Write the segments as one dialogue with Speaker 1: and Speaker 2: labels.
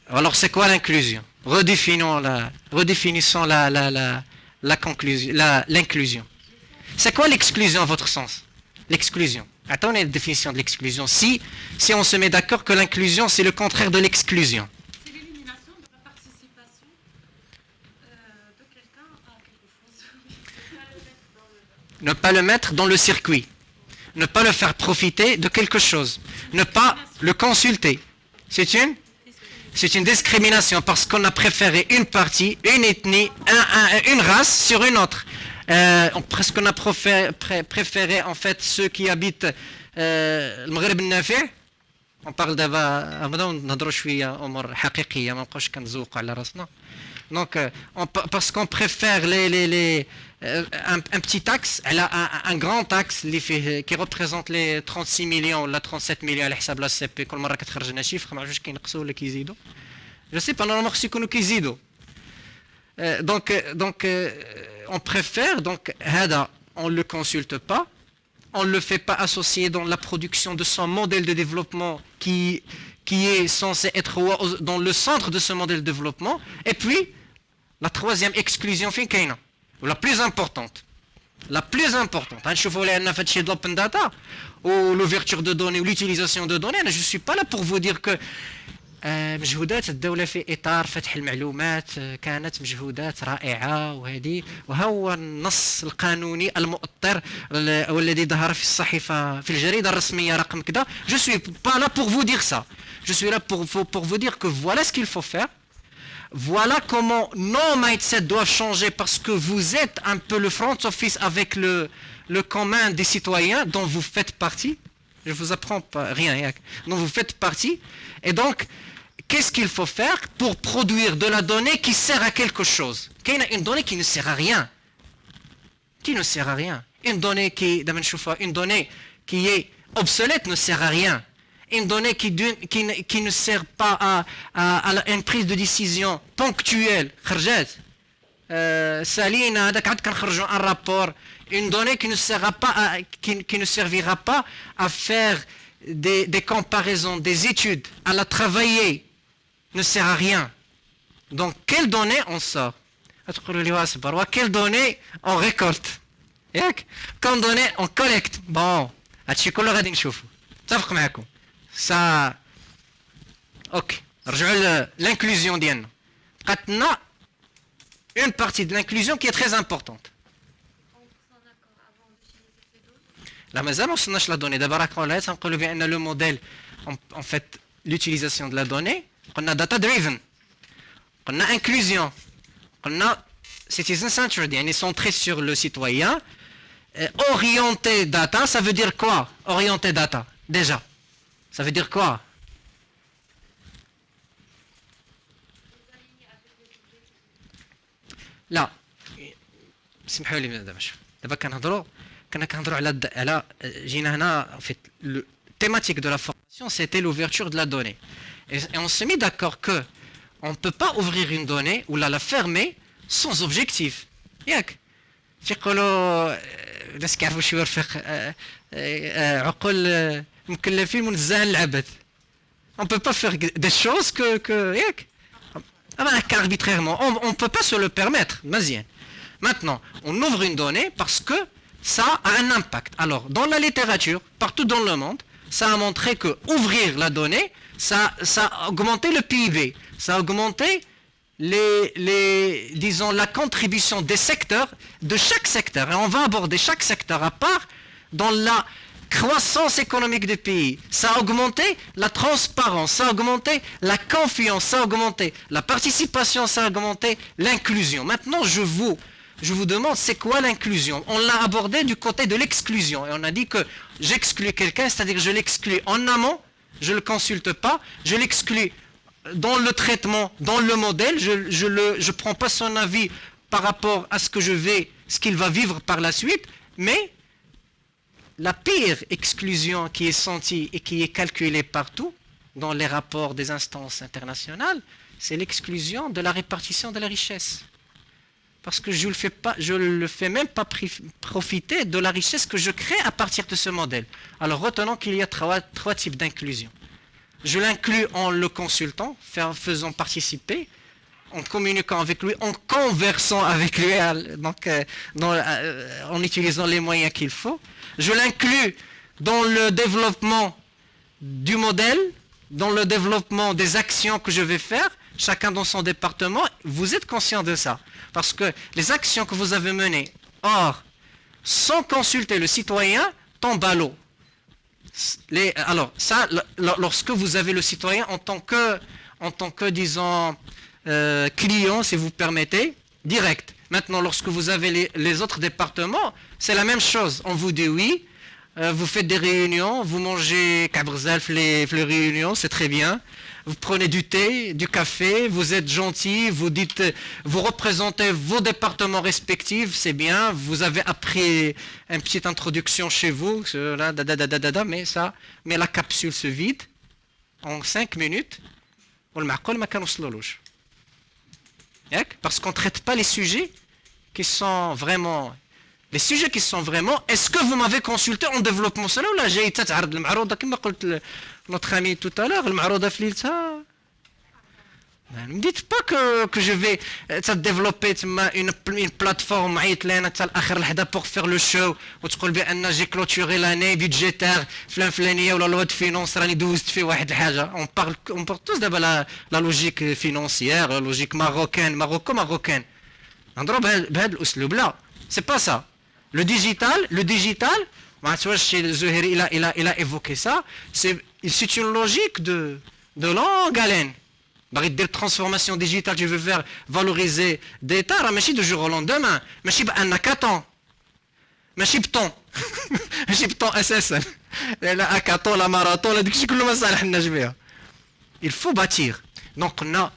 Speaker 1: Alors, c'est quoi l'inclusion? Redéfinissons la conclusion, l'inclusion. C'est quoi l'exclusion à votre sens? L'exclusion. Attendez la définition de l'exclusion. Si on se met d'accord que l'inclusion, c'est le contraire de l'exclusion.
Speaker 2: C'est l'élimination de la participation de quelqu'un à quelque chose.
Speaker 1: Ne pas le mettre dans le circuit. Ne pas le faire profiter de quelque chose. Ne pas le consulter. C'est une discrimination parce qu'on a préféré une partie, une ethnie, une race sur une autre. Presque on a préféré en fait ceux qui habitent le Maghreb النافع. On parle d'abord نهضروا شويه امور حقيقيه ما نبقاوش كنزوقوا على راسنا. Donc parce qu'on préfère un petit axe, elle a un grand axe qui représente les 36 millions ou 37 millions على حساب لا سي بي كل مره كتخرج لنا شيفر ما عرفتش كينقصوا ولا كيزيدوا. Je sais pas normalement خصو يكونوا كيزيدوا. Donc on préfère donc هذا on le consulte pas, on le fait pas associer dans la production de son modèle de développement qui est censé être dans le centre de ce modèle de développement. Et puis la troisième exclusion فين كاينه ou la plus importante غنشوفوا لها في هادشي د l'open data ou l'ouverture de données ou l'utilisation de données. Je suis pas là pour vous dire que مجهودات الدولة في إطار فتح المعلومات كانت مجهودات رائعة وهو النص القانوني المؤطر والذي ظهر في الصحيفة في الجريدة الرسمية رقم كذا. Je suis pas là pour vous dire ça. Je suis là pour vous dire que voilà ce qu'il faut faire. Voilà comment nos mindsets doivent changer parce que vous êtes un peu le front office avec le commun des citoyens dont vous faites partie. Je vous apprends pas rien, dont vous faites partie. Et donc, qu'est-ce qu'il faut faire pour produire de la donnée qui sert à quelque chose? Une donnée qui ne sert à rien. Une donnée qui est obsolète ne sert à rien. Une donnée qui ne sert pas à une prise de décision ponctuelle. Salina, un rapport. Une donnée qui ne servira pas à faire des comparaisons, des études, à la travailler, ne sert à rien. Donc, quelles données on sort? Quelles données on récolte? Quelles données on collecte? Bon, ça, ok. L'inclusion d'Yann. Une partie de l'inclusion qui est très importante. La مازال ما وصلناش la donnée. D'abord, نقولوا بأن le modèle, en fait, l'utilisation de la donnée, on a data driven, on a inclusion, on a citizen centered, يعني centré sur le citoyen. Orienté data, ça veut dire quoi? Orienté data, déjà. Ça veut dire quoi? لا سمحوا لي دابا كنهضروا en fait, le thématique de la formation, c'était l'ouverture de la donnée. Et on s'est mis d'accord que on ne peut pas ouvrir une donnée ou la fermer sans objectif. الناس كيعرفوا شي ورفق عقول مكلفين منزه العبث. On peut pas faire des choses que arbitrairement. On ne peut pas se le permettre. Maintenant, on ouvre une donnée parce que ça a un impact. Alors, dans la littérature, partout dans le monde, ça a montré que ouvrir la donnée, ça a augmenté le PIB, ça a augmenté disons, la contribution des secteurs, de chaque secteur. Et on va aborder chaque secteur à part dans la croissance économique du pays. Ça a augmenté la transparence, ça a augmenté la confiance, ça a augmenté la participation, ça a augmenté l'inclusion. Maintenant, je vous demande, c'est quoi l'inclusion? On l'a abordé du côté de l'exclusion. Et on a dit que j'exclus quelqu'un, c'est-à-dire que je l'exclus en amont, je ne le consulte pas, je l'exclus dans le traitement, dans le modèle, je prends pas son avis par rapport à ce qu'il va vivre par la suite, mais la pire exclusion qui est sentie et qui est calculée partout, dans les rapports des instances internationales, c'est l'exclusion de la répartition de la richesse. Parce que je le fais même pas profiter de la richesse que je crée à partir de ce modèle. Alors retenons qu'il y a trois types d'inclusion. je l'inclus en le consultant, faisant participer, en communiquant avec lui, en conversant avec lui, en utilisant les moyens qu'il faut. Je l'inclus dans le développement du modèle, dans le développement des actions que je vais faire, chacun dans son département. Vous êtes conscient de ça. Parce que les actions que vous avez menées, sans consulter le citoyen, tombent à l'eau. Alors, ça, lorsque vous avez le citoyen en tant que disons, client, si vous permettez, direct. Maintenant, lorsque vous avez les autres départements, c'est la même chose. On vous dit oui, vous faites des réunions, vous mangez kabrzalf les réunions, c'est très bien. Vous prenez du thé, du café, vous êtes gentil, vous représentez vos départements respectifs, c'est bien. Vous avez appris une petite introduction chez vous, mais la capsule se vide en 5 minutes. Parce qu'on ne traite pas les sujets qui sont vraiment... Les sujets qui sont vraiment, est-ce que vous m'avez consulté en développement cela ou là j'ai été تعرض المعروضة كما قلت notre ami tout à l'heure المعروضة في ليلتها. Ne me dites pas que je vais développer une plateforme معيط لنا حتى الاخر لحظة pour faire le show وتقول بان j'ai clôturé l'année budgétaire فلانية ولا لو de finance راني دوزت في واحد الحاجة. On parle tous دابا la logique financière, la logique marocaine. نضرب بهذا الاسلوب لا, c'est pas ça. Le digital, il a évoqué ça, c'est une logique de longue haleine. De transformation digitale, je veux faire valoriser des terres, mais de jour au lendemain, mais je suis 4 ans. Mais je suis temps. Je suis temps SSN. La hackathon, la marathon, il faut bâtir. Donc on a,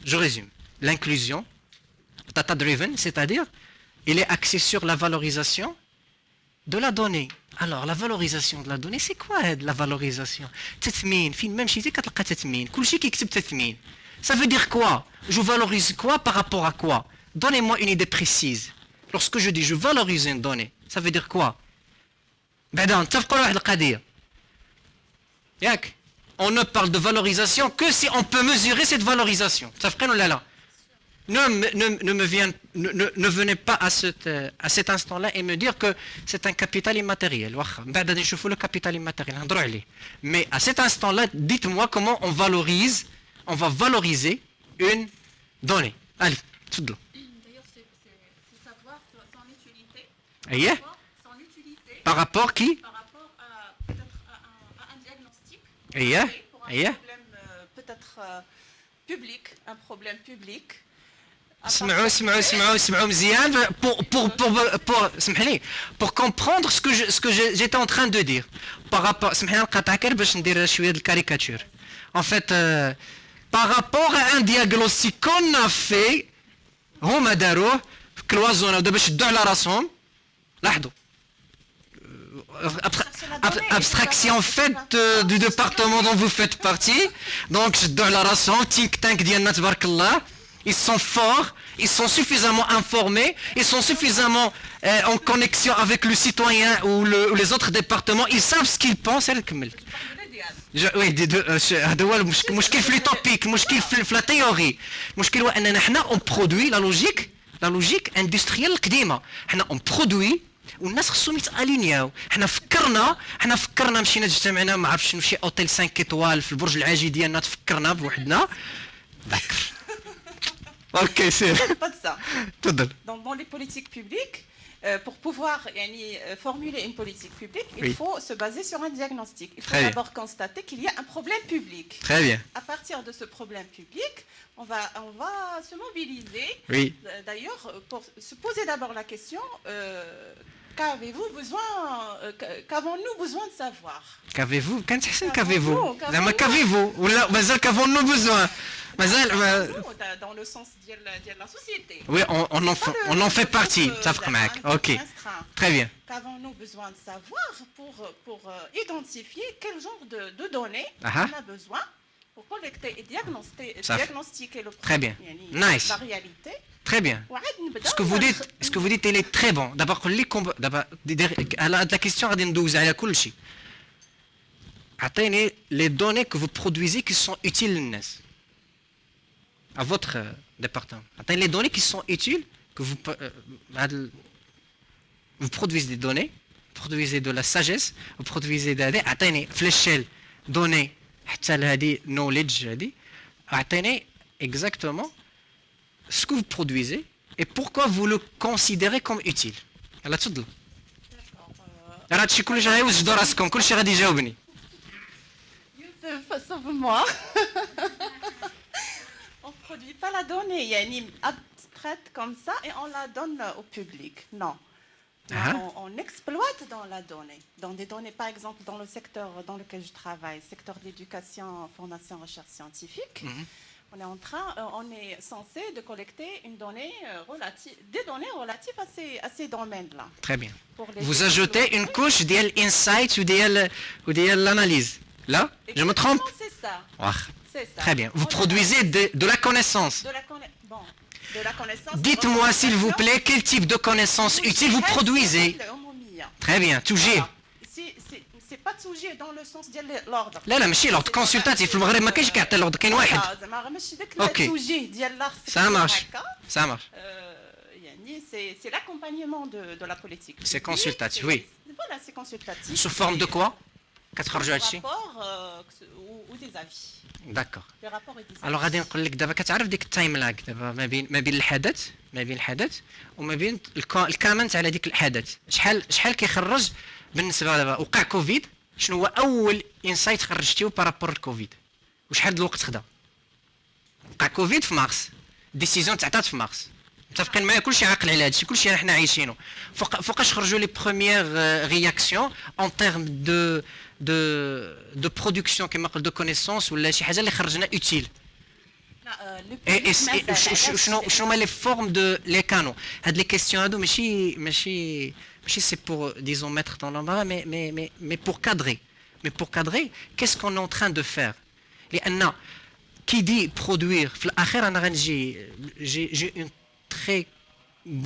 Speaker 1: je résume, l'inclusion, data-driven, c'est-à-dire il est axé sur la valorisation de la donnée. Alors, la valorisation de la donnée, c'est quoi la valorisation? Tetmin, même si tu as tetmin, tetmin. Ça veut dire quoi? Je valorise quoi par rapport à quoi? Donnez-moi une idée précise. Lorsque je dis je valorise une donnée, ça veut dire quoi? On ne parle de valorisation que si on peut mesurer cette valorisation. Ne venez pas à cet instant-là et me dire que c'est un capital immatériel. Le capital immatériel. Mais à cet instant-là, dites-moi comment on va valoriser une donnée. Allez, tout de
Speaker 2: D'ailleurs, c'est savoir son utilité. Son utilité.
Speaker 1: Par rapport qui?
Speaker 2: Par rapport à peut-être à un diagnostic. Pour un problème peut-être public, un problème public.
Speaker 1: اسمعوا مزيان pour comprendre ce que j'étais en train de dire par rapport سمحلي نقاطعك باش ندير شويه de caricature. En fait par rapport à un diagnostic qu'on a fait هما داروه كلوازون ودابا شدوا على راسهم لاحظوا abstraction faite du département dont vous faites partie. Donc شدوا على راسهم think tank ديالنا تبارك الله. Ils sont forts, ils sont suffisamment informés, ils sont suffisamment en connexion avec le citoyen ou les autres départements, ils savent ce qu'ils pensent. Oui, هذا هو المشكل في لي توبيك, المشكل في لا تيوري. المشكل هو اننا حنا اون برودوي لا لوجيك اندستريال القديمه. حنا اون برودوي والناس خصهم يتالينياو. حنا فكرنا مشينا اجتمعنا ما عرفتش شنو شي اوتيل 5 ايطوال في البرج العاجي ديالنا, تفكرنا بوحدنا. Ok, c'est
Speaker 2: pas de ça. Dans les politiques publiques, pour pouvoir formuler une politique publique, il faut se baser sur un diagnostic. Il faut d'abord constater qu'il y a un problème public.
Speaker 1: Très bien.
Speaker 2: À partir de ce problème public, on va se mobiliser.
Speaker 1: Oui.
Speaker 2: D'ailleurs, pour se poser d'abord la question, qu'avez-vous besoin, qu'avons-nous besoin de savoir?
Speaker 1: Qu'avez-vous? Qu'avez-vous? Ou là, qu'avons-nous besoin?
Speaker 2: Dans le sens de la société.
Speaker 1: Oui, on en fait partie. Ok. Très bien.
Speaker 2: Qu'avons-nous besoin de savoir pour identifier quel genre de données on a besoin pour collecter et diagnostiquer le
Speaker 1: Très bien. Nice.
Speaker 2: La réalité.
Speaker 1: Très bien. Ce que vous dites, il est très bon. D'abord, la question غادي ندوز على كل شيء. عطيني les données que vous produisez qui sont utiles للناس à votre département. عطيني les données qui sont utiles que vous produisez des données, vous produisez de la sagesse, vous produisez des عطيني في l'échelle données حتى لهذه knowledge هذه عطيني exactement ce que vous produisez et pourquoi vous le considérez comme utile. يلا تفضلوا. راه هادشي كلشي غيوجدوا راسكم كلشي غادي يجاوبني.
Speaker 2: Sauve-moi. On ne produit pas la donnée, il y a une abstraite comme ça et on la donne au public. Non. On exploite dans la donnée. Dans des données, par exemple, dans le secteur dans lequel je travaille, secteur d'éducation, formation, recherche scientifique, on est censé de collecter une donnée des données relatives à ces domaines-là.
Speaker 1: Très bien. Vous ajoutez une couche d'insight ou de l'analyse. Là, je me trompe?
Speaker 2: C'est ça. C'est ça.
Speaker 1: Très bien. Vous produisez de la connaissance.
Speaker 2: De la connaissance.
Speaker 1: Dites-moi, s'il vous plaît, quel type de connaissance utile vous produisez. Très bien. Toujours.
Speaker 2: C'est pas toujours dans le sens de l'ordre.
Speaker 1: لا ماشي l'ordre consultatif. في المغرب ما كاينش كيعطي l'ordre كاين واحد.
Speaker 2: Ok.
Speaker 1: Ça marche. Ça marche.
Speaker 2: C'est l'accompagnement de la politique.
Speaker 1: C'est consultatif, oui.
Speaker 2: Voilà, c'est consultatif.
Speaker 1: Sous forme de quoi? كتخرجوا هادشي.
Speaker 2: Rapport ou des avis.
Speaker 1: D'accord.
Speaker 2: Des rapports et des avis.
Speaker 1: Alors غادي نقول لك دابا كتعرف ديك التايم لاك دابا ما بين الحدث وما بين الكامنت على ديك الحدث شحال كيخرج بالنسبه دابا وقع كوفيد شنو هو اول انسايت خرجتيو بارابور الكوفيد وشحال الوقت خدا وقع كوفيد في مارس ديسيزيون تعطات في مارس متفقين معايا كلشي عاقل على هادشي كلشي حنا عايشينه فوقاش خرجوا لي بروميير رياكسيون اون تيرم دو برودكسيون كما قلت دو كونيسونس ولا شي حاجه اللي خرجنا اوتيل شنو هما لي فورم دو لي كانو هاد لي كيسيون هادو ماشي c'est pour, disons, mettre dans l'embarras, mais pour cadrer. Mais pour cadrer, qu'est-ce qu'on est en train de faire? Qui dit produire, j'ai une très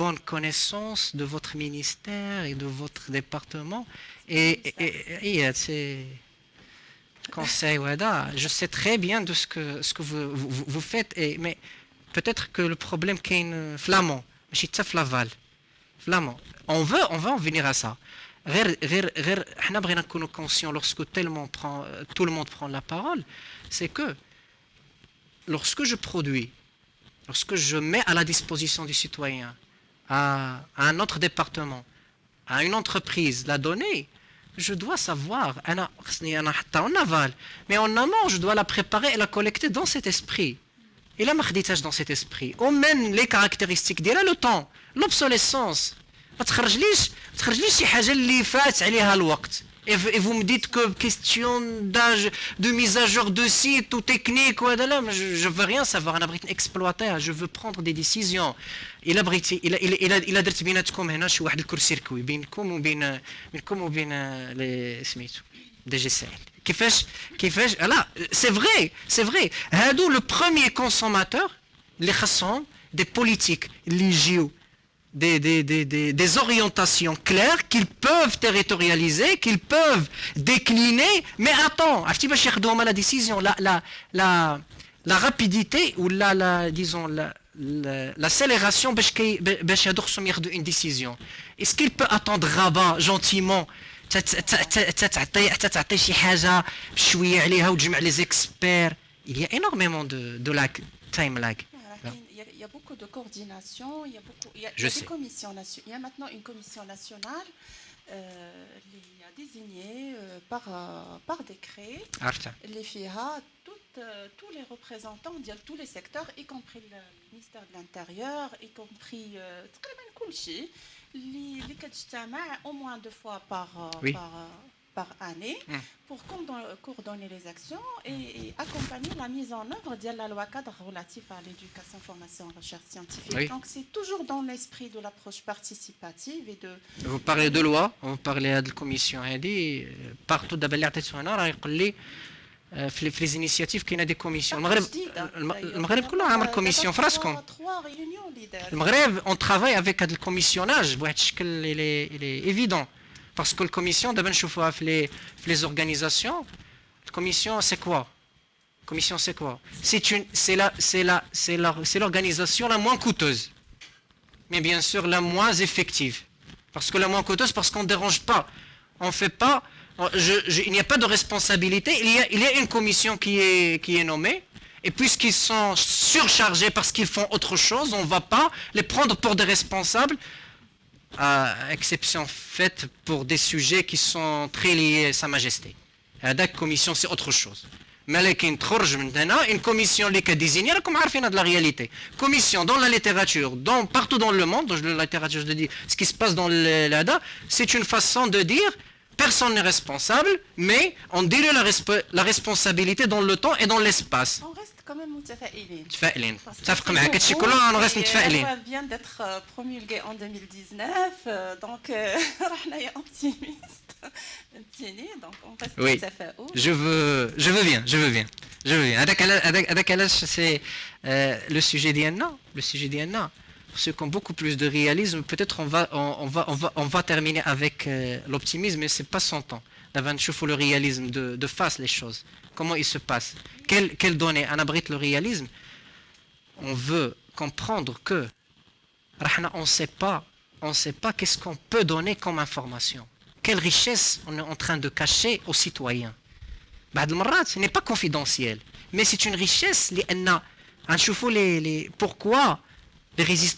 Speaker 1: bonne connaissance de votre ministère et de votre département. Et c'est conseil, je sais très bien de ce que vous faites, mais peut-être que le problème qu'est une flamand, flamand. On veut en venir à ça. احنا بغينا نكونوا conscients lorsque tout le monde prend la parole, c'est que lorsque je produis, lorsque je mets à la disposition du citoyen, à un autre département, à une entreprise, la donnée, je dois savoir, en aval, mais en amont, je dois la préparer et la collecter dans cet esprit. Et là, ما خديتهاش dans cet esprit. Ou même les caractéristiques ديالها, le temps, l'obsolescence. ما تخرجليش شي حاجه اللي فات عليها الوقت et vous me dites que question d'âge de mise à jour de site ou technique وهذا لا je veux rien savoir انا بغيت نكسبلواتيها je veux prendre des décisions الا بغيتي الا درت بيناتكم هنا شي واحد الكور سيركوي بينكم وبين لي سميتو دي جي سي كيفاش لا سي فري هادو لو بروميير كونسوماتور اللي خاصهم دي بوليتيك اللي يجيو des orientations claires qu'ils peuvent territorialiser, qu'ils peuvent décliner, mais attends, la décision, la rapidité ou disons l'accélération une décision. Est-ce qu'il peut attendre Rabat gentiment تعطي شي حاجه شويه عليها وتجمع les experts? Il y a énormément de lag, time lag.
Speaker 2: Il y a beaucoup de coordination, il y a des commissions nationales. Il y a maintenant une commission nationale désignée par décret. Les FIHA, tous les représentants de tous les secteurs, y compris le ministère de l'Intérieur, y compris les au moins 2 fois par année pour coordonner les actions et accompagner la mise en œuvre de la loi cadre relative à l'éducation, formation et recherche scientifique. Oui. Donc c'est toujours dans l'esprit de l'approche participative et de...
Speaker 1: Vous parlez de loi, vous parlez de la commission, partout d'abord في les initiatives كاينه دي كوميسيون المغرب كله عامل كوميسيون في راسكم المغرب on travaille avec هذا الكوميسيوناج بواحد الشكل اللي évident parce que الكوميسيون دابا نشوفوها في les organisations Commission, c'est quoi? Commission, c'est quoi? C'est l'organisation la moins coûteuse, mais bien sûr la moins effective. Parce que la moins coûteuse, parce qu'on ne dérange pas. On fait pas. Il n'y a pas de responsabilité. Il y a une commission qui est nommée. Et puisqu'ils sont surchargés parce qu'ils font autre chose, on ne va pas les prendre pour des responsables, à exception faite pour des sujets qui sont très liés à Sa Majesté. La commission, c'est autre chose. Mais une commission qui est désignée, comme vous savez de la réalité. Commission dans la littérature, partout dans le monde, dans la littérature, je dis, ce qui se passe dans l'ADA, c'est une façon de dire personne n'est responsable, mais on dilue la responsabilité dans le temps et dans l'espace.
Speaker 2: On reste quand même متفائلين.
Speaker 1: متفائلين. متفق معك هادشي كله on reste متفائلين.
Speaker 2: Elle vient d'être promulguée en 2019, donc راحنا optimiste. Donc on reste
Speaker 1: Oui.
Speaker 2: متفائل.
Speaker 1: Je veux bien. هذاك علاش c'est le sujet ديالنا. Pour ceux qui ont beaucoup plus de réalisme, peut-être on va terminer avec l'optimisme, mais c'est pas son temps. Il faut le réalisme de face les choses. Comment il se passe? Quelles données en abrite le réalisme? On veut comprendre que on ne sait pas qu'est-ce qu'on peut donner comme information. Quelle richesse on est en train de cacher aux citoyens. Ce n'est pas confidentiel, mais c'est une richesse.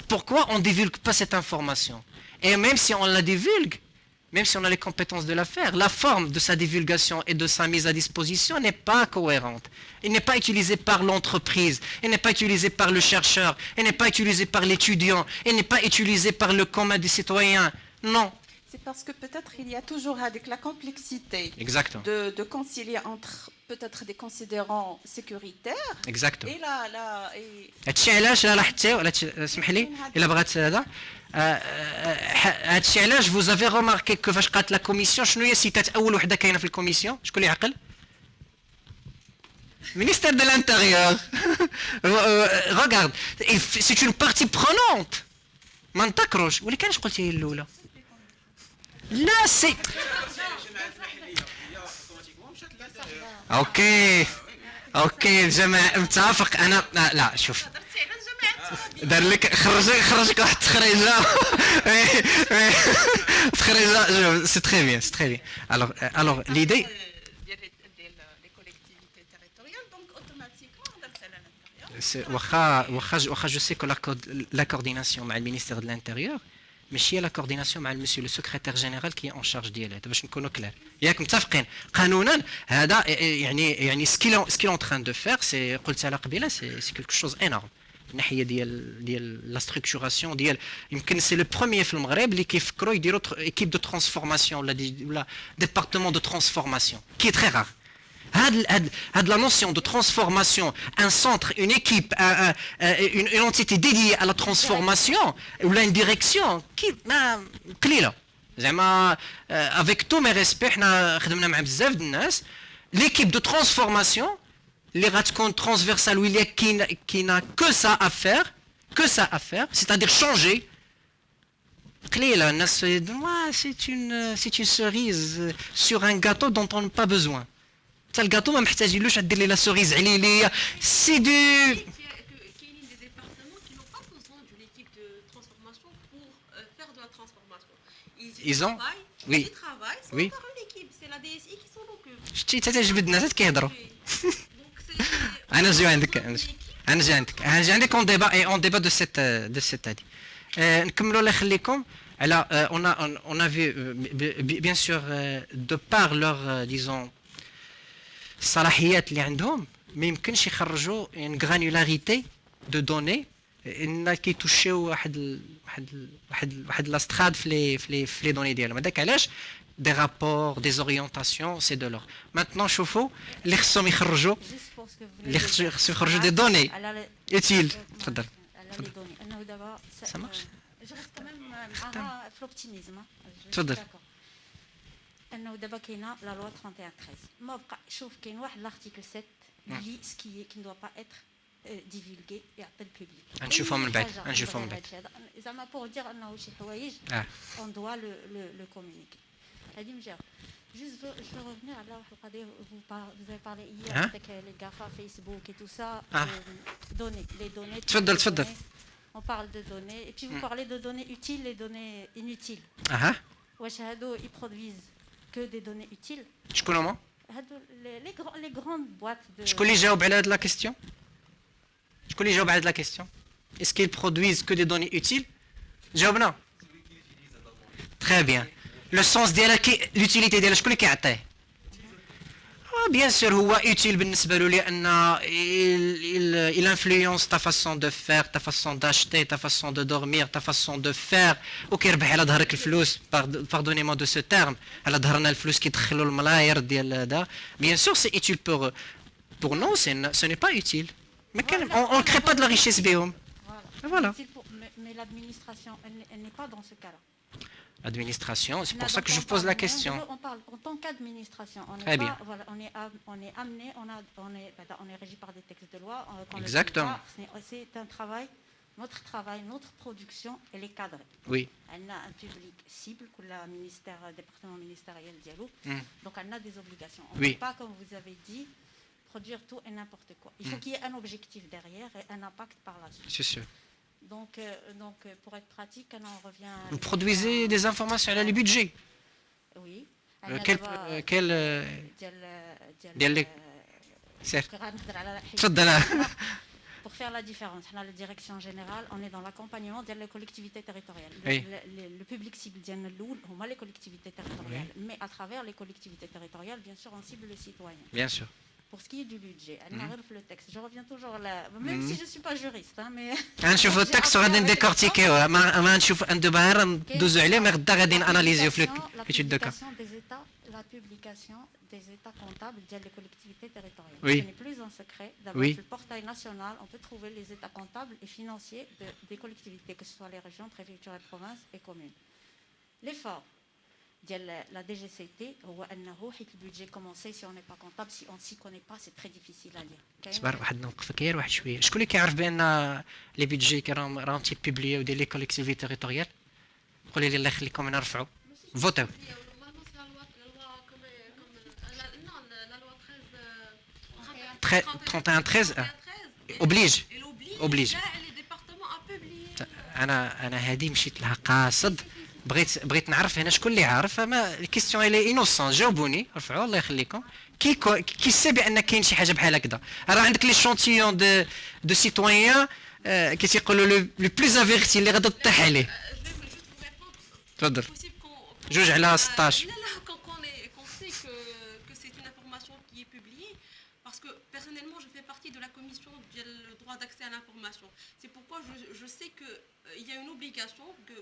Speaker 1: Pourquoi on ne divulgue pas cette information? Et même si on la divulgue, même si on a les compétences de la faire, la forme de sa divulgation et de sa mise à disposition n'est pas cohérente. Elle n'est pas utilisée par l'entreprise, elle n'est pas utilisée par le chercheur, elle n'est pas utilisée par l'étudiant, elle n'est pas utilisée par le commun des citoyens. Non.
Speaker 2: C'est parce que peut-être il y a toujours avec la complexité de concilier entre peut-être des considérants sécuritaires.
Speaker 1: Exactement.
Speaker 2: Et là
Speaker 1: هادشي علاش لاحظتي ولا اسمح لي الا بغات هذا هادشي علاش vous avez remarqué que فاش قالت لا كوميسيون شنو هي سيتات اول وحده كاينه في الكوميسيون شكون اللي عقل ministère de l'intérieur regarde c'est une partie prenante ما نتكروش ولكن كانش قلتي هي الاولى لا سي اوكي الجماعه متفق انا لا شوف دار لك خرجك واحد التخريجه تخريجه سي تري بيان alors l'idée واخا je sais que la coordination مع المينيستير de l'intérieur ماشي la coordination مع monsieur le secrétaire général qui est en charge ديالها باش نكونوا كلار ياك متفقين قانونا هذا يعني سكيل en train de faire c'est قلتها لا قبيله c'est quelque chose énorme الناحيه ديال لا ستركتوراسيون ديال يمكن سي لو بروميير في المغرب اللي كيفكروا يديروا ايكيب دو ترانسفورماسيون ولا ديبارتمون دو ترانسفورماسيون كي تري رار هاد la notion de transformation, un centre, une équipe, une entité dédiée à la transformation ou là une direction qui قليله زعما avec tous mes respects حنا خدمنا مع بزاف د الناس l'équipe de transformation اللي غتكون transversale واللي كاينه que ça à faire c'est-à-dire changer قليله الناس c'est une cerise sur un gâteau dont on n'a pas besoin. Le gâteau ما محتاجينلوش دير لي لا سوريز عليليه سي دو
Speaker 3: كاينين des départements qui n'ont pas besoin d'une équipe de transformation pour faire de la transformation.
Speaker 1: Ils ont
Speaker 3: oui. Ils travaillent sans
Speaker 1: oui.
Speaker 3: par une équipe, c'est la DSI qui s'en occupe.
Speaker 1: شتي حتى جبد الناس كيهضروا انا جاي عندك اون ديبا دو سيت هادي نكملوا الله يخليكم على on a vu bien sûr de par leur disons الصلاحيات اللي عندهم ما يمكنش يخرجوا ان غرانولاريتي دو دوني ان كيتوشيو واحد لاستراد في لي دوني ديالهم هذاك علاش دي رابور دي اورينتاسيون سي دو لور مانتنون شوفوا اللي خصهم يخرجوا دي دوني اوتيل تفضل
Speaker 4: انه دابا
Speaker 1: ça marche
Speaker 4: جو ريست كمان معاها في الاوبتيميزم
Speaker 1: تفضل
Speaker 4: انه دابا كاينه لا لوا 31 ما بقى شوف كاين واحد لارتيكل 7 اللي سكي كي ندوا با اتر ديفولغي يعطي البوبليك
Speaker 1: نشوفها من بعد
Speaker 4: زعما بور دير انه شي حوايج اون دوا لو كومونيكي هذه مجاوب Juste, je veux revenir à là où vous avez parlé hier
Speaker 1: Hein?
Speaker 4: avec les GAFA, Facebook et tout ça.
Speaker 1: Ah.
Speaker 4: Données, les données.
Speaker 1: تفضل
Speaker 4: les
Speaker 1: تفضل.
Speaker 4: données. On parle de données. Et puis vous parlez de données utiles et données inutiles.
Speaker 1: اها
Speaker 4: Wesh, hado, ils produisent que des données utiles.
Speaker 1: شكون هما
Speaker 4: Hado, les grandes boîtes de...
Speaker 1: شكون اللي جاوب على هاد لا كيستيون شكون اللي جاوب على هاد لا كيستيون est-ce qu'ils produisent que des données utiles جاوبنا très bien le sens ديالها l'utilité ديالها شكون اللي كيعطيه bien sûr هو utile بالنسبه له لان il influence ta façon de faire ta façon d'acheter ta façon de dormir ta façon de faire وكيربح على ظهرك الفلوس pardonnez-moi de ce terme على ظهرنا الفلوس كيدخلوا الملاير ديال هذا bien sûr c'est utile pour nous ce n'est pas utile mais on ne crée pas de la richesse بهم
Speaker 4: Voilà.
Speaker 1: voilà
Speaker 4: Mais l'administration, elle n'est pas dans ce cas-là.
Speaker 1: administration c'est pour
Speaker 4: Là,
Speaker 1: ça
Speaker 4: donc,
Speaker 1: que je
Speaker 4: on
Speaker 1: pose la
Speaker 4: parle-
Speaker 1: question
Speaker 4: On parle en tant qu'administration. On
Speaker 1: Très
Speaker 4: n'est
Speaker 1: bien.
Speaker 4: pas, voilà, on est amené, on est régi par des textes de loi. Quand le
Speaker 1: Exactement.
Speaker 4: pouvoir, c'est un travail, notre production, elle est cadrée.
Speaker 1: oui
Speaker 4: Elle a un public cible, que le département ministériel dialogue.
Speaker 1: Mm.
Speaker 4: Donc elle a des obligations. On ne
Speaker 1: Oui.
Speaker 4: peut pas, comme vous avez dit, produire tout et n'importe quoi. Il faut qu'il y ait un objectif derrière et un impact par la suite.
Speaker 1: c'est sûr
Speaker 4: Donc, pour être pratique, on en revient...
Speaker 1: vous produisez des informations على le budget
Speaker 4: Oui.
Speaker 1: quel ديال لي سير تفضل
Speaker 4: Pour faire la différence, on a la direction générale, on est dans l'accompagnement des collectivités territoriales.
Speaker 1: Oui.
Speaker 4: Le public cible on a les collectivités territoriales, mais à travers les collectivités territoriales, bien sûr, on cible le citoyen.
Speaker 1: bien sûr
Speaker 4: Pour ce qui est du budget, on arrive le texte. Je reviens toujours là, même si je ne suis pas juriste, hein, mais...
Speaker 1: غنشوفوا التكست وغادي نديكورتيكيوه ما غنشوف دابا غير ندوزو عليه ما غدا غادي اناليزيو في ليتود دو كا
Speaker 4: La publication des états comptables des collectivités territoriales.
Speaker 1: Oui.
Speaker 4: Ce n'est plus un secret. D'abord,
Speaker 1: Oui.
Speaker 4: sur le portail national, on peut trouver les états comptables et financiers des collectivités, que ce soit les régions, préfectures et provinces et communes. L'effort de la DGCT, le budget commencé, si on n'est pas comptable, si on ne s'y connaît pas, c'est très difficile à lire.
Speaker 1: صبر واحد نوقفك غير واحد شويه شكون اللي كيعرف بان لي بيدجي راهم تيبوبليو ديال لي كوليكتيفيتي تيريتوريال قولي لي الله يخليكم نرفعوا فوتو
Speaker 3: Normalement, c'est la loi comme non, la loi
Speaker 1: 31 13 oblige
Speaker 3: Elle
Speaker 1: Oblige.
Speaker 3: les départements à publier.
Speaker 1: انا هذه مشيت لها قاصد بغيت نعرف هنا شكون اللي عارف اما الكيستيون الي انوسون جاوبوني رفعوا الله يخليكم كي سي بان كاين شي حاجه بحال هكذا راه عندك لي شونتيون دو سيتويان كي تيقولوا لو بلوز افيرتي اللي غادا تطيح عليه
Speaker 3: Je vais juste vous répondre.
Speaker 1: تفضل
Speaker 3: Possible qu'on
Speaker 1: جوج على 16
Speaker 3: là, qu'on sait que c'est une information qui est publiée, parce que personnellement, je fais partie de la commission du droit d'accès à l'information. C'est pourquoi je sais qu'il y a une obligation que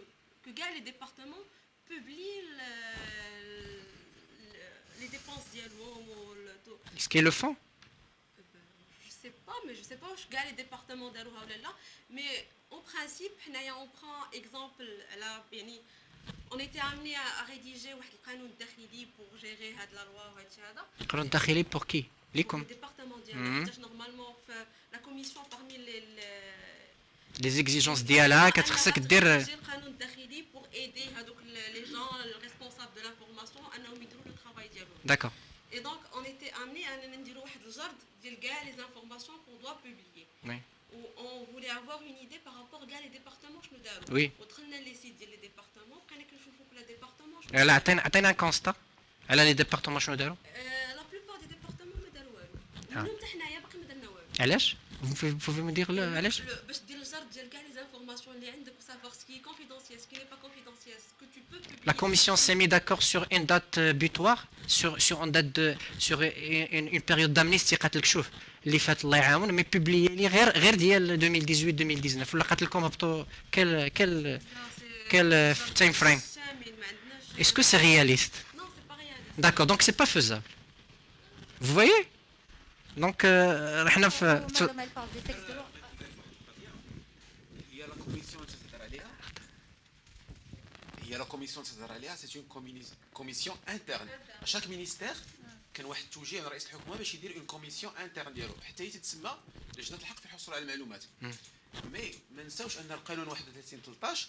Speaker 3: les départements publient les dépenses dialogue.
Speaker 1: est-ce qu'ils le font
Speaker 3: Je sais pas, mais je sais pas où les départements d'Alouha ou là. Mais en principe, on prend exemple, là, on était amené à rédiger un canon dakhili pour gérer la loi ou
Speaker 1: قانون داخلي pour qui
Speaker 3: le
Speaker 1: ليكم
Speaker 3: département
Speaker 1: Mhm.
Speaker 3: dialogue. Normalement, la commission parmi
Speaker 1: les exigences ديالها كتخصك دير
Speaker 3: le canon dakhili pour aider les gens responsables de l'information à faire le travail dialogue.
Speaker 1: d'accord
Speaker 3: Et donc, on était amené à faire les informations qu'on doit publier.
Speaker 1: Oui.
Speaker 3: Où on voulait avoir une idée par rapport à les départements.
Speaker 1: Oui.
Speaker 3: On les sites des départements. Quand les départements.
Speaker 1: لا عطينا كونستا على لي ديبارتمون شنو داروا
Speaker 3: La plupart des départements ما داروا والو. منهم حتى حنايا باقي ما درنا والو.
Speaker 1: علاش vous pouvez me dire علاش
Speaker 3: باش دير الجرد ديال كاع les informations اللي عندك savoir ce qui est confidentiel, ce qui n'est pas confidentiel, ce que tu peux publier.
Speaker 1: La commission s'est mise d'accord sur une date butoir, sur une date sur une période d'amnistie قالت لك شوف اللي فات الله يعاون مي بوبليي لي غير ديال 2018 2019 ولا قالت لكم هبطوا quel time frame Est-ce que c'est réaliste
Speaker 3: Non, c'est pas réaliste.
Speaker 1: D'accord, donc c'est pas faisable. Vous voyez Donc رحنا في
Speaker 4: Madame, elle parle des textes de loi.
Speaker 5: Il y a la commission de Cédralia. Il y a la commission de Cédralia, c'est une commission interne. À chaque ministère كان واحد التوجيه من رئيس الحكومه باش يدير اون كوميسيون انترن ديالو حتى هي تتسمى لجنه الحق في الحصول على المعلومات. مي ما نساوش ان القانون 31 13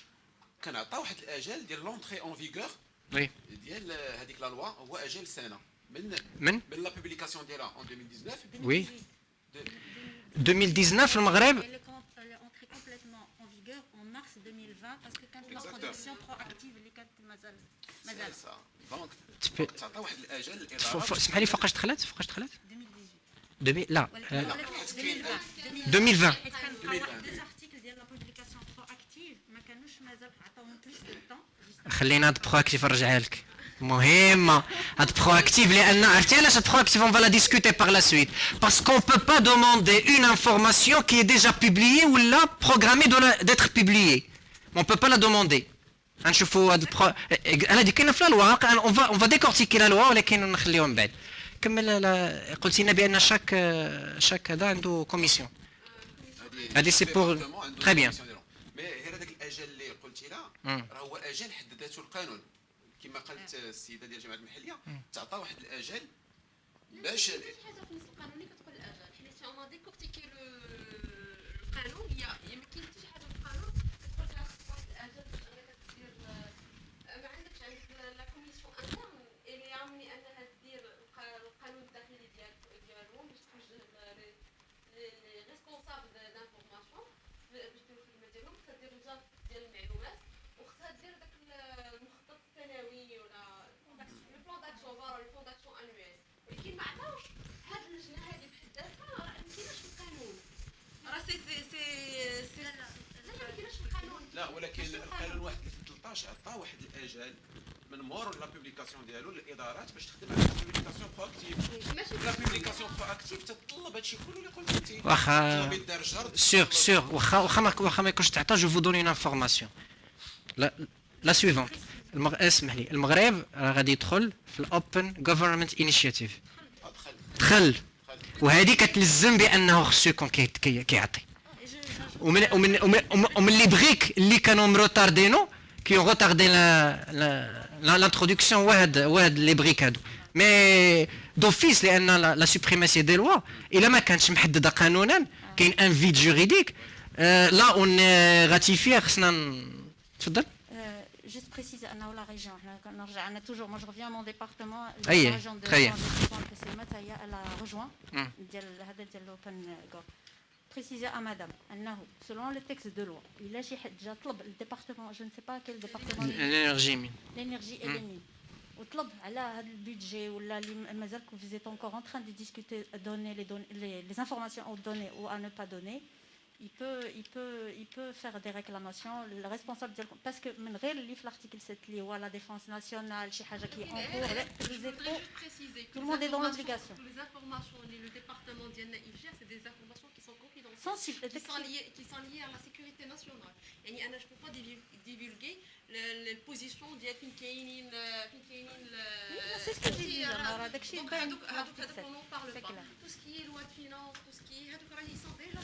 Speaker 5: كان عطى واحد الاجل ديال لونتري اون فيغور
Speaker 1: وي
Speaker 5: ديال هذيك لا لوا هو اجل سنه من
Speaker 1: من
Speaker 5: لا بوبليكاسيون ديالها en 2019
Speaker 1: وي 2019 في المغرب.
Speaker 4: Elle est entrée complètement en vigueur en mars 2020 parce que quand la
Speaker 5: Exactement.
Speaker 4: production proactive اللي كانت مازال
Speaker 5: دونك
Speaker 1: تبي-
Speaker 5: تعطى واحد الاجل
Speaker 1: اسمح لي فوقاش دخلت
Speaker 4: 2018
Speaker 1: لا
Speaker 4: ولكن 2020
Speaker 1: 2020
Speaker 4: حيت كان بقاو دي زارتيكل ديال لا بوبليكاسيون proactive ما كانوش مازال عطاوهم بلوس دو طون.
Speaker 1: خلينا هاد برواكتيف نرجعها لك مهمه هاد برواكتيف لان عرفتي علاش هاد برواكتيف on va la discuter par la suite parce qu'on peut pas demander une information qui est déjà publiée ou là programmée d'être publiée on peut pas la demander غنشوفوا هاد انا دي كاينه في لا لوا on va décortiquer la loi ولكن نخليهم بعد كمل قلتي لنا بان شاك هذا عنده كوميسيون هذه سي بور تري بيان
Speaker 5: مي غير هذاك الاجل اللي قلتي لا راه هو اجل حددته القانون كما قالت السيده ديال الجمعيه المحليه تعطى واحد الاجل باش
Speaker 3: حاجه في النص القانوني كتقول الاجل حيت اون ديكورتيكي القانون هي ما كاين حتى شي حاجه في القانون كتقول لها خص واحد الاجل باش انك دير ما عندكش لا كوميسيون انترن اللي عاملي انها دير القانون الداخلي ديالهم باش توجه لي ريسبونسابل دانفورماسيون باش يديروا الخدمه ديالهم خصها دير وزاره ديال المعلومات وخصها دير داك المخطط السنوي ولا لو بلان داكسيون فوالا لو بلان داكسيون انويل ولكن ما عطاوش هاد اللجنه هادي بحد ذاتها راه ما كايناش في القانون راه سي لا ما كايناش في القانون
Speaker 5: لا ولكن القانون 13 عطى واحد الاجل من مور لا بوبليكاسيون ديالو للادارات باش تخدم على البوبليكاسيون بروكتيف
Speaker 3: ماشي
Speaker 5: لا بوبليكاسيون بروكتيف تتطلب هادشي كله اللي قلتي انت
Speaker 1: واخا
Speaker 5: تطلب الدرجه
Speaker 1: سور واخا ما يكونش تعطى جو فو دوني اون انفورماسيون لا سويفونت اسمح لي المغرب راه غادي يدخل في الاوبن جوفرمنت انيشيتيف دخل وهذه كتلزم بانه خصو يكون كيعطي ومن اللي بغيك اللي كانوا مروتاردينو كي روتاردي لانتروداكسيون واحد لي بريك هادو مي دوفيس لان لا سوبريماسي دي لوا الا ما كانتش محدده قانونا كاين ان فيد جوريديك لا اون راتيفي خصنا تفضل.
Speaker 4: Juste préciser, la région, on a toujours, moi je reviens à mon département, la
Speaker 1: Aïe,
Speaker 4: région de
Speaker 1: très bien.
Speaker 4: elle a rejoint, préciser à madame, selon le texte de loi, il a le département, je ne sais pas quel département, l'énergie et les mines. وطلب على هذا البودجي ولا اللي مازال vous êtes encore en train de discuter donner les informations aux données ou à ne pas donner. Il peut faire des réclamations le responsable parce que من غير اللي في l'article 7 اللي هو la défense nationale شي حاجه qui est en cours les échos tout le monde est dans l'obligation.
Speaker 3: Les informations que le département ديالنا gère c'est des informations qui sont confidentielles
Speaker 4: Sensibles
Speaker 3: qui sont liées à la sécurité nationale. يعني انا je peux pas divulguer les positions ديال فين كاينين
Speaker 4: c'est ce que j'ai dit راه داكشي
Speaker 3: donc
Speaker 4: باين
Speaker 3: هذوك on n'en parle
Speaker 4: c'est
Speaker 3: pas
Speaker 4: clair.
Speaker 3: tout ce qui est loi de finance tout ce qui est هذوك راه ils sont déjà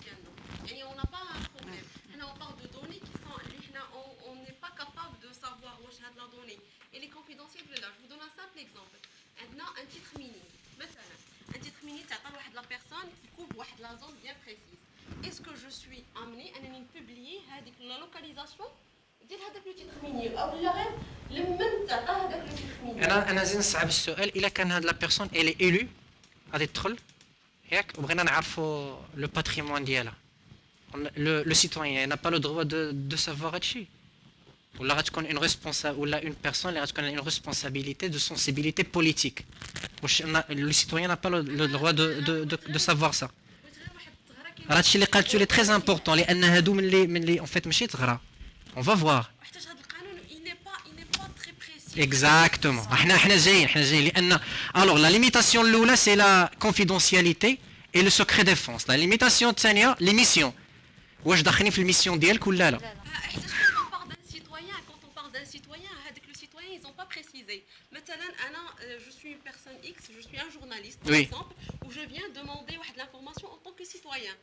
Speaker 3: ديالنا يعني on n'a pas un problème حنا on parle de données qui sont اللي حنا on n'est pas capable de savoir واش هاد la donnée elle est confidentielle ولا لا. je vous donne un simple exemple عندنا un titre minier مثلا un titre minier تعطى لواحد la personne qui couvre واحد la zone bien précise est-ce que je suis amené انني نبوبليي هذيك la localisation ديال هذاك لو تيتر ميني او لا غير لمن تعطى هذاك لو تيتر ميني
Speaker 1: انا زين نصعب السؤال الا كان هاد لا بيرسون الي ايلو غادي تدخل ياك وبغينا نعرفوا لو باتريمون ديالها لو سيتويان n'a pas le droit de savoir هادشي ولا غتكون اون ريسبونسابل ولا اون بيرسون اللي غتكون اون ريسبونسابيلتي دو سونسيبيليتي بوليتيك واش لو سيتويان n'a pas le droit de savoir ça راه هادشي اللي قالتو لي تري امبورطون لان هادو من اللي اون فيت ماشي تغرى on va voir
Speaker 3: حتى هذا القانون il n'est pas très précis
Speaker 1: exactement حنا جايين لان alors la limitation الاولى c'est la confidentialité et le secret défense la limitation الثانيه les missions واش داخلين في الميسيون ديالك ولا لا
Speaker 3: حتى quand on parle d'un citoyen هذاك le citoyen ils ont pas précisé مثلا انا je suis une personne X je suis un journaliste par
Speaker 1: Oui.
Speaker 3: exemple où je viens demander واحد l'information en tant que citoyen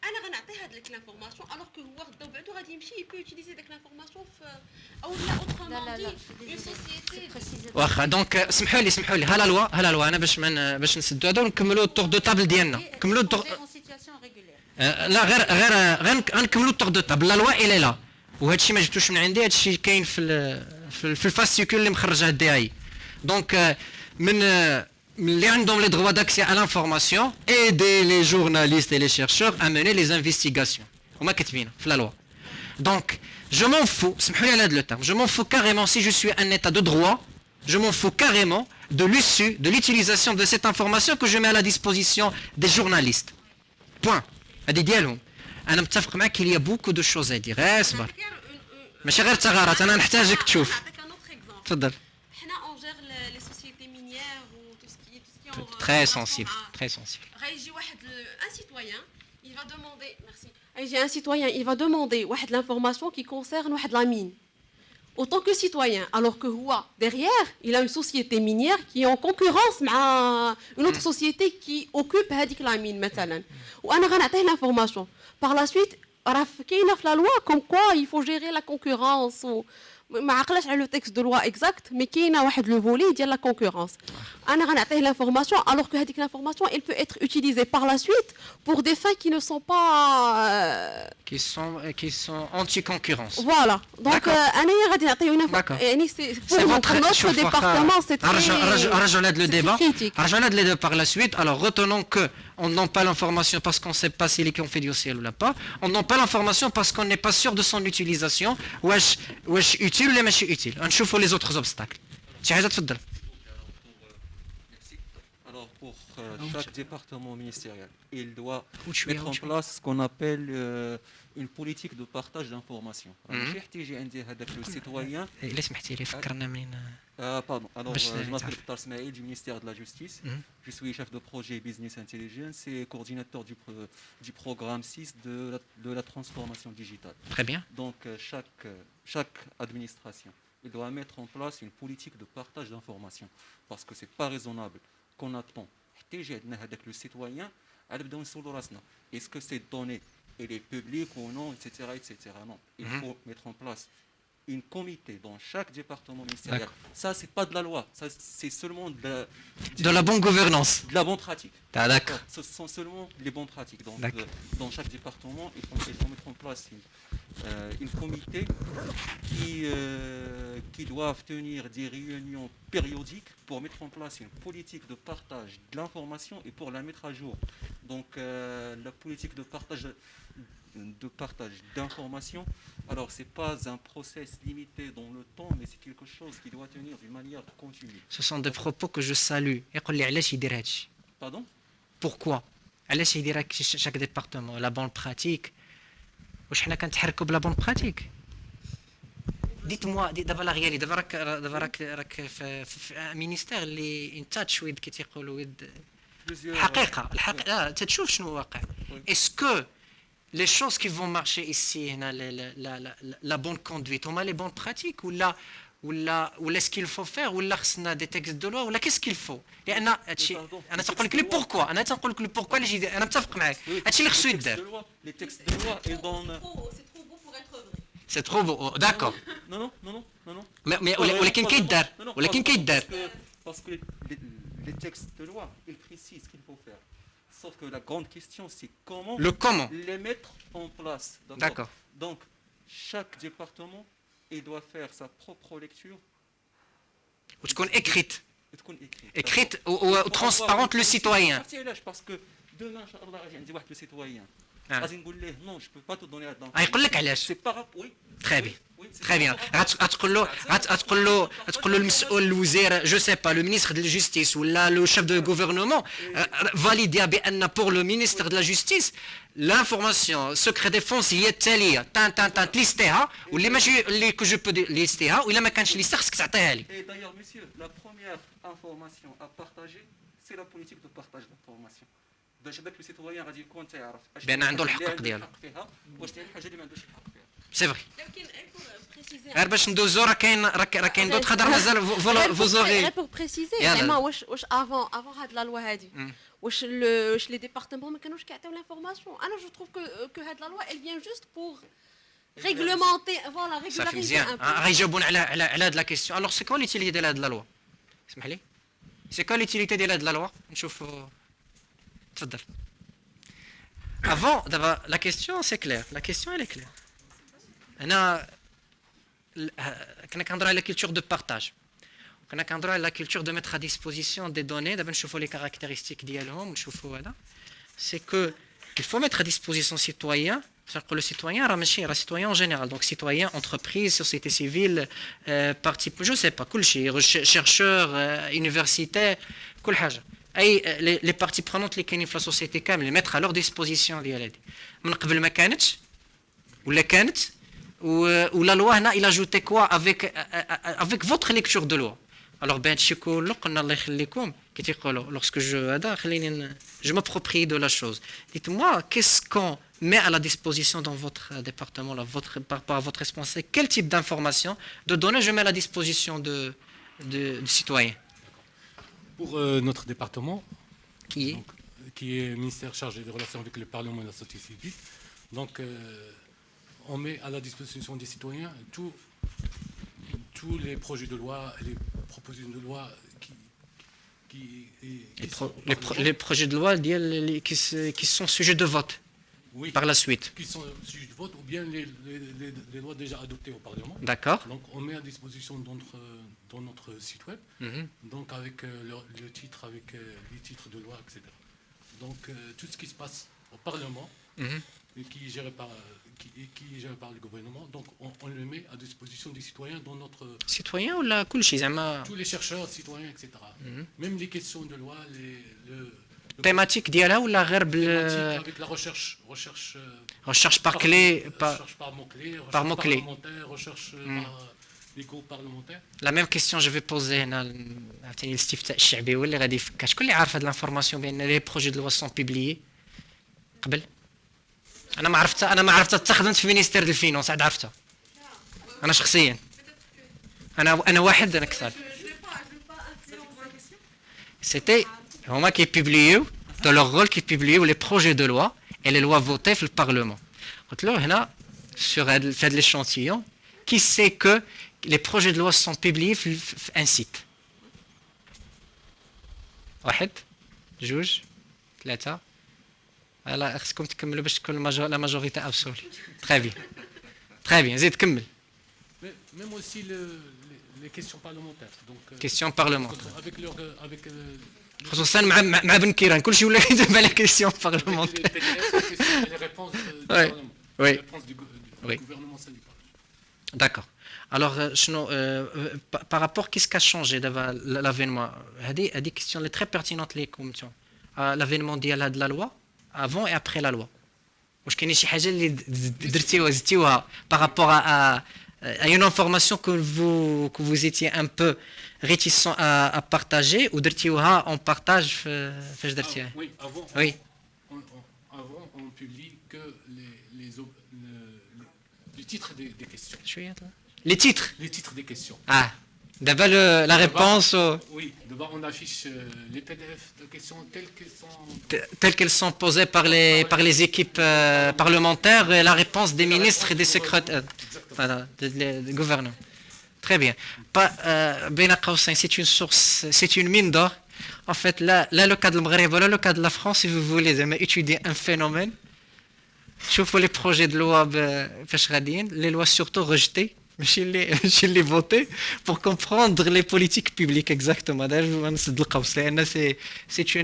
Speaker 3: انا غنعطي هذيك l'information alors que هو غدا بعدو غادي يمشي il peut utiliser داك l'information في او لا autrement dit une société
Speaker 1: واخا دونك سمحوا لي ها لا لوا انا باش نسدوا هذا ونكملوا التور دو تابل ديالنا نكملوا التور
Speaker 4: en situation régulière.
Speaker 1: لا غير غنكملوا التور دو تابل لا لوا الى لا وهذا الشيء ما جبتوش من عندي هذا الشيء كاين في في الفاسيكول اللي مخرجها الدي اي. دونك من اللي عندهم لي droits d'accès à l'information aider les journalistes et les chercheurs à mener les investigations. هما كاتبين في la loi. Donc je m'en fous, سمحوا لي على هذا le terme, je m'en fous carrément si je suis un état de droit, je m'en fous carrément de l'issue, de l'utilisation de cette information que je mets à la disposition des journalistes. Point. هذه ديالهم. انا متفق معك qu'il y a beaucoup de choses à dire. اصبر. ماشي غير ثغرات، انا نحتاجك تشوف.
Speaker 3: نعطيك un autre exemple.
Speaker 1: تفضل.
Speaker 3: حنا on gère les sociétés minières ou tout ce qui est en
Speaker 1: Très
Speaker 3: relation
Speaker 1: sensible,
Speaker 3: à-
Speaker 1: très sensible.
Speaker 3: غيجي واحد un citoyen, il va demander merci. غيجي un citoyen, il va demander واحد l'information qui concerne واحد la mine. Autant que citoyen, alors que هو derrière, il a une société minière qui est en concurrence مع une autre société qui occupe هذيك la mine مثلا. وانا غنعطيه l'information. Par la suite, راه كاينه في la loi comme quoi il faut gérer la concurrence و ما عقلاش على لو تكست دو لوا اكزاكت مي كاينه واحد لو فولي ديال لا كونكورونس انا غنعطيه لانفورماسيون الوغ كو هذيك لانفورماسيون il peut être utilisée par la suite pour des fins qui ne sont pas
Speaker 1: Qui sont anti-concurrence.
Speaker 3: voilà donc
Speaker 1: D'accord.
Speaker 3: انا غادي نعطيه une
Speaker 1: D'accord.
Speaker 3: يعني c'est pour
Speaker 1: C'est
Speaker 3: notre
Speaker 1: votre
Speaker 3: département c'est très
Speaker 1: Arrêtons le débat.
Speaker 3: critique.
Speaker 1: Arrêtons le débat par la suite. Alors retenons que on n'a pas l'information parce qu'on ne sait pas si les ont fait du ciel ou pas. On n'a pas l'information parce qu'on n'est pas sûr de son utilisation. Wesh utile ou ماشي utile. On cherche les autres obstacles. شي حاجة تفضل.
Speaker 6: Alors pour chaque département ministériel, il doit
Speaker 1: Ouch,
Speaker 6: mettre en
Speaker 1: ouch.
Speaker 6: place ce qu'on appelle une politique de partage d'informations. ماشي يحتاج عندي هذاك le citoyen.
Speaker 1: إلا سمحتي لي فكرنا منين.
Speaker 6: Pardon. Alors,
Speaker 1: Bash
Speaker 6: je m'appelle
Speaker 1: تعرف.
Speaker 6: Khtar Smaïl du ministère de la Justice.
Speaker 1: Mhm.
Speaker 6: Je suis chef de projet Business Intelligence et coordinateur du programme 6 de la transformation digitale.
Speaker 1: Très bien.
Speaker 6: Donc, chaque administration, il doit mettre en place une politique de partage d'informations. Parce que ce n'est pas raisonnable qu'on attend. Avec le citoyen, est-ce que cette donnée elle est publique ou non, etc. etc. Non. Il
Speaker 1: Mhm.
Speaker 6: faut mettre en place une comité dans chaque département ministériel. Ça, c'est pas de la loi. Ça, c'est seulement
Speaker 1: De la bonne gouvernance.
Speaker 6: de la bonne pratique.
Speaker 1: Ah, d'accord.
Speaker 6: Ce sont seulement les bonnes pratiques. Donc,
Speaker 1: D'accord.
Speaker 6: dans chaque département, il faut mettre en place une comité qui doivent tenir des réunions périodiques pour mettre en place une politique de partage de l'information et pour la mettre à jour. Donc, la politique de partage d'informations, alors c'est pas un process limité dans le temps, mais c'est quelque chose qui doit tenir d'une manière continue.
Speaker 1: Ce sont des propos que je salue. يقول لي علاش يدير هادشي.
Speaker 6: Pardon?
Speaker 1: Pourquoi علاش يدير هاك chaque département la bonne pratique واش حنا كنتحركوا بلا bonne pratique. Dites-moi دابا لا غيالي دابا راك في مينيستير اللي ان تاتش ويد كي تيقولوا ويد الحقيقه تتشوف شنو واقع. Est-ce que les choses qui vont marcher ici هنا la bonne conduite هما les bonnes pratiques ولا ce qu'il faut faire ولا خصنا des textes de loi ولا qu'est-ce qu'il faut لان هادشي انا تنقول لك لي بوركوا انا تنقول لك لي بوركوا علاش انا متفق معاك هادشي اللي خصو يدار.
Speaker 6: Les textes de loi, ils donnent...
Speaker 3: C'est trop beau pour être vrai.
Speaker 1: C'est trop beau. Oh, d'accord.
Speaker 6: Non.
Speaker 1: Mais ولكن كيدار ولكن كيدار.
Speaker 6: Parce que les textes de loi, ils précisent ce qu'il faut faire. Sauf que la grande question, c'est comment
Speaker 1: Le comment.
Speaker 6: les mettre en place.
Speaker 1: D'accord.
Speaker 6: Donc, chaque département, il doit faire sa propre lecture.
Speaker 1: وتكون écrite
Speaker 6: تكون
Speaker 1: écrite ou transparente le citoyen.
Speaker 6: Parce que demain, Inch'Allah, j'ai dit le citoyen.
Speaker 1: Ah.
Speaker 6: غادي نقول له non, je peux pas te donner la
Speaker 1: يقول لك علاش.
Speaker 6: C'est pas oui.
Speaker 1: Très bien.
Speaker 6: Oui, c'est
Speaker 1: Très bien. غتقول له المسؤول الوزير جو سي با لو مينيستر دو جوستيس ولا لو شيف دو غوفرنمون فاليدي بان بور لو مينيستر دو لا جوستيس لانفورماسيون سكري ديفونس هي التاليه تان تليستيها واللي ماشي اللي كو جو بو ليستيها ولا ما كانش ليستها خصك تعطيها لي.
Speaker 6: Et d'ailleurs, monsieur, la première information à partager, c'est la politique de partage d'information. باش هذاك السيتويان غادي يكون تيعرف
Speaker 1: بأن عنده الحقوق ديالو.
Speaker 6: فيها واش هي الحاجه اللي ما عندوش الحق فيها.
Speaker 1: سي فري.
Speaker 3: لكن préciser
Speaker 1: غير باش ندوزو راه كاين دوت خضر مازال فوزوغي.
Speaker 3: pour préciser
Speaker 1: يلا.
Speaker 3: زعما واش avant هاد لا لوا هادي واش لي ديبارتمون ما كانوش كيعطيو لانفورماسيون انا جو تروف كو هاد لا لوا elle vient juste pour réglementer voilà
Speaker 1: صافي
Speaker 3: régulariser
Speaker 1: مزيان
Speaker 3: un peu
Speaker 1: غيجاوبون على هاد لا كيسيون. الوغ سي كوا ليتيليتي ديال هاد لا لوا؟ اسمح لي سي كوا ليتيليتي ديال هاد لا لوا؟ نشوف تفضل. Avant, d'abord, la question c'est clair. La question elle est claire. أنا la culture de partage. La culture de mettre à disposition des données. D'abord, je vois les caractéristiques d'IALHOM. C'est que il faut mettre à disposition citoyens. Le citoyen, le citoyen en général. Donc, citoyen, entreprise, société civile, parti, je ne sais pas, chercheurs, universitaires, les parties prenantes les كاينين في la société كامل les mettre à leur disposition ديال هذه من قبل ما كانتش ولا كانت ولا loi هنا il ajoutait quoi avec votre lecture de loi. Alors ben هادشي كله قلنا الله يخليكم كي تيقولوا lorsque je هذا خليني je m'approprie de la chose. Dites-moi qu'est-ce qu'on met à la disposition dans votre département là, par rapport à votre responsabilité, quel type d'informations, de données je mets à la disposition du citoyen.
Speaker 7: Pour notre département,
Speaker 1: Qui est
Speaker 7: donc, qui est le ministère chargé des relations avec le Parlement et la société civile, donc on met à la disposition des citoyens tous les projets de loi, les propositions de loi
Speaker 1: les projets de loi qui sont sujets de vote
Speaker 7: oui,
Speaker 1: par la suite.
Speaker 7: qui sont sujets de vote ou bien les lois déjà adoptées au Parlement.
Speaker 1: D'accord.
Speaker 7: Donc on met à disposition dans notre site web, donc avec le titre, avec les titres de loi, etc. Donc tout ce qui se passe au Parlement et qui est géré par le gouvernement, donc on le met à disposition des citoyens dans notre...
Speaker 1: Citoyen ou la كلشي زعما
Speaker 7: Tous les chercheurs, citoyens, etc. Même les questions de loi,
Speaker 1: thématique ديالها ولا غير
Speaker 7: avec la recherche
Speaker 1: recherche par clé
Speaker 7: recherche par mots-clés,
Speaker 1: par
Speaker 7: recherche
Speaker 1: mots-clés.
Speaker 7: parlementaire, recherche par les groupes parlementaires.
Speaker 1: La même question je vais poser هنا عرفتي الاستفتاء الشعبي هو اللي غادي يفكر شكون اللي عارف هاد الانفورماسيون بان لي بروجي دو لوا سون بوبليي قبل انا ما عرفتها تخدمت في مينيستير ديال الفينونس عاد عرفتها انا شخصيا انا واحد انا كثر c'était هما كيبوبليو dans leur rôle كيبوبليو les projets de loi et les lois votées في البارلمان. قلت له هنا sur هاد l'échantillon qui sait que les projets de loi sont publiés في un site. واحد جوج ثلاثة هلا خصكم تكملوا باش تكون la majorité absolue. Très bien زيد كمل.
Speaker 7: Même aussi les questions parlementaires. Donc,
Speaker 1: Questions parlementaires.
Speaker 7: avec
Speaker 1: خصوصا مع بن كيران كلشي ولا كيدير على كيسيون بارلمونتير.
Speaker 7: les réponses du Parlement,
Speaker 1: Oui.
Speaker 7: les réponses du gouvernement syndical.
Speaker 1: D'accord. Alors, par rapport, qu'est-ce qui a changé d'avant l'avènement? Il y a des questions très pertinentes l'avènement de la loi, avant et après la loi. Est-ce qu'il y a des choses اللي زدتيوها par rapport à une information que vous étiez un peu réticent à partager ou درتيوها en partage فاش درتيها؟
Speaker 7: Oui, avant,
Speaker 1: Oui.
Speaker 7: on publie que les titres des questions.
Speaker 1: Les titres.
Speaker 7: Les titres des questions.
Speaker 1: Ah, d'abord la réponse.
Speaker 7: Oui, d'abord on affiche les PDF de questions
Speaker 1: telles qu'elles sont posées par les équipes parlementaires et la réponse des ministres et des secrétaires des gouvernants. Très bien. C'est une source, c'est une mine d'or. En fait, là, le cas de Maghreb, là, le cas de la France, si vous voulez étudier un phénomène, شوفوا les projets de loi فاش غاديين, les lois surtout rejetées, ماشي les votées, pour comprendre les politiques publiques exactement. C'est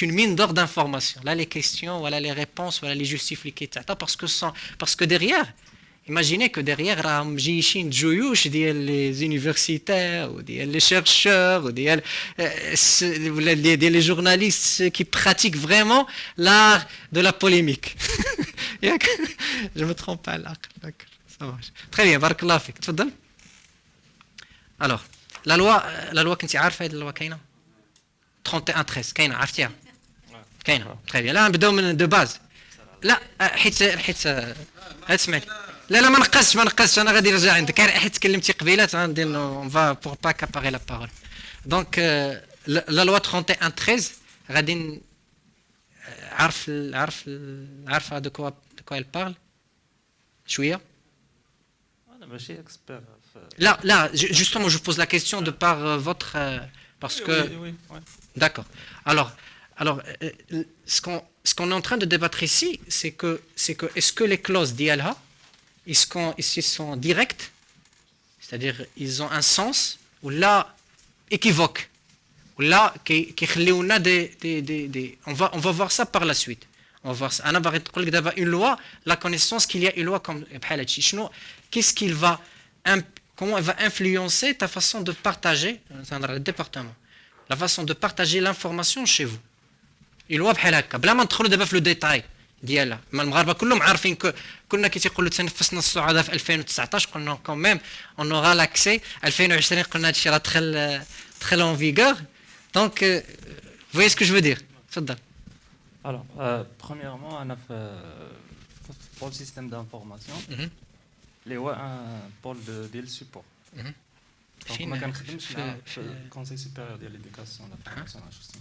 Speaker 1: une mine d'or d'informations. Là, les questions, voilà les réponses, voilà les justifiés, parce que derrière, imaginez que derrière راهم جايين جيوش ديال les universitaires ou les chercheurs ou les journalistes qui pratiquent vraiment l'art de la polémique. Je me trompe pas là. Ça marche. Très bien, بارك الله فيك. تفضل. Alors, la loi كنتي عارفه هذه اللوا كاينه 31/13 كاينه عرفتيها كاينه. Très bien. لا نبداو من دو باز. لا حيت هاد سمعت. لا ما نقصش انا غادي نرجع عندك حيت تكلمتي قبيلات غندير اون فا بور با كاباري لا بارول. دونك لا لوا 31/13 غادي عارفه دو كوا elle parle شويه.
Speaker 8: انا ماشي اكسبير
Speaker 1: Là, justement, je pose la question de par votre parce que
Speaker 8: oui.
Speaker 1: d'accord. Alors ce qu'on est en train de débattre ici, c'est que est-ce que les clauses d'IALHA ils sont directes, C'est-à-dire, ils ont un sens ou là équivoque. Ou là, on va voir ça par la suite. On va voir ça. Une loi, la connaissance qu'il y a une loi comme qu'est-ce qu'il va, comment elle va influencer ta façon de partager le département, la façon de partager l'information chez vous. Une loi بحال هكا بلا ما ندخلوا دابا في لو ديتاي ديالها ما المغاربه كلهم عارفين كنا كي تيقولوا تنفسنا الصعوده في 2019 قلنا كوميم اون اورا لاكسي 2020 قلنا هادشي راه دخل اون فيغور دونك voyez ce que je veux dire تفضل.
Speaker 8: Alors, premièrement, on a pour le système d'information, les un pôle de support. Donc, on a le Conseil supérieur de l'éducation, la formation, la justice.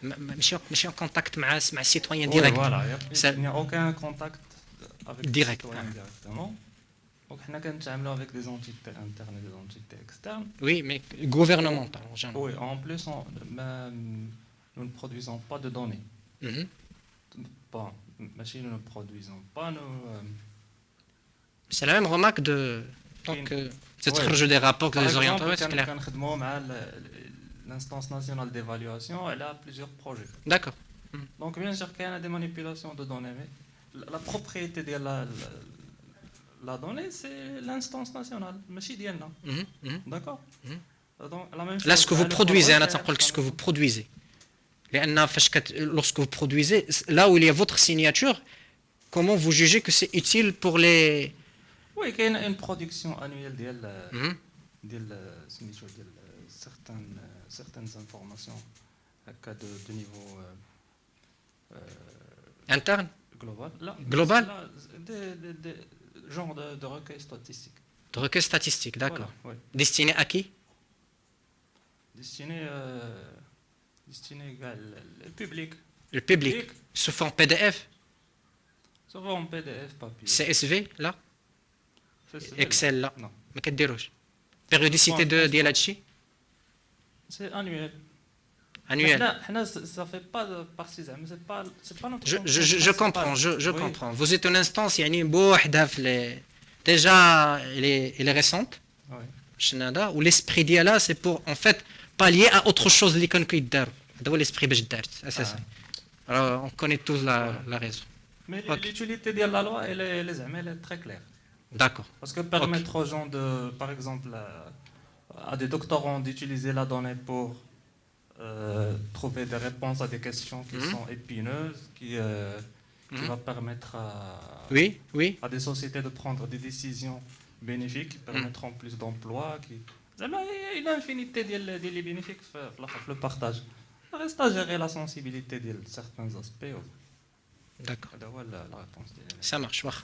Speaker 1: ماشي en contact مع السيتويان
Speaker 8: Oui,
Speaker 1: ديريكت.
Speaker 8: voilà, il n'y a aucun contact avec les
Speaker 1: Direct.
Speaker 8: citoyens directement. Donc, on a كنتعاملوا avec des entités internes et des entités externes.
Speaker 1: Oui, mais gouvernemental en général.
Speaker 8: Oui, en plus, nous ne produisons pas de données. Bon, machine, nous ne produisons pas nos...
Speaker 1: C'est la même remarque de donc c'est تخرجوا des rapports que les orientaux, c'est clair.
Speaker 8: كنخدموا مع l'instance nationale d'évaluation, elle a plusieurs projets.
Speaker 1: D'accord.
Speaker 8: Donc bien sûr qu'il y a des manipulations de données, mais la propriété de la donnée, c'est l'instance nationale, ماشي ديالنا. D'accord. Donc, la même
Speaker 1: Là,
Speaker 8: chose,
Speaker 1: ce que vous
Speaker 8: le
Speaker 1: produisez,
Speaker 8: projet,
Speaker 1: ce que vous produisez. Lorsque vous produisez, là où il y a votre signature, comment vous jugez que c'est utile pour les...
Speaker 8: Oui, il y a une production annuelle certaines informations de niveau
Speaker 1: internes,
Speaker 8: global. Là,
Speaker 1: global,
Speaker 8: là, des genres de recueils statistiques.
Speaker 1: de recueil statistique, d'accord.
Speaker 8: Voilà, oui.
Speaker 1: Destiné à qui?
Speaker 8: Destiné au public.
Speaker 1: Le public. Sous forme PDF,
Speaker 8: Souvent en PDF, papier.
Speaker 1: CSV, là, Excel, là.
Speaker 8: Non.
Speaker 1: ما كديروش. Périodicité ديال هادشي
Speaker 8: C'est annuel.
Speaker 1: annuel.
Speaker 8: Ça fait pas de partie, mais c'est pas notre
Speaker 1: Je comprends, je comprends. Vous êtes une instance يعني بوحدها في les... déjà elle est récente.
Speaker 8: Oui.
Speaker 1: شنو ou l'esprit ديالها c'est pour en fait pallier à autre chose اللي كانوا كيداروا. هذا هو l'esprit باش دارت اساسا. Alors on connaît tous la raison.
Speaker 8: Mais
Speaker 1: Ok.
Speaker 8: l'utilité de la loi, elle est très claire.
Speaker 1: D'accord.
Speaker 8: Parce que permettre aux gens de, par exemple, à des doctorants d'utiliser la donnée pour trouver des réponses à des questions qui sont épineuses, qui va permettre
Speaker 1: Oui.
Speaker 8: à des sociétés de prendre des décisions bénéfiques, qui permettront plus d'emplois. Il y a une infinité de bénéfiques le partage. Il reste à gérer la sensibilité de certains aspects.
Speaker 1: D'accord.
Speaker 8: La réponse.
Speaker 1: Ça marche واخا.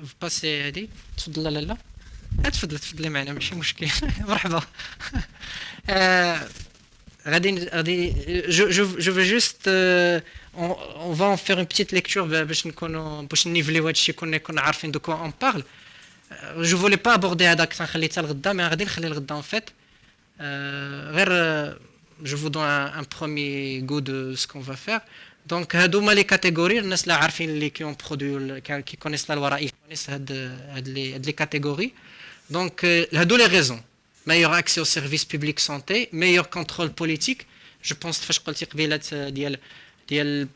Speaker 1: Vous passez هادي تفضل لاله. تفضلي معنا ماشي مشكل. مرحبا. غادي je veux juste on va en faire une petite lecture باش نكونوا باش نيفليو هادشي كنا عارفين de quoi on parle. Je voulais pas aborder هذاك نخليه حتى لغدا mais غادي نخليه لغدا en fait. غير je vous donne un premier goût de ce qu'on va faire. Donc هادوما les catégories الناس اللي عارفين اللي qui ont produit qui connaissent la loi راه connaissent هاد les catégories. Donc هادو les raisons. Meilleur accès aux services publics santé, meilleur contrôle politique. Je pense فاش قلتي قبيلات ديال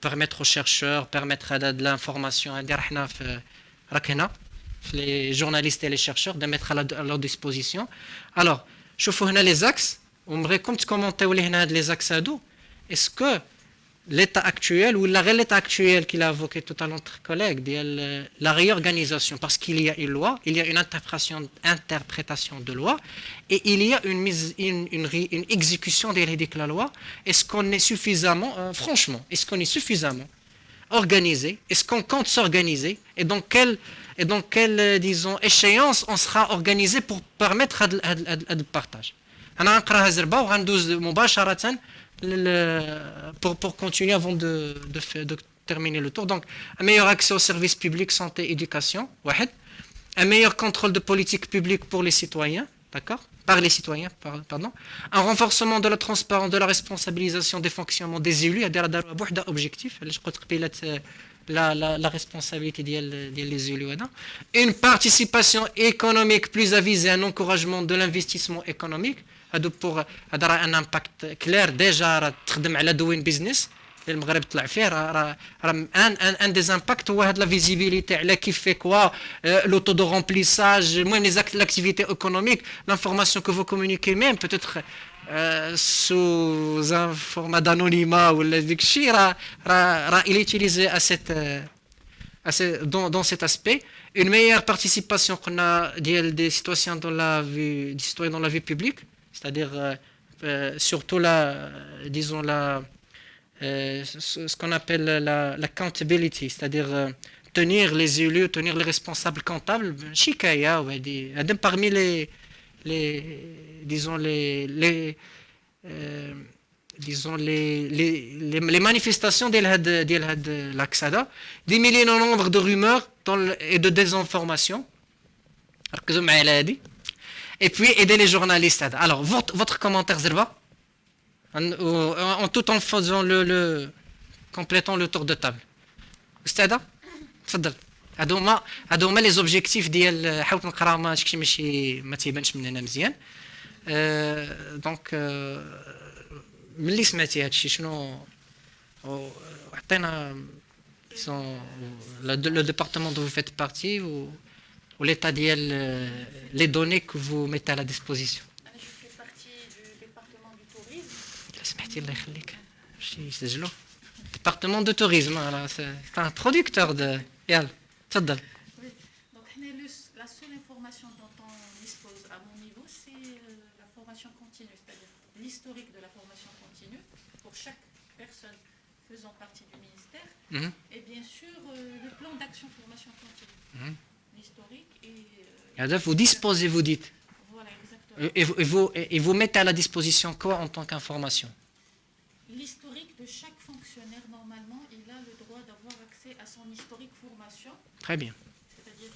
Speaker 1: permettre aux chercheurs, permettre de l'information هادي راه حنا راك هنا les journalistes et les chercheurs de mettre à leur disposition. Alors, شوفوا هنا les axes. J'aimerais comme tu commentais les axes هادو. Est-ce que l'état actuel ou l'état actuel qu'il a évoqué tout à l'heure notre collègue, la réorganisation, parce qu'il y a une loi, il y a une interprétation de loi et il y a une exécution de la loi. Est-ce qu'on est suffisamment, franchement, est-ce qu'on est suffisamment organisé? Est-ce qu'on compte s'organiser? Et dans quelle disons, échéance on sera organisé pour permettre le partage? أنا غنقراها زربة وغندوز مباشرة pour continuer avant de terminer le tour. Donc, un meilleur accès aux services publics, santé, éducation, un meilleur contrôle de politique publique pour les citoyens, d'accord, par les citoyens, pardon, un renforcement de la transparence, de la responsabilisation des fonctionnements des élus, هذا راه داروا بوحدة objectif, اللي قلت قبيلة la responsabilité des élus. Une participation économique plus avisée, un encouragement de l'investissement économique pour avoir un impact clair. Déjà, تخدم على doing business. المغرب طلع فيه راه ان دي امباكت هو هاد لا فيزيبيليتي على كيف في كوا لو تو دو رومبليساج المهم لي لاكتيفيتي ايكونوميك لانفورماسيون كو فو كومونيكي ميم بوتيتر سو ان فورما دانونيما ولا ديك الشيء راه il est utilisé dans cet aspect une meilleure participation qu'on a des citoyens dans la vie publique, c'est-à-dire surtout disons ce qu'on appelle l'accountability, c'est-à-dire tenir les élus, tenir les responsables comptables, shikaya, parmi les manifestations de l'Aksada, diminuer le nombre de rumeurs et de désinformation, et puis aider les journalistes. Alors, votre commentaire, Zerba? Tout en faisant complétant le tour de table. استاذه تفضل. هادو هما لي زوبجيكتيف ديال حاولت نقرا ما تيبانش من هنا مزيان. دونك ملي سمعتي هادشي شنو عطينا le département dont vous faites partie ou l'état ديال les données que vous mettez à la disposition. سمحتي الله يخليك شي يسجلوا département de tourisme c'est un producteur de يلا تفضل.
Speaker 4: Donc la seule information dont on dispose à mon niveau c'est la formation continue, c'est-à-dire l'historique de la formation continue pour chaque personne faisant partie du ministère et bien sûr le plan d'action formation continue. L'historique et
Speaker 1: vous disposez, vous dites.
Speaker 4: Voilà, exactement.
Speaker 1: Et vous mettez à la disposition quoi en tant qu'information?
Speaker 4: L'historique de chaque fonctionnaire, normalement, il a le droit d'avoir accès à son historique formation.
Speaker 1: Très bien.
Speaker 4: C'est-à-dire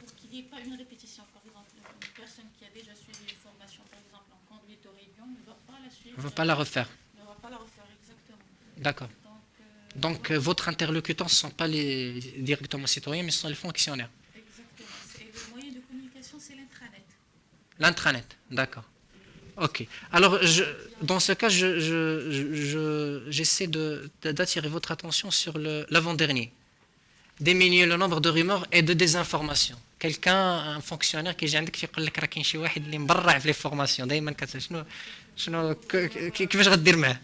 Speaker 4: pour qu'il n'y ait pas une répétition. Par exemple, une personne qui a déjà suivi une formation, par exemple, en conduite au réunion, ne va pas la suivre.
Speaker 1: On ne va pas la refaire.
Speaker 4: Ne va pas la refaire, exactement.
Speaker 1: D'accord. Donc votre interlocuteur, ce ne sont pas directement citoyens, mais ce sont les fonctionnaires.
Speaker 4: Exactement. Et le moyen de communication, c'est l'intranet.
Speaker 1: L'intranet, d'accord. Ok. Alors, dans ce cas, j'essaie d'attirer votre attention sur l'avant-dernier. Diminuer le nombre de rumeurs et de désinformation. Quelqu'un, un fonctionnaire qui vient عندك يقول لك راه كاين شي واحد اللي مبرع في لي فورماسيون دائما شنو كيفاش غدير معاه؟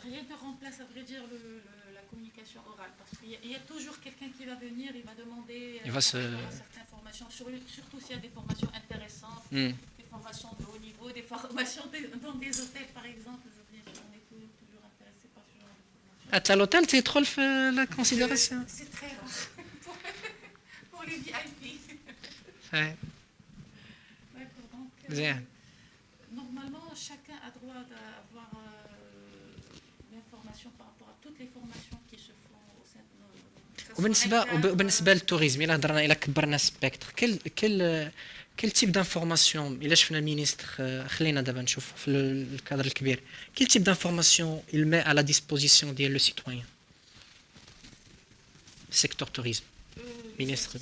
Speaker 4: Rien ne remplace, à vrai dire, la communication orale. Parce qu'il y a toujours quelqu'un qui va venir, il va demander certaines formations, surtout s'il y a des formations intéressantes, des formations de haut niveau, des formations dans des hôtels, par exemple. On est toujours intéressé par ce genre de formation.
Speaker 1: À l'hôtel, tu es trop la considération.
Speaker 4: C'est très rare pour les VIP.
Speaker 1: Ouais.
Speaker 4: D'accord, donc normalement, chacun a droit d'avoir l'information par rapport à toutes les formations qui se font au sein de nos...
Speaker 1: وبالنسبه للتوريزم الا هضرنا الا كبرنا السبيكتر quel type d'information الا شفنا المينيستر خلينا دابا نشوف في الكادر الكبير quel type d'information il met à la disposition ديال لو citoyen secteur tourisme ministre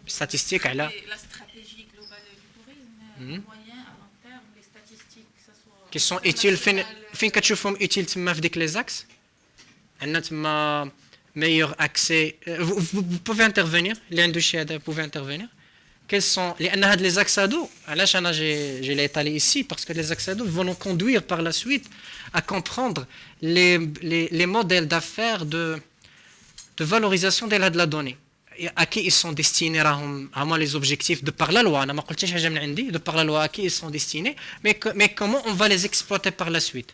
Speaker 1: statistique على
Speaker 4: la stratégie globale du tourisme moyen à long terme les statistiques que ça soit
Speaker 1: qui sont utiles فين كتشوفهم utile تما في ديك لي زاكس عندنا تما meilleur accès vous pouvez intervenir اللي عنده شي هذا vous pouvez intervenir quels sont لان هاد les axes ado علاش انا j'ai l'étalé ici parce que les axes ado vont nous conduire par la suite à comprendre les modèles d'affaires de valorisation de la donnée à qui ils sont destinés راهم les objectifs de par la loi انا ما قلتش حاجه من عندي de par la loi à qui ils sont destinés mais comment on va les exploiter par la suite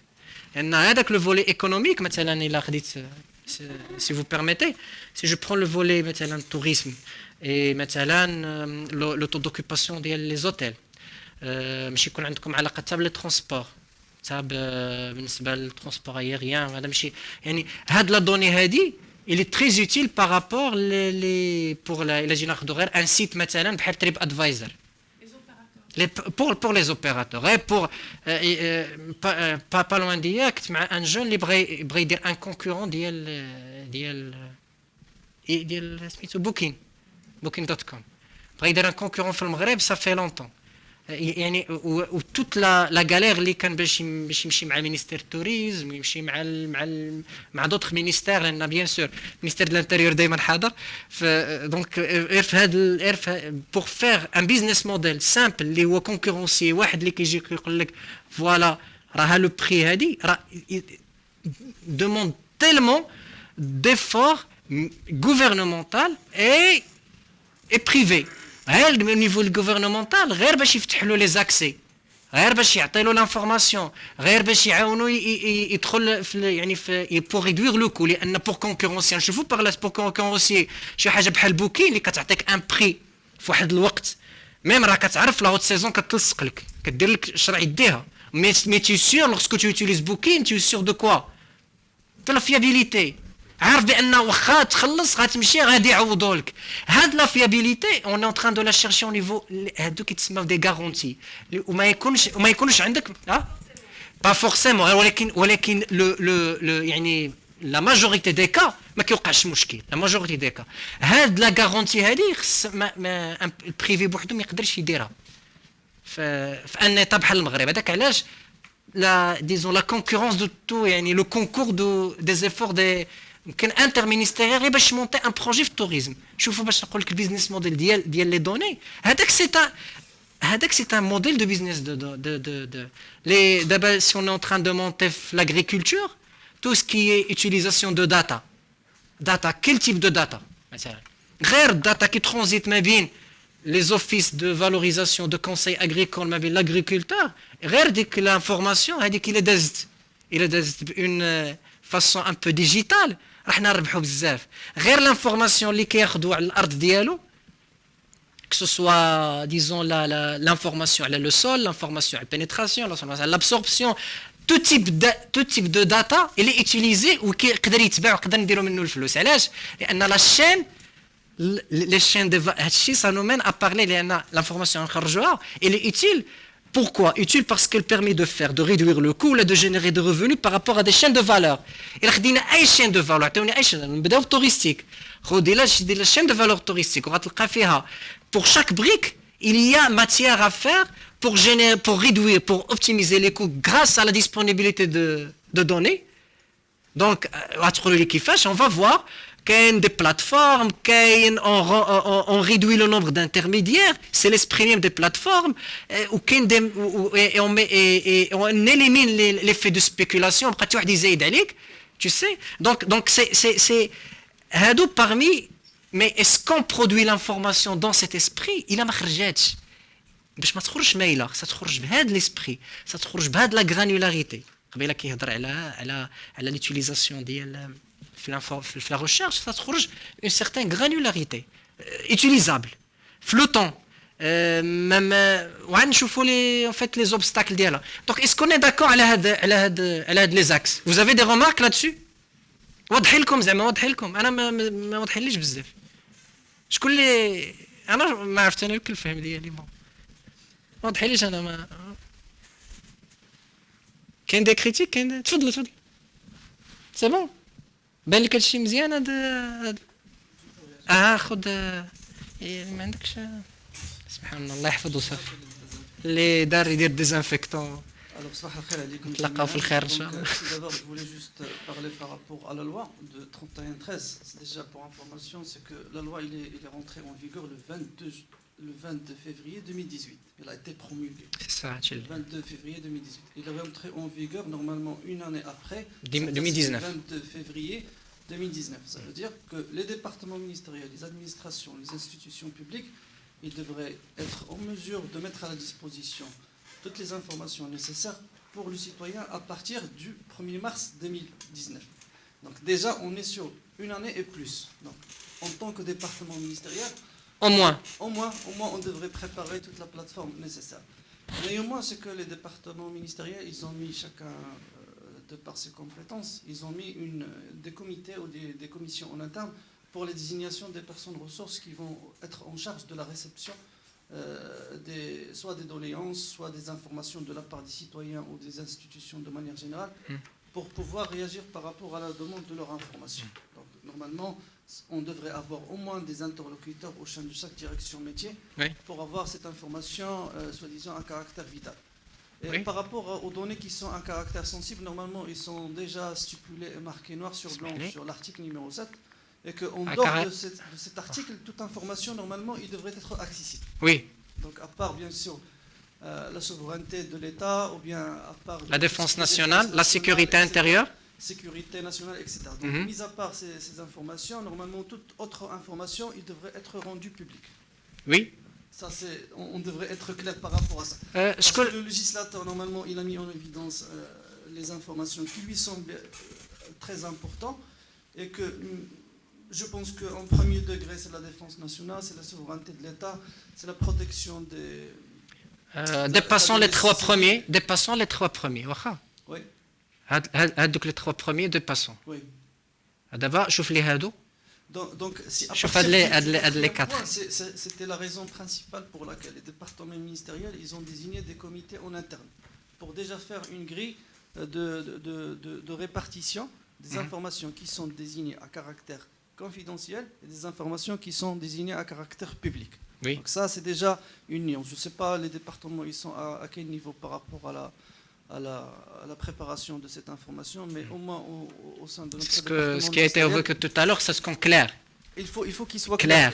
Speaker 1: لان هذاك le volet économique مثلا الا خديت si vous permettez si je prends le volet مثلا tourisme et مثلا le taux d'occupation ديال les hôtels ماشي يكون عندكم علاقه حتى باللي ترونسبور حتى بالنسبه للترونسبور aérien هذا ماشي يعني هاد لا دوني هادي il est très utile par rapport pour la جينا ناخذوا غير un site مثلا بحال تريب ادفايزر Pour les opérateurs. Et pour, pas loin d'hier, un jeune qui بغى يدير un concurrent ديال سميتو Booking.com. بغى يدير un concurrent في المغرب, ça fait longtemps. يعني وتوت لا galère اللي كان باش يمشي مع مينيستير التوريزم, يمشي مع دوطخ مينيستير, لان بيان سور مينيستير دو الانتيريور دائما حاضر. دونك في هذا بور فير ان بيزنس موديل سامبل اللي هو كونكورونسي, واحد اللي كيجي يقول لك فوالا راه لو بري هادي راه demande tellement d'efforts gouvernemental et privé. غير au niveau gouvernemental غير باش يفتح له لي زاكسي, غير باش يعطي له لانفورماسيون, غير باش يعاونوا يدخل في يعني في pour réduire le coût, لان pour concurrencer نشوفوا par là pour concurrencer شي حاجه بحال بوكين اللي كتعطيك ان بري في واحد الوقت, ميم راه كتعرف لا هوت سيزون كتلصق لك, كدير لك شرع يديها, مي tu es sûr lorsque tu utilises Booking tu es sûr de quoi, de la fiabilité. عارف بان واخا تخلص غتمشي غادي يعوضوا لك. هاد لا فيابيليتي اون ان تران دو لا شيرشي او نيفو هادو كيتسموا دي غارونتي وما يكونش عندك با فورسيمون, ولكن لو يعني لا ماجوريتي دي كا ما كيوقعش مشكل. لا ماجوريتي دي كا هاد لا غارونتي هادي خص البريفي بوحدو ما يقدرش يديرها في ان ايطا بحال المغرب. هذاك علاش لا ديزون لا كونكورونس دو تو, يعني لو كونكور دو دي زيفور دي كان انترمينيستيريال غير باش مونتي ان بروجي في التوريزم. شوفوا باش نقول لك البيزنس موديل ديال لي دوني, هذاك سي ان موديل دو بيزنس دو لي دابا سي اون تران دو مونتي في لاغريكولتور تو سكي اي يوتيليزاسيون دو داتا كيل تيب دو داتا, مثلا غير الداتا كي ترانزيت ما بين les offices de valorisation de conseil agricole ما بين l'agriculteur, غير ديك l'information هذيك il دازت بune façon un peu digitale راح نربحوا بزاف. غير l'information اللي كياخذوا على الارض ديالو que ce soit disons l'information على le sol, l'information على pénétration, l'information على l'absorption, tout type de data il est utilisé وكيقدر يتباع ويقدر نديروا منه الفلوس. علاش؟ لان لا chaîne les chaînes de valeur, ça nous mène à parler de l'information elle est utile. Pourquoi utile? Parce qu'elle permet de réduire le coût et de générer des revenus par rapport à des chaînes de valeur. Et là, il y a une chaîne de valeur, une touristique. La chaîne de valeur touristique, pour chaque brique, il y a matière à faire pour réduire, pour optimiser les coûts grâce à la disponibilité de données. Donc, on va voir qu'il y a des plateformes, on réduit le nombre d'intermédiaires, c'est l'esprit même des plateformes, et on élimine l'effet de spéculation, tu sais. Donc c'est parmi, mais est-ce qu'on produit l'information dans cet esprit? Il a marqué. باش ما تخرجش مايله, خصها تخرج بهذا l'esprit, ça تخرج بهذا la granularité. قبيله كيهضر على l'utilisation ديال في la recherche, ça تخرج une certaine granularité utilisable flottant même ونشوفوا لي en fait les obstacles ديالها. Donc est-ce qu'on est d'accord على هاد les axes? Vous avez des remarques là-dessus? واضح لكم زعما واضح لكم؟ انا ما واضح ليش بزاف. شكون اللي انا ما عرفت انا الكل الفهم ديالي واضح ليش انا ما كاين دي كريتيك كاين. تفضل سي بون بان لك هادشي مزيان. هاد خذ ما عندكش سبحان الله يحفظه صافي اللي دار يدير ديزانفيكتون.
Speaker 9: صباح الخير عليكم.
Speaker 1: نتلاقاو في الخير ان شاء الله.
Speaker 9: D'abord, je voulais juste parler par rapport à la loi de 3113. Déjà pour information, c'est que la loi il est rentré en vigueur le 22 février 2018. Il a été promulgué.
Speaker 1: C'est ça,
Speaker 9: le 22 février 2018. Il est rentré en vigueur normalement une année après.
Speaker 1: 2019.
Speaker 9: 22 février 2019. Ça veut dire que les départements ministériels, les administrations, les institutions publiques, ils devraient être en mesure de mettre à la disposition toutes les informations nécessaires pour le citoyen à partir du 1er mars 2019. Donc déjà, on est sur une année et plus. Donc, en tant que département ministériel,
Speaker 1: au moins,
Speaker 9: on devrait préparer toute la plateforme nécessaire. Mais au moins, c'est que les départements ministériels, ils ont mis chacun, de par ses compétences, ils ont mis des comités ou des commissions en interne pour les désignations des personnes ressources qui vont être en charge de la réception soit des doléances, soit des informations de la part des citoyens ou des institutions de manière générale, pour pouvoir réagir par rapport à la demande de leur information. Donc, normalement, on devrait avoir au moins des interlocuteurs au sein de chaque direction métier pour avoir cette information, soi-disant, à caractère vital. Et par rapport aux données qui sont à caractère sensible, normalement, ils sont déjà stipulés et marqués noir sur blanc sur l'article numéro 7. Et qu'en dehors de cet article, toute information, normalement, il devrait être accessible.
Speaker 1: Oui.
Speaker 9: Donc, à part, bien sûr, la souveraineté de l'État, ou bien à part...
Speaker 1: La défense nationale, la sécurité intérieure.
Speaker 9: Sécurité nationale, etc. Donc, mis à part ces informations, normalement, toute autre information, il devrait être rendue publique.
Speaker 1: Oui.
Speaker 9: Ça, on devrait être clair par rapport à ça. Parce que le législateur, normalement, il a mis en évidence les informations qui lui semblent très importantes, et que je pense qu'en premier degré, c'est la défense nationale, c'est la souveraineté de l'État, c'est la protection des...
Speaker 1: dépassons les trois premiers. Dépassons les trois premiers.
Speaker 9: Oui.
Speaker 1: Donc les trois premiers, dépassons.
Speaker 9: Oui.
Speaker 1: D'abord, je fais les hadou.
Speaker 9: Donc, si à
Speaker 1: Je
Speaker 9: partir
Speaker 1: fais
Speaker 9: du
Speaker 1: les quatre.
Speaker 9: c'était la raison principale pour laquelle les départements ministériels, ils ont désigné des comités en interne pour déjà faire une grille de répartition des informations qui sont désignées à caractère confidentiel et des informations qui sont désignées à caractère public.
Speaker 1: Oui.
Speaker 9: Donc ça, c'est déjà une nuance. Je ne sais pas les départements, ils sont à quel niveau par rapport à la préparation de cette information, mais au moins au sein de notre département
Speaker 1: Ce qui a été évoqué tout à l'heure, c'est ce qu'on clair.
Speaker 9: Il faut qu'il soit
Speaker 1: clair.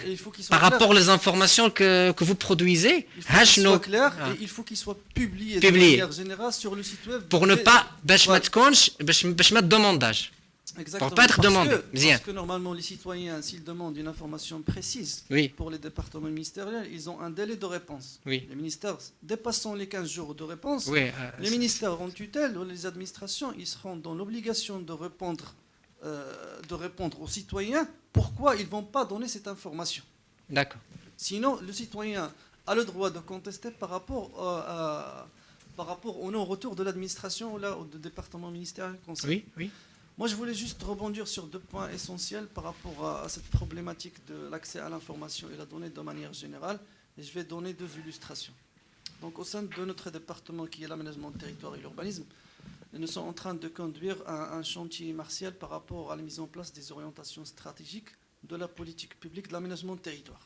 Speaker 1: Par rapport aux informations que vous produisez,
Speaker 9: il faut qu'il soit clair et il faut qu'il soit publié de manière générale sur le site web.
Speaker 1: Pour ne pas, باش ما demandage.
Speaker 9: Exactement.
Speaker 1: Pour pas être demandé.
Speaker 9: Parce que normalement, les citoyens, s'ils demandent une information précise pour les départements ministériels, ils ont un délai de réponse.
Speaker 1: Oui.
Speaker 9: Les ministères, dépassant les 15 jours de réponse, les ministères en tutelle ou les administrations, ils seront dans l'obligation de répondre aux citoyens pourquoi ils ne vont pas donner cette information.
Speaker 1: D'accord.
Speaker 9: Sinon, le citoyen a le droit de contester par rapport au non-retour de l'administration ou du département ministériel concerné.
Speaker 1: Oui.
Speaker 9: Moi, je voulais juste rebondir sur deux points essentiels par rapport à cette problématique de l'accès à l'information et la donnée de manière générale. Et je vais donner deux illustrations. Donc, au sein de notre département qui est l'aménagement du territoire et l'urbanisme, nous sommes en train de conduire un chantier martial par rapport à la mise en place des orientations stratégiques de la politique publique de l'aménagement du territoire.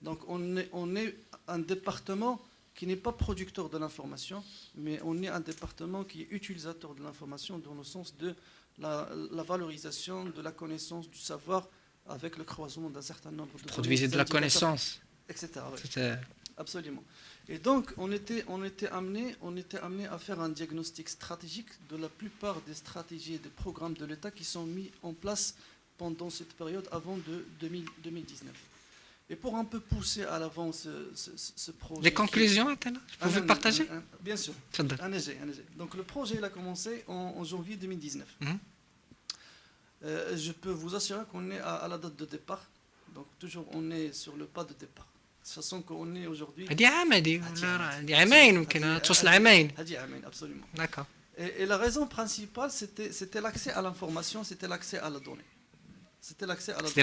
Speaker 9: Donc, on est un département qui n'est pas producteur de l'information, mais on est un département qui est utilisateur de l'information dans le sens de la valorisation de la connaissance, du savoir, avec le croisement d'un certain nombre de
Speaker 1: produisez de la connaissance,
Speaker 9: etc. Absolument. Et donc, on était amené à faire un diagnostic stratégique de la plupart des stratégies et des programmes de l'État qui sont mis en place pendant cette période avant de 2019. Et pour un peu pousser à l'avant ce projet... Les
Speaker 1: conclusions, vous pouvez partager?
Speaker 9: Bien sûr. Donc le projet il a commencé en janvier 2019. Je peux vous assurer qu'on est à la date de départ. Donc toujours on est sur le pas de départ. De toute façon qu'on est aujourd'hui... Absolument.
Speaker 1: D'accord.
Speaker 9: Et la raison principale, c'était l'accès à l'information, c'était l'accès à la donnée. C'était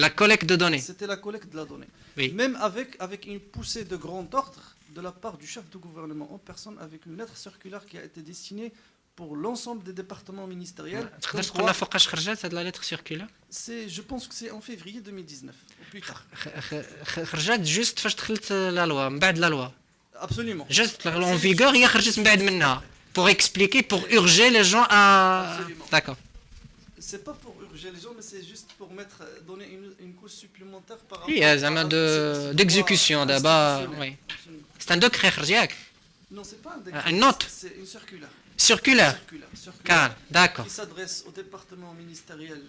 Speaker 1: la collecte de données.
Speaker 9: C'était la collecte de la donnée.
Speaker 1: Oui.
Speaker 9: Même avec une poussée de grand ordre de la part du chef de gouvernement en personne, avec une lettre circulaire qui a été destinée pour l'ensemble des départements ministériels.
Speaker 1: La lettre circulaire.
Speaker 9: Je pense que c'est en février 2019, ou plus tard.
Speaker 1: Juste la loi, la loi.
Speaker 9: Absolument.
Speaker 1: Juste en vigueur, il y a pour expliquer, pour urger les gens à...
Speaker 9: Absolument.
Speaker 1: D'accord.
Speaker 9: C'est pas pour urger les gens, mais c'est juste pour donner une couche supplémentaire par rapport
Speaker 1: il y a un d'exécution d'abord. Oui. C'est un décret,
Speaker 9: non, c'est pas un décret.
Speaker 1: Une note.
Speaker 9: C'est une circulaire.
Speaker 1: Circulaire. D'accord.
Speaker 9: Qui s'adresse aux départements ministériels,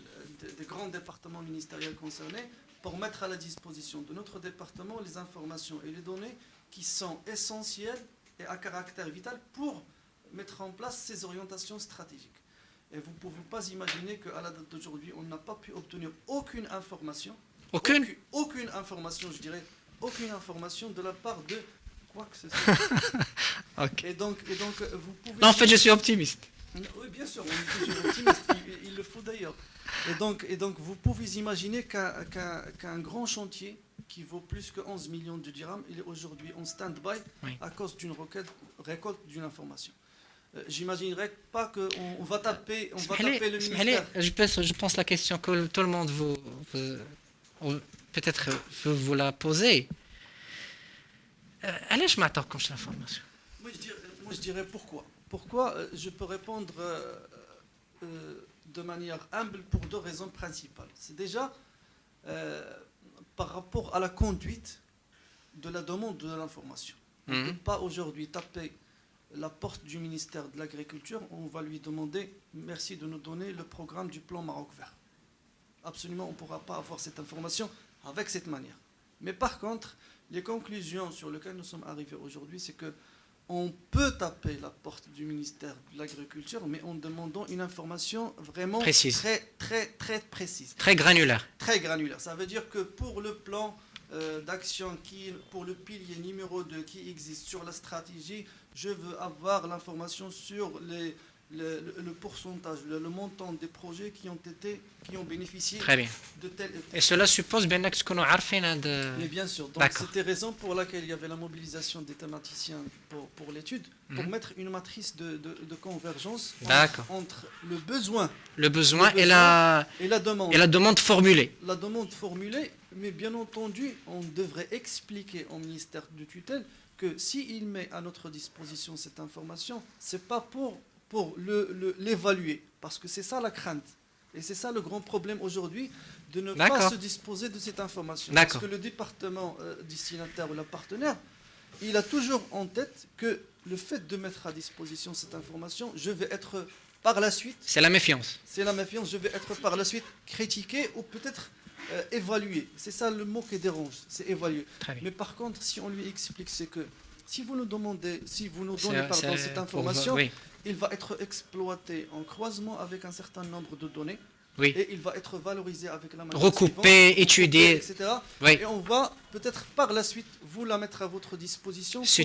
Speaker 9: des grands départements ministériels concernés, pour mettre à la disposition de notre département les informations et les données qui sont essentielles et à caractère vital pour mettre en place ces orientations stratégiques. Et vous ne pouvez pas imaginer qu'à la date d'aujourd'hui, on n'a pas pu obtenir aucune information. Aucune information, je dirais, aucune information de la part de quoi que ce soit.
Speaker 1: Okay.
Speaker 9: Et donc, vous pouvez...
Speaker 1: Non, en fait, je suis optimiste.
Speaker 9: Oui, bien sûr, on est toujours optimiste. Il le faut d'ailleurs. Et donc, vous pouvez imaginer qu'un grand chantier qui vaut plus que 11 millions de dirhams, il est aujourd'hui en stand-by
Speaker 1: Oui.
Speaker 9: à cause d'une récolte d'une information. J'imaginerais pas qu'on va taper, le ministère.
Speaker 1: Je pense la question que tout le monde peut-être veut vous la poser. Allez, je m'attends comme l'information.
Speaker 9: Moi, je dirais pourquoi. Pourquoi je peux répondre de manière humble pour deux raisons principales. C'est déjà par rapport à la conduite de la demande de l'information. On ne peut pas aujourd'hui taper la porte du ministère de l'Agriculture, on va lui demander merci de nous donner le programme du plan Maroc vert. Absolument, on ne pourra pas avoir cette information avec cette manière. Mais par contre, les conclusions sur lesquelles nous sommes arrivés aujourd'hui, c'est que on peut taper la porte du ministère de l'Agriculture, mais en demandant une information vraiment
Speaker 1: précise.
Speaker 9: très précise.
Speaker 1: Très granulaire.
Speaker 9: Très granulaire. Ça veut dire que pour le plan d'action, pour le pilier numéro 2 qui existe sur la stratégie, je veux avoir l'information sur le pourcentage, le montant des projets qui ont bénéficié
Speaker 1: Très bien.
Speaker 9: de tel et tel.
Speaker 1: Et cela suppose bien que nous عارفين
Speaker 9: Mais bien sûr, donc c'était raison pour laquelle il y avait la mobilisation des thématiciens pour l'étude, pour mettre une matrice de convergence entre le besoin et la
Speaker 1: demande formulée.
Speaker 9: La demande formulée, mais bien entendu, on devrait expliquer au ministère de tutelle que s'il met à notre disposition cette information, c'est pas pour l'évaluer, parce que c'est ça la crainte. Et c'est ça le grand problème aujourd'hui, de ne pas se disposer de cette information. Parce que le département destinataire ou la partenaire, il a toujours en tête que le fait de mettre à disposition cette information, je vais être par la suite...
Speaker 1: C'est la méfiance.
Speaker 9: C'est la méfiance, je vais être par la suite critiqué ou peut-être évalué. C'est ça le mot qui dérange, c'est évaluer. Mais par contre, si on lui explique, c'est que si vous nous donnez cette information, il va être exploité en croisement avec un certain nombre de données.
Speaker 1: Oui.
Speaker 9: Et il va être valorisé avec la manière
Speaker 1: recoupé, étudié,
Speaker 9: etc.
Speaker 1: Oui.
Speaker 9: Et on va peut-être par la suite vous la mettre à votre disposition.
Speaker 1: C'est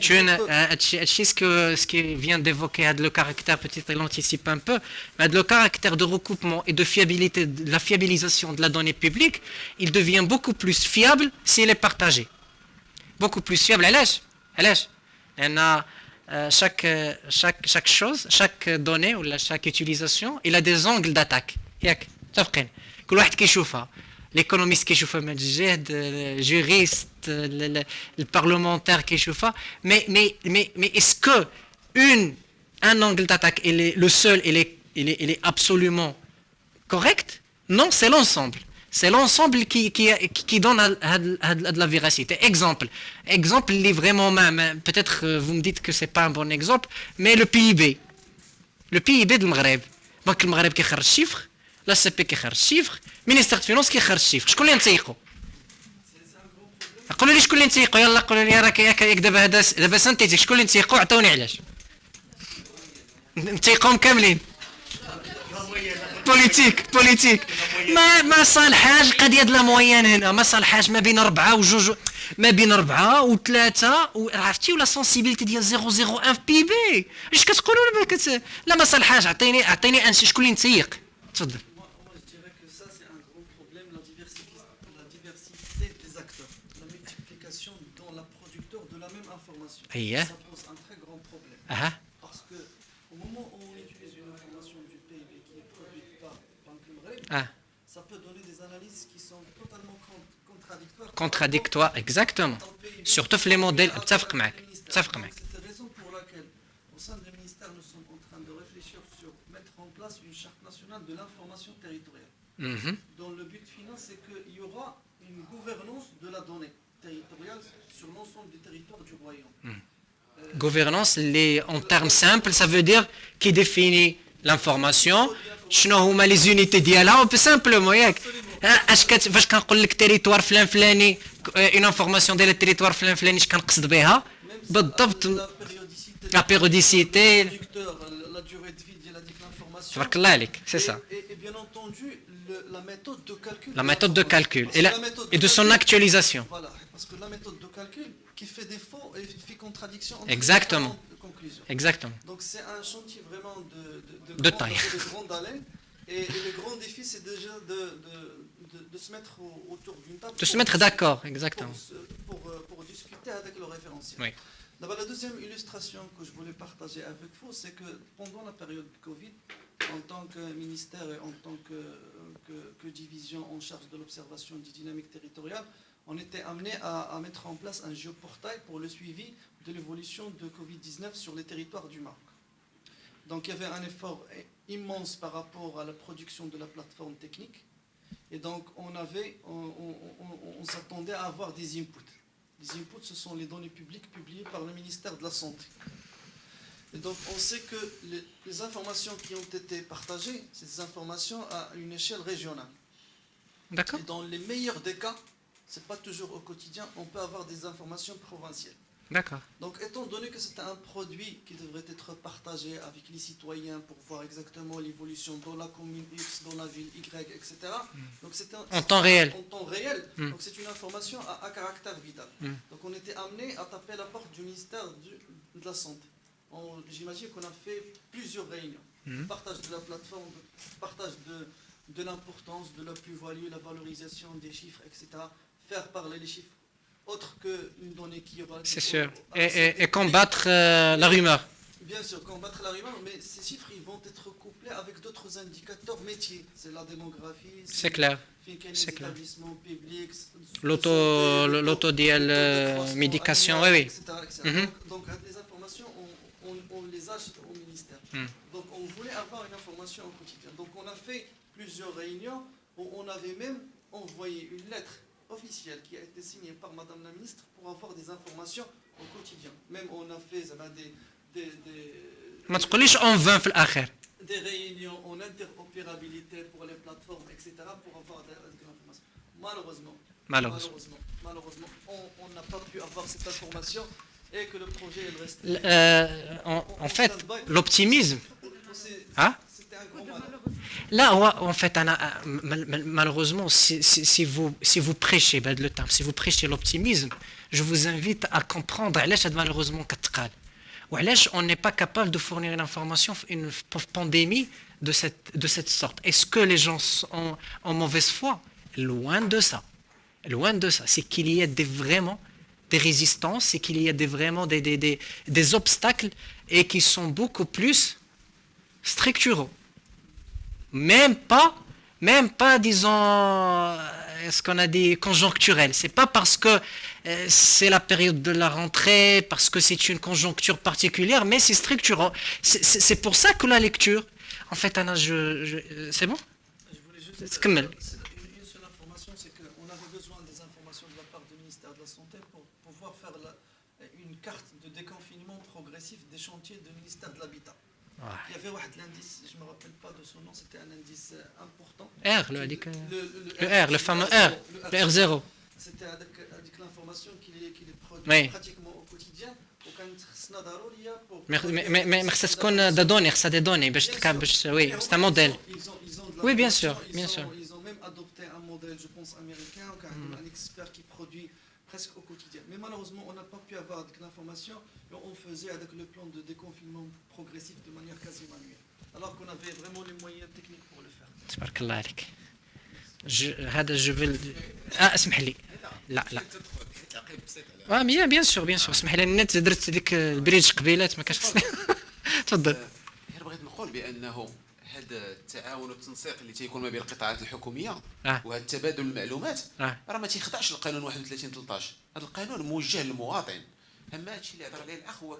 Speaker 1: ce qui vient d'évoquer le caractère, peut-être il anticipe un peu, mais le caractère de recoupement et de fiabilité, de la fiabilisation de la donnée publique, il devient beaucoup plus fiable s'il est partagé. Beaucoup plus fiable. Chaque chose, chaque donnée ou chaque utilisation, il a des angles d'attaque. متفقين كل واحد كيشوفها l'économiste كيشوفها من الجهد الجوريست البارلمentaire كيشوفها mais est-ce que un angle d'attaque le seul il est absolument correct? Non, c'est l'ensemble qui donne de la véracité. Exemple est vraiment même, peut-être vous me dites que c'est pas un bon exemple, mais le PIB du Maghreb. Donc le Maghreb qui خرج chiffre, la CP qui خرج chiffre, ministère de finance qui خرج chiffre. شكون اللي نسيقوا؟ قولوا لي شكون اللي نسيقوا، يلا قولوا لي راك ياك دابا سنتيتيك شكون اللي نسيقوا، عطوني علاش. نسيقوهم كاملين. بوليتيك ما صالحاش القضيه ديال لا موين هنا، ما صالحاش ما بين 4 و2 ما بين 4 و3 عرفتي، ولا سونسيبيليتي ديال 0.01 في بي بي. اش كتقولوا لا ما صالحاش، عطيني شكون اللي نسيق. تفضل. اييه.
Speaker 9: Parce que au moment où on utilise une information du PIB qui est produite par Banque du Maghreb, ça peut donner des analyses qui sont totalement
Speaker 1: contradictoires. Exactement. Surtout les modèles. متفق معك.
Speaker 9: C'est la raison pour laquelle, au sein du ministère, nous sommes en train de réfléchir sur mettre en place une charte nationale de l'information territoriale. Dont le but final, c'est qu'il y aura une gouvernance de la donnée territoriale sur l'ensemble du territoire du royaume.
Speaker 1: Gouvernance, en termes simples, ça veut dire qui définit l'information, شنو هما les unités ديالها, on peut simplement ياك. فاش كنقول لك تيريتوار فلان فلاني une information ديال التيريتوار فلان فلاني اش كنقصد بها بالضبط. La périodicité,
Speaker 9: la durée de vie de l'information.
Speaker 1: تبارك الله عليك, c'est ça.
Speaker 9: Et bien entendu, la méthode de calcul.
Speaker 1: La méthode de calcul et de son actualisation.
Speaker 9: Voilà, parce que la méthode de calcul qui fait défaut et fait contradiction entre
Speaker 1: Exactement.
Speaker 9: les conclusions.
Speaker 1: Exactement.
Speaker 9: Donc c'est un chantier vraiment de
Speaker 1: taille.
Speaker 9: grande haleine Et le grand défi, c'est déjà de se mettre autour d'une table.
Speaker 1: De se mettre d'accord, exactement.
Speaker 9: Pour discuter avec le référentiel.
Speaker 1: Oui.
Speaker 9: D'abord, la deuxième illustration que je voulais partager avec vous, c'est que pendant la période de Covid, en tant que ministère et en tant que division en charge de l'observation des dynamiques territoriales, on était amené à mettre en place un géoportail pour le suivi de l'évolution de Covid-19 sur les territoires du Maroc. Donc il y avait un effort immense par rapport à la production de la plateforme technique. Et donc on s'attendait à avoir des inputs. Les inputs, ce sont les données publiques publiées par le ministère de la Santé. Et donc on sait que les informations qui ont été partagées, c'est des informations à une échelle régionale.
Speaker 1: D'accord.
Speaker 9: Et dans les meilleurs des cas, ce n'est pas toujours au quotidien, on peut avoir des informations provinciales.
Speaker 1: D'accord.
Speaker 9: Donc, étant donné que c'est un produit qui devrait être partagé avec les citoyens pour voir exactement l'évolution dans la commune X, dans la ville Y, etc. Donc,
Speaker 1: en temps réel.
Speaker 9: En temps réel. Donc, c'est une information à caractère vital. Donc, on était amené à taper à la porte du ministère de la Santé. J'imagine qu'on a fait plusieurs réunions. Partage de la plateforme, partage de l'importance, de la plus-value, la valorisation des chiffres, etc. Faire parler les chiffres. Autre qu'une donnée qui aura...
Speaker 1: C'est sûr. Et combattre la rumeur.
Speaker 9: Bien sûr, combattre la rumeur, mais ces chiffres ils vont être couplés avec d'autres indicateurs métiers. C'est la démographie,
Speaker 1: c'est clair.
Speaker 9: C'est clair. L'établissement public,
Speaker 1: l'auto médication, oui, oui.
Speaker 9: Etc. Donc les informations, on les achète au ministère. Donc on voulait avoir une information au quotidien. Donc on a fait plusieurs réunions où on avait même envoyé une lettre officielle qui a été signée par Madame la Ministre pour avoir des informations au quotidien. Même on a fait des réunions en interopérabilité pour les plateformes, etc. pour avoir des informations. Malheureusement, on n'a pas pu avoir cette information et que le projet il reste...
Speaker 1: en fait, l'optimisme...
Speaker 9: C'était un grand malheur.
Speaker 1: Là, en fait, malheureusement, si vous prêchez le terme, si vous prêchez l'optimisme, je vous invite à comprendre malheureusement on n'est pas capable de fournir une information, une pandémie de cette sorte. Est-ce que les gens sont en mauvaise foi? Loin de ça. Loin de ça. C'est qu'il y a vraiment des résistances, c'est qu'il y a vraiment des obstacles et qui sont beaucoup plus structuraux. Même pas, disons, ce qu'on a dit, conjoncturel. C'est pas parce que c'est la période de la rentrée, parce que c'est une conjoncture particulière, mais c'est structurant. C'est pour ça que la lecture, en fait, Anna, c'est bon?
Speaker 9: Je voulais juste une seule information, c'est qu'on avait besoin des informations de la part du ministère de la Santé pour pouvoir faire une carte de déconfinement progressif des chantiers du ministère de l'Habitat. Il y avait l'indice, je ne me rappelle pas de son nom, c'était un indice important.
Speaker 1: R, le fameux R, le R0.
Speaker 9: C'était avec l'information qu'il est produit pratiquement au quotidien.
Speaker 1: Mais ça تكون des données باش oui, c'est un modèle. Oui, bien sûr.
Speaker 9: Ils ont même adopté un modèle, je pense, américain, un expert qui produit presque au quotidien. Mais malheureusement, on n'a pas pu avoir l'information. On faisait avec le plan de déconfinement progressif de manière quasi manuelle. Alors qu'on avait vraiment les moyens techniques pour le faire.
Speaker 1: تبارك الله عليك. je vais اسمح لي. لا. bien sûr. اسمح لي النت درت ديك البريج قبيلات ما كاش خصني. تفضل.
Speaker 5: غير بغيت نقول بانه هذا التعاون والتنسيق اللي تيكون ما بين القطاعات الحكوميه وهذا تبادل المعلومات راه ما تيخضعش للقانون 31 13. هذا القانون موجه للمواطن. اما هادشي اللي هضر عليه الاخ هو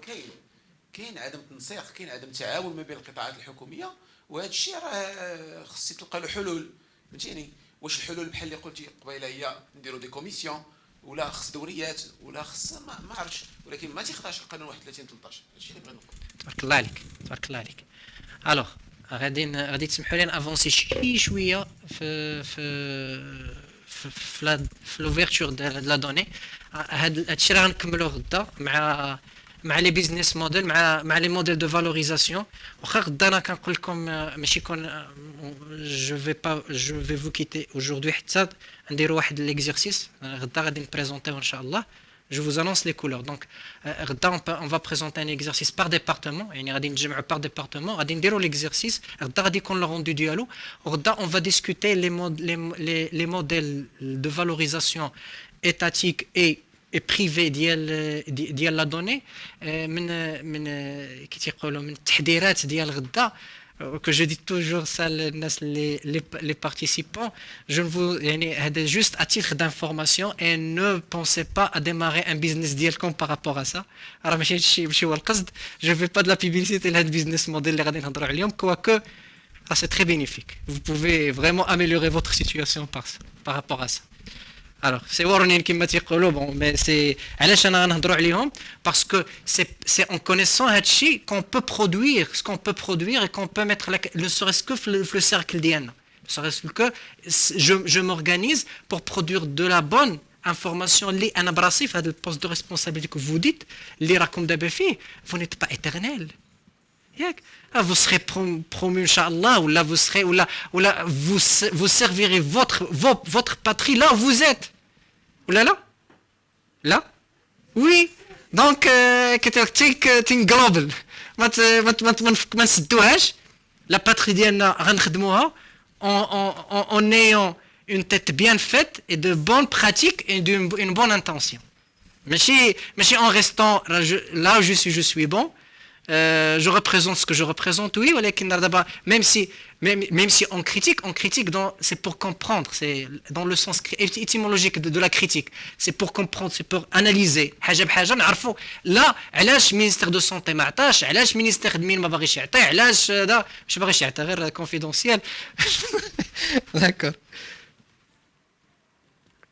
Speaker 5: كاين عدم تنسيق، كاين عدم تعاون ما بين القطاعات الحكوميه، وهذا الشيء راه خص تلقى له حلول. فهمتيني؟ واش الحلول بحال اللي قلتي قبيله هي نديروا دي كوميسيون ولا خص دوريات ولا خص ما عرفتش، ولكن ما تيخضعش القانون 31 13. هادشي اللي بغيت نقول.
Speaker 1: تبارك الله عليك. الوغ غادي تسمحوا لي نافونسي شويه في لوفيرتور دو لا دوني. هادشي راه غنكملوا غدا مع لي بيزنس موديل، مع لي موديل دو فالوريزاسيون. واخا غدا انا كنقول لكم ماشي كون جو في فو كيتي اجوردي حتى نديروا واحد ليكزيرسيس غدا غادي نبريزونطيو ان شاء الله Je vous annonce les couleurs. Donc, on va présenter un exercice par département. Par département, on va l'exercice. On rendu dialogue. On va discuter les modèles de valorisation étatique et privée de la donnée. Que je dis toujours ça les participants, je vous juste à titre d'information et ne pensez pas à démarrer un business ديالكم par rapport à ça. Je ne fais pas de la publicité de business model اللي غادي نهضروا عليهم, quoique c'est très bénéfique. Vous pouvez vraiment améliorer votre situation par rapport à ça. Alors, c'est warning qui m'a dit bon, mais c'est parce que c'est en connaissant Hachi qu'on peut produire ce qu'on peut produire et qu'on peut mettre le serait-ce que le cercle d'Iana. Serait-ce que je m'organise pour produire de la bonne information liée à un abrasif, à le poste de responsabilité que vous dites, les racontes d'Abefi, vous n'êtes pas éternel. Vous serez promu, Inch'Allah, ou là vous serez, ou là vous servirez votre patrie là où vous êtes. Ou là? Là? Oui. Donc, c'est global. La patrie d'Iana, en ayant une tête bien faite et de bonnes pratiques et d'une bonne intention. Mais en restant là où je suis bon. Je représente ce que je représente, oui, même si on critique, c'est pour comprendre, c'est dans le sens étymologique de la critique, c'est pour comprendre, c'est pour analyser. Là, علاش ministère de santé ما عطاش, علاش ministère de mine ما باغيش يعطي, علاش هذا مش باغيش يعطي غير confidentiel. D'accord.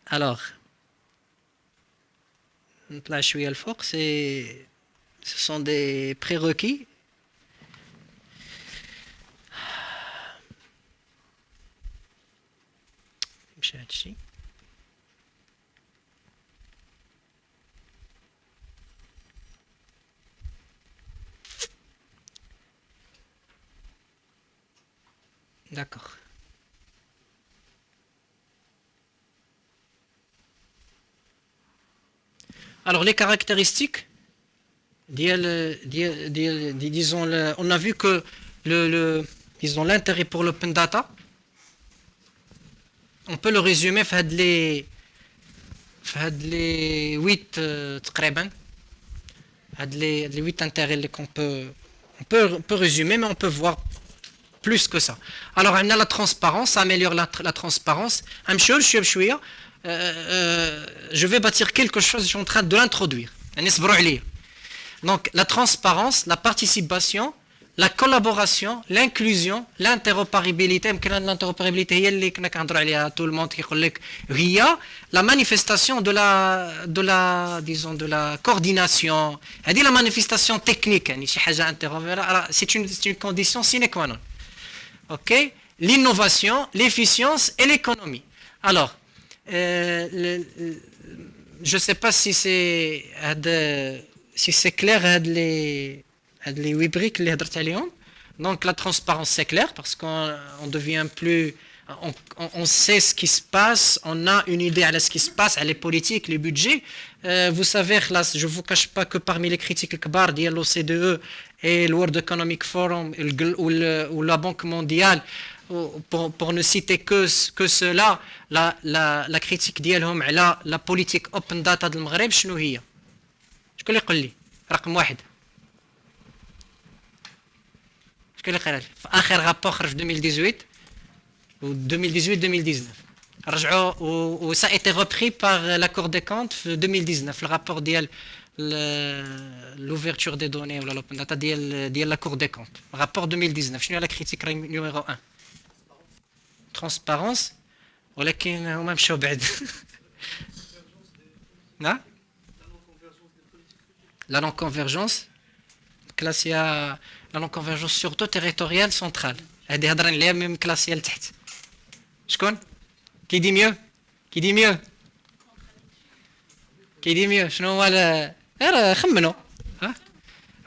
Speaker 1: Alors, نطلع شوية الفوق, ce sont des prérequis. D'accord. Alors, les caractéristiques. Disons, on a vu que disons, l'intérêt pour l'open data, on peut le résumer fait les 8 les 8 intérêts qu'on peut résumer, mais on peut voir plus que ça. Alors, on a la transparence, ça améliore la transparence. Je vais bâtir quelque chose, je suis en train de l'introduire. Donc, la transparence, la participation, la collaboration, l'inclusion, l'interopérabilité, tout le monde qui la manifestation de la coordination, la manifestation technique, c'est une condition sine qua non. Ok? L'innovation, l'efficience et l'économie. Alors, je ne sais pas si c'est clair, les 8 briques, donc la transparence c'est clair parce qu'on devient plus, on sait ce qui se passe, on a une idée de ce qui se passe, les politiques, les budgets. Vous savez, là, je ne vous cache pas que parmi les critiques kbar de l'OCDE et le World Economic Forum ou la Banque mondiale, pour ne citer que cela, la critique ديالهم على la politique open data de المغرب شنو هي؟ شكون اللي يقول لي؟ رقم واحد. شكون اللي قال لي؟ في آخر رابور خرج 2018 و 2018-2019. رجعوا و ça a été repris par la Cour des comptes في 2019 le rapport ديال l'ouverture des données ولا l'open data ديال la Cour des comptes. Rapport 2019. شنو هي la critique numéro 1؟ transparence ولكن هما مشاو بعد. نعم؟ La non-convergence, la non-convergence surtout territoriale centrale. هذه هضرنا عليها même classe لتحت. شكون؟ Qui dit mieux? Qui dit mieux? Qui dit mieux? شنو هو خمنوا.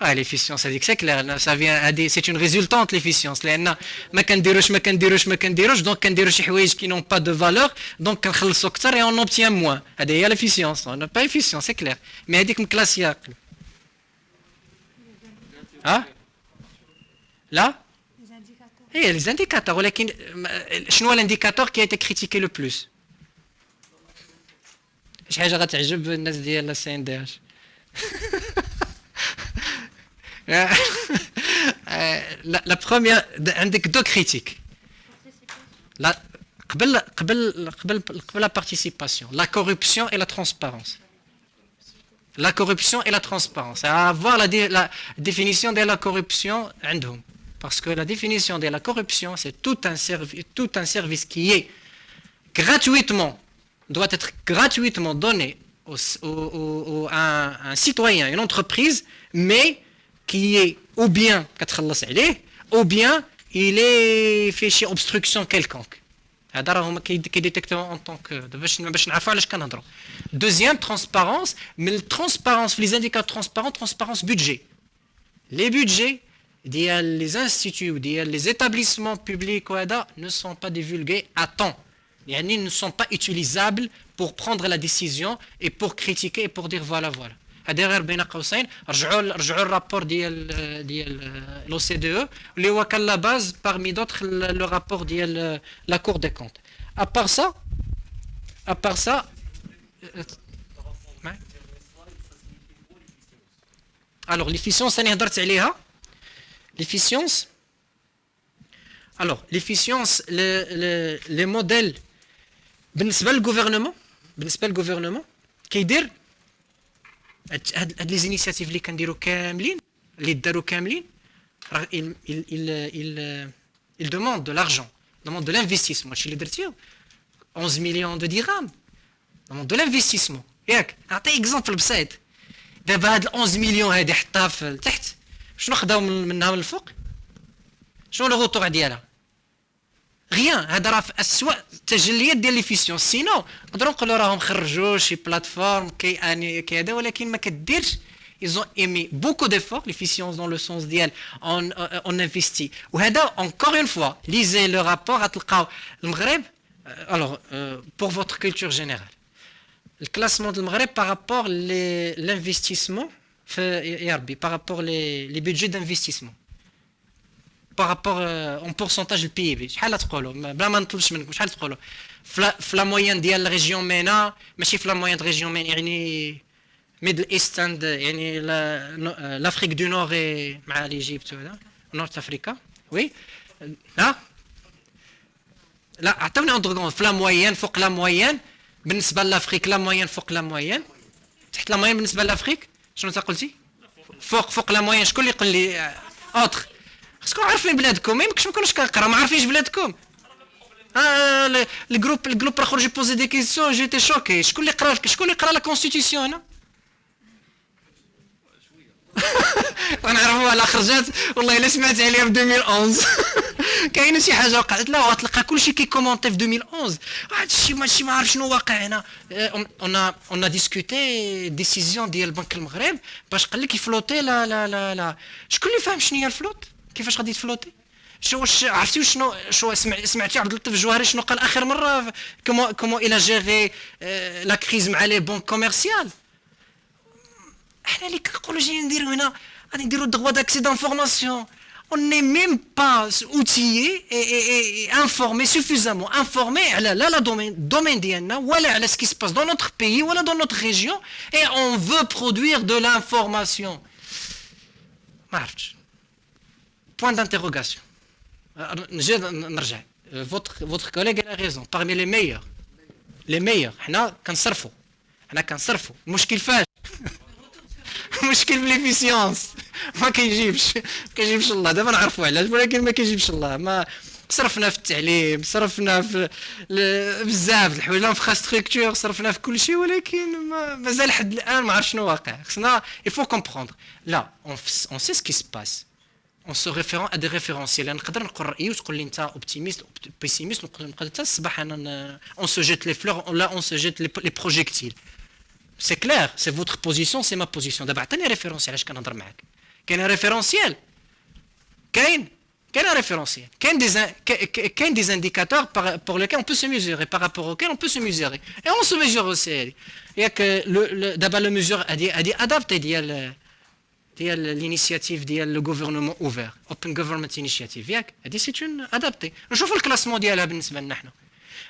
Speaker 1: Ah, l'efficience, c'est clair, ça vient, c'est une résultante l'efficience. ما كنديروش donc كنديروا شي حوايج qui n'ont pas de valeur, donc كنخلصوا اكثر et on obtient moins. هذه هي l'efficience, on n'a pas efficience, c'est clair. Mais هذيك مكلاسيه. ها؟ لا؟ Les indicateurs, ولكن شنو l'indicateur qui a été critiqué le plus? شي حاجه غتعجب الناس ديال السي ان دي اش. La première, عندك deux critiques. La participation, la corruption et la transparence. La corruption et la transparence. À voir la définition de la corruption, parce que la définition de la corruption, c'est tout un service qui est gratuitement, doit être gratuitement donné à un citoyen, une entreprise, mais qui est ou bien ou bien il est fait chez obstruction quelconque. هذا راهم كيديتيكتو en tant que باش نعرفوا علاش كنهضروا. Deuxième, transparence, mais la transparence, les indicateurs transparents, transparence budget. Les budgets les instituts ou les établissements publics ne sont pas divulgués à temps. Ils ne sont pas utilisables pour prendre la décision et pour critiquer et pour dire voilà. هذا غير بين قوسين رجعوا الرابور ديال l'OCDE اللي هو كان لا باز parmi d'autres le rapport ديال la Cour des comptes. À part ça alors l'efficience انا هضرت عليها. L'efficience, alors l'efficience, les modèles بالنسبة للgouvernement كيدير هاد لي زينيسياتيف اللي كنديرو كاملين اللي دارو كاملين راه il demande de l'argent, demande de l'investissement. هادشي اللي درتيو 11 مليون دو درهم demande de l'investissement. ياك نعطي اكزومبل بسيط. دابا هاد 11 مليون هادي حطها في التحت، شنو خداو منها من الفوق؟ شنو لو غوتور ديالها؟ غيان. هذا راه في اسوء تجليات ديال ليفيسيونس. سينو نقدروا نقولوا راهم خرجوا شي بلاتفورم كي هذا، ولكن ما كديرش. ils ont émis beaucoup d'efforts, l'efficience dans le sens ديال on investit. وهذا encore une fois lisez le rapport غتلقاو المغرب. alors pour votre culture générale, le classement du Maghreb par rapport l'investissement par rapport les budgets d'investissement par rapport en pourcentage du PIB. شحال تقولوا بلا ما نطلبش منكم شحال تقولوا في لا موين ديال الريجيون مينا، ماشي في لا موين د ريجيون مينا، يعني ميدل ايست اند يعني لافريك دو نور مع ليجيبت وهذا نورث افريكا. وي ها لا عطوني اندرغون في لا موين فوق لا موين بالنسبه لافريك، لا موين فوق لا موين، تحت لا موين بالنسبه لافريك. شنو انت قلتي؟ فوق لا موين. شكون اللي يقول لي اوتر؟ خصكم عارفين بلادكم، ما يمكنش ما نكونوش كنقرا ما عارفينش بلادكم. الجروب راه خرج يبوزي دي كيسيون جيتي شوكي. شكون اللي قرا لا كونستيتيسيون هنا؟ ونعرفوها لا خرجات والله الا سمعت عليها في 2011. كاينه شي حاجه وقعت لا وغتلقى كلشي كيكومونتي في 2011. هادشي ماشي ما عارف شنو واقع هنا. اون ديسكوتي ديسيزيون ديال البنك المغرب باش قال لك يفلوتي لا شكون اللي فاهم شنو هي الفلوت؟ كيفاش غادي تفلوتي؟ عرفتي شنو سمعتي عبد اللطيف الجوهري شنو قال اخر مره كومون الى جيري لا كريز مع لي بنك كوميرسيال؟ احنا اللي كنقولوا جايين نديرو هنا غادي نديرو droit d'accès d'information. On n'est même pas outillé et informé suffisamment informé على لا domaine ديالنا ولا على ce qui se passe dans notre pays ولا dans notre région et on veut produire de l'information. ما عرفتش. Point d'interrogation. نرجع. Votre collègue a raison. Parmi les meilleurs. حنا كنصرفوا. المشكل فاش؟ مشكل بالافيسيونس. ما كيجيبش الله. دابا نعرفوا علاش، ولكن ما كيجيبش الله. ما صرفنا في التعليم، صرفنا في بزاف د الحوايج، في انفراستركتور، صرفنا في كل شيء، ولكن مازال لحد الان ما عرف شنو واقع. خصنا il faut comprendre. Là on sait ce qui se passe. On se référant à des référentiels. نقدر نقول رأيي وتقول لي انت اوبتيميست بيسيميست، نقدر حتى الصباح انا on se jette les fleurs، là on se jette les projectiles. C'est clair, c'est votre position, c'est ma position. دابا عطيني ريفيرونس علاش كنهضر معاك. كاين référentiel كاين référentiel كاين des indicateurs pour lesquels on peut se mesurer par rapport auxquels on peut se mesurer et on se mesure aussi ياك دابا le mesure ادي adapté ديال l'initiative ديال le gouvernement ouvert open government initiative ياك هذه سي اون ادابتي نشوفوا الكلاسمون ديالها بالنسبه لنا حنا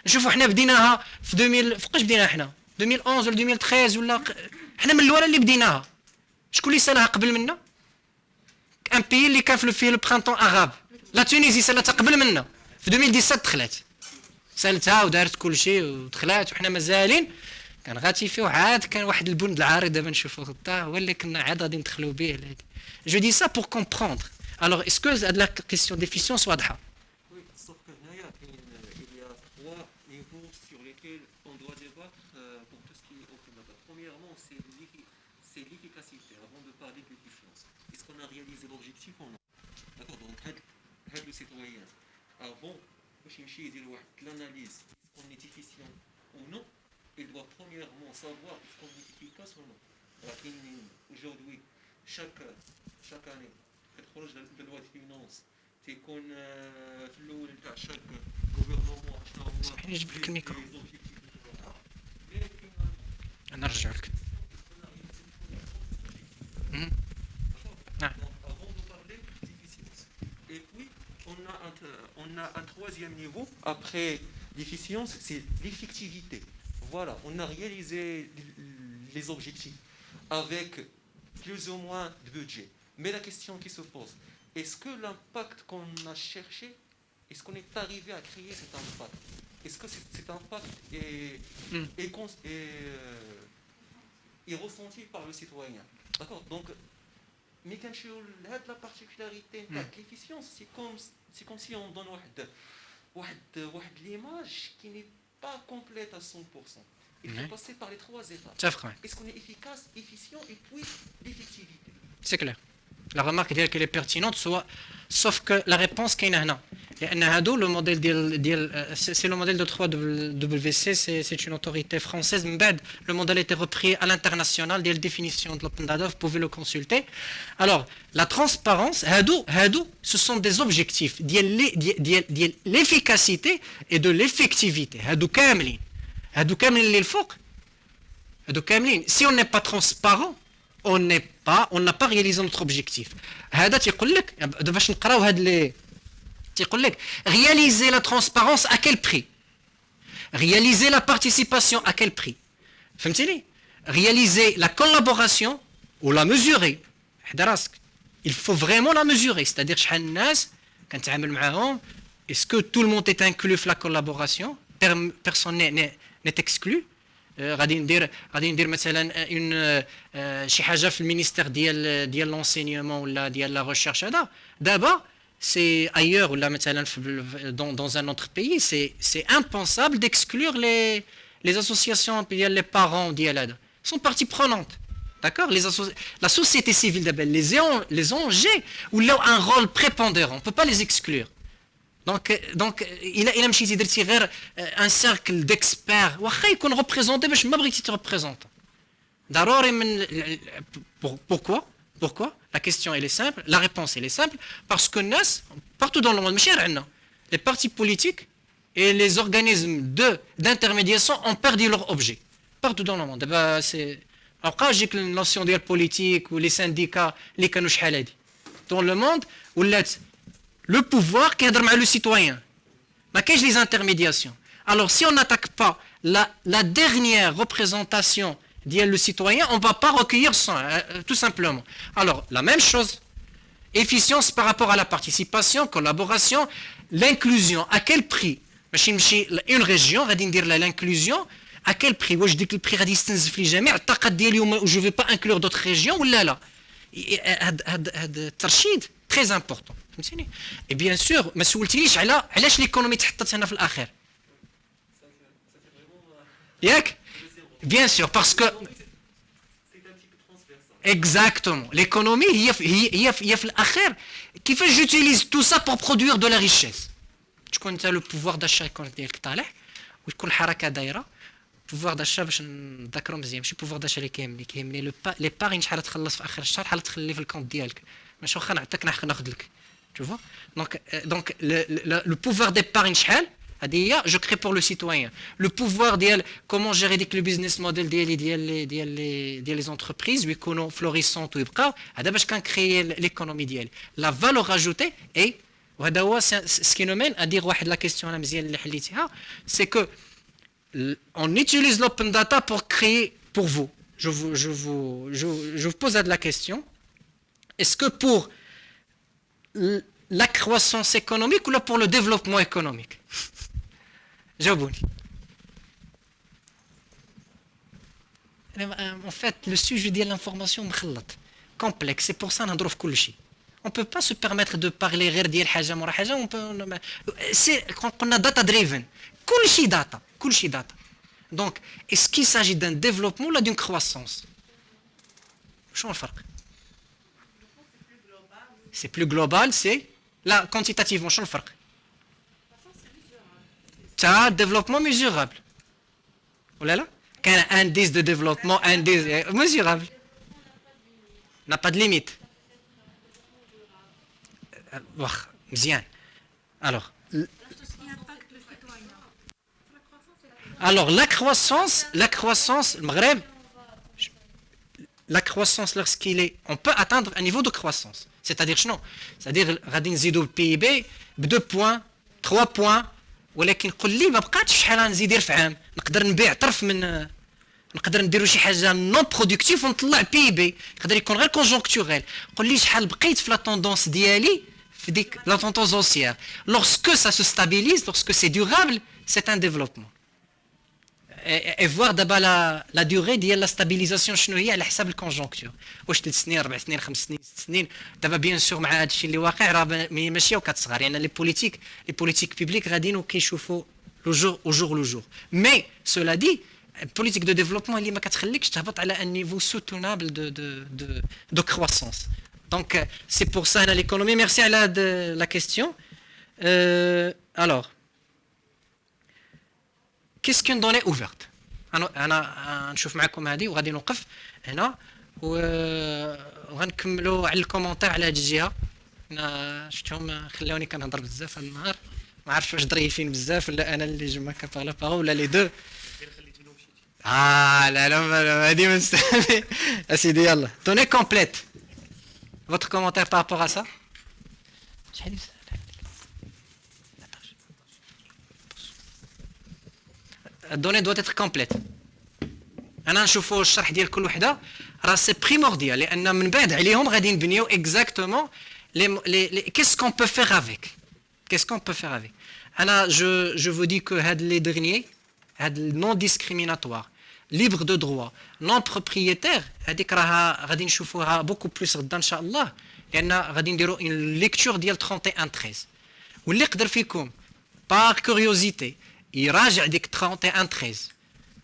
Speaker 1: نشوفوا حنا بديناها في 2000 فوقاش بدينا حنا 2011 ولا 2013 ولا حنا من الاولى اللي بديناها شكون اللي سالها قبل منا ان بي اللي كان فيه لو برانتون اغاب لا تونيزي سالتها قبل منا في 2017 دخلت سالتها ودارت كل شيء ودخلات وحنا مازالين كان غاتيفي وعاد كان واحد البند العارض دابا نشوفوا غدا هو اللي كنا عاد غادي ندخلوا به جو دي سا بور كومبروندر الوغ اسكو هاد لا كيسيون ديفيسيونس واضحه
Speaker 6: c'est l'efficacité avant de parler de l'efficience. Est-ce qu'on a réalisé l'objectif ou non? D'accord, donc le citoyen, avant de l'analyse, est-ce qu'on est efficient ou non, il doit premièrement savoir est-ce qu'on est efficace ou non. Aujourd'hui, chaque année, de loi de finances, c'est qu'on chaque gouvernement
Speaker 1: انا نرجع لك
Speaker 6: avant de parler d'efficience. Et puis, on a un troisième niveau, après l'efficience, c'est l'effectivité. Voilà, on a réalisé les objectifs avec plus ou moins de budget. Mais la question qui se pose, est-ce que l'impact qu'on a cherché, est-ce qu'on est arrivé à créer cet impact? Est-ce que cet impact est ressenti par le citoyen? D'accord, donc mais quand je regarde la particularité de l'efficience, c'est comme si on donne l'image qui n'est pas complète à 100%. Il faut passer par les trois étapes. Est-ce qu'on est efficace, efficient et puis l'effectivité?
Speaker 1: C'est clair. La remarque qu'elle est pertinente, sauf que la réponse qu'il y a là. Le modèle c'est le modèle de 3WC, c'est une autorité française. Le modèle a été repris à l'international, dès la définition de l'open data, vous pouvez le consulter. Alors, la transparence, ce sont des objectifs, l'efficacité et de l'effectivité. Si on n'est pas transparent, on n'a pas réalisé notre objectif. Réaliser la transparence à quel prix? Réaliser la participation à quel prix? Réaliser la collaboration ou la mesurer? Il faut vraiment la mesurer, c'est-à-dire est-ce que tout le monde est inclus dans la collaboration? Personne n'est exclu. غادي ندير مثلا شي حاجه في المينيستير ديال l'enseignement ولا ديال la recherche هذا دابا c'est ailleurs ou là مثلا dans un autre pays c'est impensable d'exclure les associations les parents ديال هذا sont partie prenante. D'accord, la société civile d'abord les ONG ou là un rôle prépondérant, on peut pas les exclure. Donc il a مشي درتي غير un cercle d'experts واخا يكون représenté باش ما بغيتي تريبريزونط ضروري من pourquoi la question elle est simple, la réponse elle est simple parce que الناس partout dans le monde ماشي عندنا les partis politiques et les organismes d'intermédiation ont perdu leur objet partout dans le monde. دابا c'est بقى جيك النوسيون ديال politique ou les syndicats اللي كانوا شحال هادي dans le monde ولات le pouvoir qui est le citoyen. Mais qu'est-ce les intermédiations? Alors, si on n'attaque pas la dernière représentation du citoyen, on ne va pas recueillir son, tout simplement. Alors, la même chose, efficience par rapport à la participation, collaboration, l'inclusion. À quel prix? Une région, va dire l'inclusion, à quel prix? Je dis que le prix va distancer jamais. Je ne vais pas inclure d'autres régions. Ou là, très important. Et bien sûr, ما سولتينيش علاش l'économie تحطت هنا في الأخير. ياك؟ Bien sûr, parce que exactement, l'économie هي في الأخير كيفاش j'utilise tout ça pour produire de la richesse. تكون أنت le pouvoir d'achat يكون ديالك طالع وتكون الحركة دايرة pouvoir d'achat باش نذكروا مزيان ماشي pouvoir d'achat اللي كيهمني l'épargne شحال تخلص في اخر الشهر شحال تخلي في الكونت ديالك ماشي واخا نعطيك ناخذ لك tu vois donc le pouvoir d'épargne شحال هذه هي je crée pour le citoyen le pouvoir ديال comment gérer ديك le business model ديال les entreprises ويكونوا florissants ويبقاو هذا باش كنكريي l'économie ديالي la valeur ajoutée et وهذا هو ce qui nous mène à dire واحد la question انا مزيان اللي حليتيها c'est que on utilise l'open data pour créer pour vous je vous pose la question est-ce que pour la croissance économique ou là pour le développement économique جاوبوني en fait le sujet de l'information مخلط complexe c'est pour ça نهضروا في كل شيء on peut pas se permettre de parler غير ديال حاجه مورا حاجه on peut c'est قلنا data driven كل شيء data donc est-ce qu'il s'agit d'un développement ou là d'une croissance شنو الفرق c'est plus global c'est là quantitativement شنو الفرق تاع développement mesurable ولا لا كان indice de développement indice mesurable n'a pas de limite واخ مزيان alors la croissance المغرب la croissance lorsqu'il est on peut atteindre un niveau de croissance c'est-à-dire شنو c'est-à-dire غادي نزيدوا البي بي ب 2 points 3 points ولكن قل لي ما بقاتش شحال نزيد في عام نقدر نبيع طرف من نقدر نديروا شي حاجه نون برودكتيف ونطلع بي بي يقدر يكون غير كونجونكتوريل قل لي شحال بقيت في لا طوندونس ديالي في ديك لا طوندونس هوسيير lorsque ça se stabilise lorsque c'est durable c'est un développement et voir d'abord la durée ديال la stabilisation شنو هي على حساب الكونجونكتور واش 3 سنين 4 سنين 5 سنين 6 سنين دابا بيان سور مع هذا الشيء اللي واقع راه ماشيه وكتصغر يعني لي بوليتيك بيبليك غاديين وكيشوفوا au jour mais cela dit politique de développement اللي ما كتخليكش تهبط على un niveau soutenable de croissance donc c'est pour ça l'économie merci à la question alors qu'est-ce qu'une donnée ouverte انا نشوف معكم هذه وغادي نوقف هنا وغنكملوا على الكومونتير على هذه الجهه انا شفتهم خلاوني كنهضر بزاف هذا النهار ما عرفتش واش ظريفين بزاف ولا انا اللي جو ماكا بارلا بارول ولا لي دو لا هذه مستحيل اسيدي يلا دوني كومبليت votre commentaire par rapport à ça شحال الدوني doit être complète انا نشوفوا الشرح ديال كل وحده راه سي بريمورديال لان من بعد عليهم غادي نبنيو اكزاكتومون qu'est-ce qu'on peut faire avec انا je vous dis que هاد لي derniers هاد non discriminatoire libre de droit non propriétaire هذيك راها غادي نشوفوها beaucoup plus غدا ان شاء الله لان غادي نديروا une lecture ديال 31-13 واللي يقدر فيكم par curiosité يراجع ديك 31-13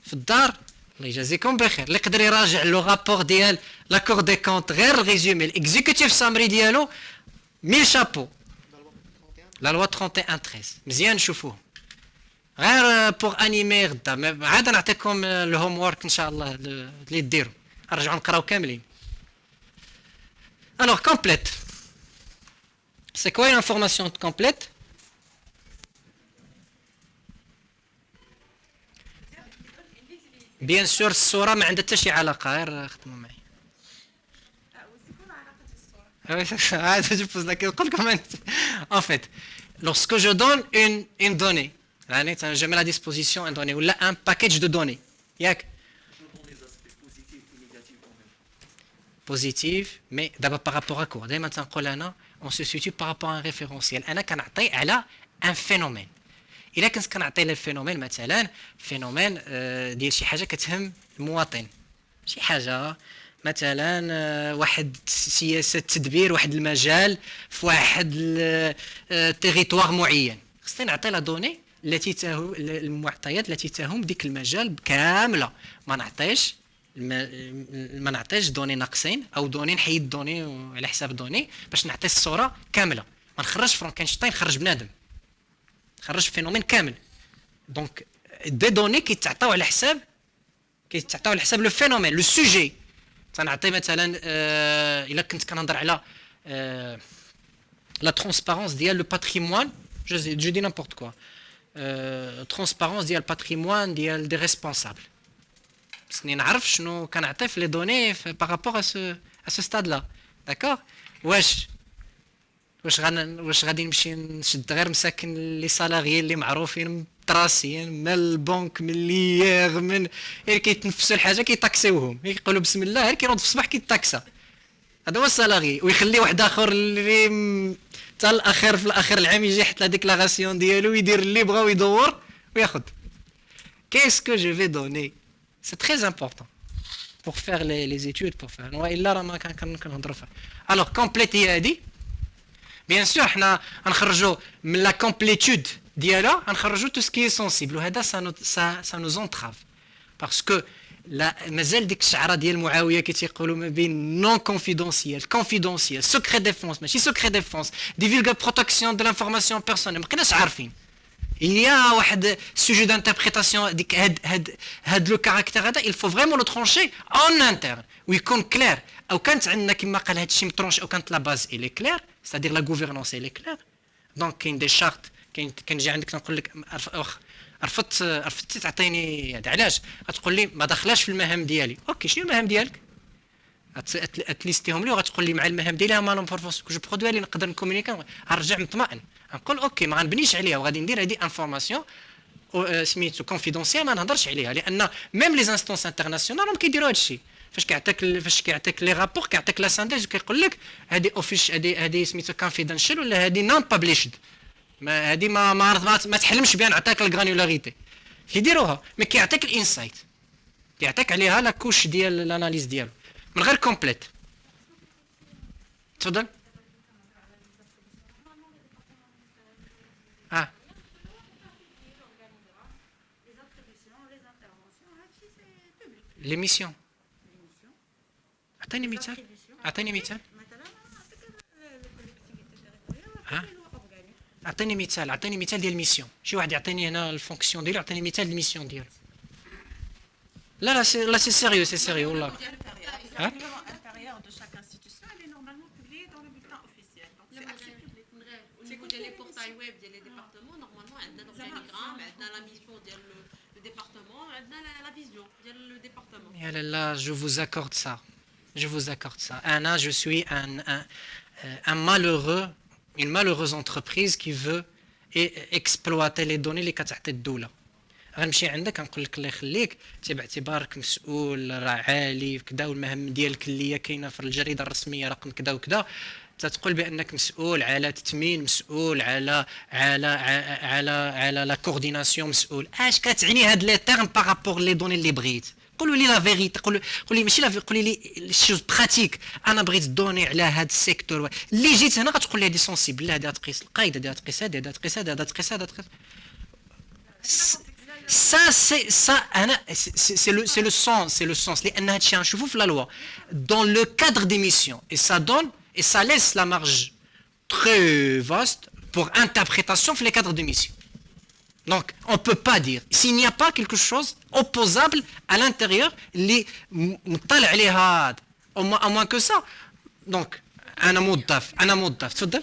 Speaker 1: في الدار الله يجازيكم بخير اللي يقدر يراجع لو رابور ديال لاكور دي كونت غير الريزومي الاكزيكوتيف سامري ديالو 1000 شابو لا لوا 31-13 مزيان نشوفوه غير بوغ انيمي غدا عاد نعطيكم الهوم وورك ان شاء الله اللي ديروا نرجعوا نقراو كاملين alors complète c'est quoi une information complète بيان سور الصوره ما عندها حتى شي علاقه غير خدموا معي عاد جو بوز لك نقول لكم en fait lorsque je donne une donnée يعني je mets à disposition une donnée ولا un package de données ياك positif mais d'abord par rapport à quoi دائما تنقول انا on se situe par rapport à un référentiel انا كنعطي على un phénomène الا كنت كنعطي للفينومين مثلا فينومين ديال شي حاجه كتهم المواطن شي حاجه مثلا واحد سياسه تدبير واحد المجال في واحد التيريتوار معين خصني نعطي لا دوني التي تهم المعطيات التي تهم ديك المجال كامله ما نعطيش دوني ناقصين او دوني نحيد دوني على حساب دوني باش نعطي الصوره كامله ما نخرجش فرانكنشتاين نخرج بنادم خرج فينومين كامل دونك دي دوني كيتعطاو على حساب كيتعطيو على حساب لو فينومين لو سوجي. تنعطي مثلا الا كنت كنهضر على لا ترونسبارونس ديال لو باتريمون جو دي نيمبورت كوا ترونسبارونس ديال الباتريمون ديال دي ريسبونسابل. خصني نعرف شنو كنعطي في لي دوني بارابور ا سو ستاد لا. داكور واش غادي نمشي نشد غير مساكن لي سالاريين اللي معروفين تراسيين من البنك من ليير من غير كيتنفسوا الحاجه كيطاكسيوهم يقولوا بسم الله غير كينوض في الصباح كيتاكسا. هذا هو السالاري. ويخلي واحد اخر اللي حتى الاخر في الاخر العام يجي يحط لا ديكلاراسيون ديالو ويدير اللي بغا ويدور وياخذ. Qu'est-ce que je vais donner? C'est très important pour faire les études pour faire. والا راه ما كنهضروا فيها. Alors complète هي هذه. Bien sûr حنا غنخرجوا من لا complétude ديالها غنخرجوا tout ce qui est sensible وهذا ça nous entrave parce que لا مازال ديك الشعره ديال معاويه كيتيقولوا ما بين نون كونفيدونسيال سكري ديفونس ماشي سكري ديفونس ديفيلغا بروتكسيون دو لانفورماسيون بيرسونيل ما كناش عارفين. Il y a واحد sujet d'interprétation ديك هاد لو كاركتير هذا il faut vraiment le trancher en interne ويكون كلير. او كانت عندنا كما قال هاد الشيء مترونش او كانت لا باز اي كلير c'est-à-dire la gouvernance elle est claire. دونك كاين دي شارت كنجي عندك تنقول لك رفضتي تعطيني هذا علاش غتقول لي ما داخلاش في المهام ديالي. اوكي شنو المهام ديالك اتليستيهم لي وغتقول لي مع المهام ديالي ما نفرفوس جو برودوي اللي نقدر نكومونيكا غنرجع مطمئن نقول اوكي ما غنبنيش عليها وغادي ندير هذه انفورماسيون سميتو كونفيدونسيال ما نهضرش عليها لان ميم لي انستونس انترناسيونال راهم كيديروا هذا الشيء. فاش كيعطيك لي رابور كيعطيك لا سانديج كيقول لك هذه اوفيش هذه سميتو كونفيدنشال ولا هذه نون بابليشد ما هذه ما تحلمش بها نعطيك الغرانولاريتي كيديروها مي كيعطيك الانسايت كيعطيك عليها لا كوش ديال الاناليز ديالو من غير كومبليت. تفضل. لي ميسيون عطيني مثال اعطيني مثال ديال الميسيون. شي واحد يعطيني هنا الفونكسيون ديالو يعطيني مثال ديال الميسيون ديالو. لا سي سيريو والله.
Speaker 2: L'intérieur de chaque institution, elle est normalement publiée dans le bulletin officiel. Donc c'est accès public.
Speaker 3: au niveau des portails web des départements normalement عندنا l'organigramme عندنا la mission ديال le département عندنا la vision ديال le département.
Speaker 1: يا لا je vous accorde ça. Anna, je suis un malheureux, une malheureuse entreprise qui veut exploiter les données اللي كتعطي الدولة. غنمشي عندك غنقول لك الله يخليك باعتبارك مسؤول راه عالي كذا والمهام ديالك اللي هي كاينه في الجريده الرسميه رقم كذا وكذا تتقول بانك مسؤول على التثمين مسؤول على لا كورديناسيون مسؤول. اش كتعني هاد لي تيرم بارابور لي دوني اللي بغيت؟ قولوا لي لا فيريتي قولوا لي ماشي لا قولي لي شوز براتيك. انا بغيت دوني على هاد السيكتور اللي جيت هنا غتقول لي هادي سونسيبل هادي غتقيس القايد هادي غتقيس هادي غتقيس هادي غتقيس هادي Ça, c'est le sens. لأن هادشي غنشوفو في la loi dans le cadre des missions et ça donne et ça laisse la marge très vaste pour interprétation في les cadres de mission. Donc on peut pas dire s'il n'y a pas quelque chose opposable à l'intérieur اللي مطلع عليها هذا au moins que ça. Donc أنا موظف تفضل.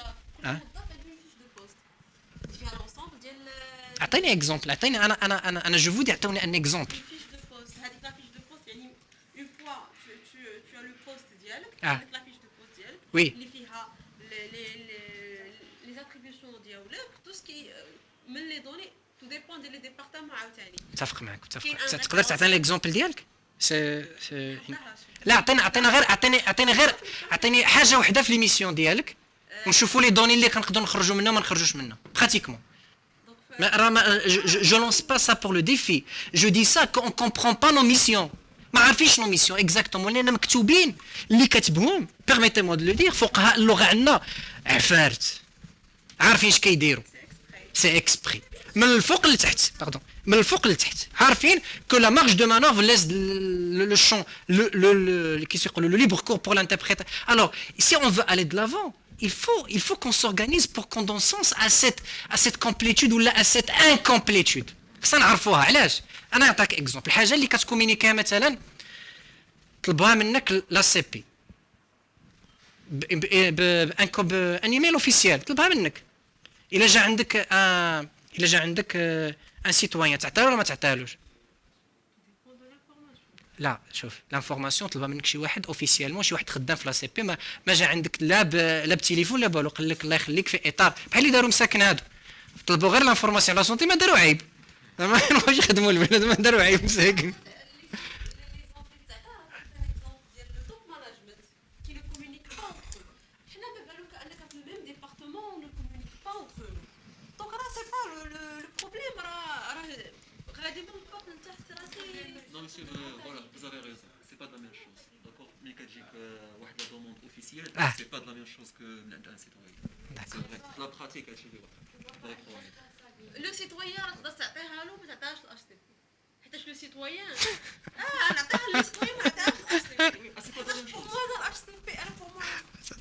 Speaker 1: اعطيني اكزومبل اعطيني انا جو فودي اعطوني ان اكزومبل.
Speaker 3: fiche de poste هذيك لا fiche de poste يعني une fois tu as le poste ديالك avec la fiche de poste ديالك اللي فيها les attributions ديالك tout ce qui من les données tout dépend des départements عاوتاني.
Speaker 1: متفق معك تقدر تعطيني الاكزومبل ديالك؟ لا اعطيني حاجه وحده في ليميسيون ديالك ونشوفوا لي دوني اللي كنقدروا نخرجوا منها ما نخرجوش منها براتيكمون. Je lance pas ça pour le défi. Je dis ça qu'on comprend pas nos missions. ما عارفينش nos missions exactement لأن مكتوبين اللي كتبهم permettez-moi de le dire فقهاء اللغة عندنا عفارت عارفين اش كيديروا سي اكسبري من الفوق لتحت من الفوق لتحت عارفين que la marge de manœuvre laisse le champ le libre cours pour l'interpréter. Alors si on veut aller de l'avant il faut qu'on s'organise pour qu'on donne sens à cette complétude ou là à cette incomplétude. خصنا نعرفوها. علاش؟ انا نعطيك اكزومبل. الحاجه اللي كتكومينيكيها مثلا طلبوها منك لا سي بي بان ايميل اوفيسيال، طلبها منك. الا جا عندك ان سيتويان تعطيه ولا ما تعطيهالوش؟ لا شوف، لانفورماسيون طلبها منك شي واحد اوفيسيالمون، شي واحد خدام في لا سي بي، ما جا عندك لا بتليفون لا بالو، قال لك الله يخليك في اطار بحال اللي داروا مساكن هادو، طلبوا غير لانفورماسيون لا سونتي، ما داروا عيب، ما ينبغيش يخدموا البلاد، ما داروا عيب مساكن.
Speaker 6: Non, monsieur, voilà, vous avez raison. C'est pas de la même chose. D'accord? Mais quand j'ai une demande officielle, c'est pas de la même chose que un citoyen. C'est vrai. La pratique, elle chez
Speaker 3: لو سيتويان تقدر تعطيها له ما تعطيهاش الاش تي بي، حيتاش لو سيتويان نعطيها لو سيتويان ما نعطيهاش الاش تي بي. هذا الاش تي بي انا فور موا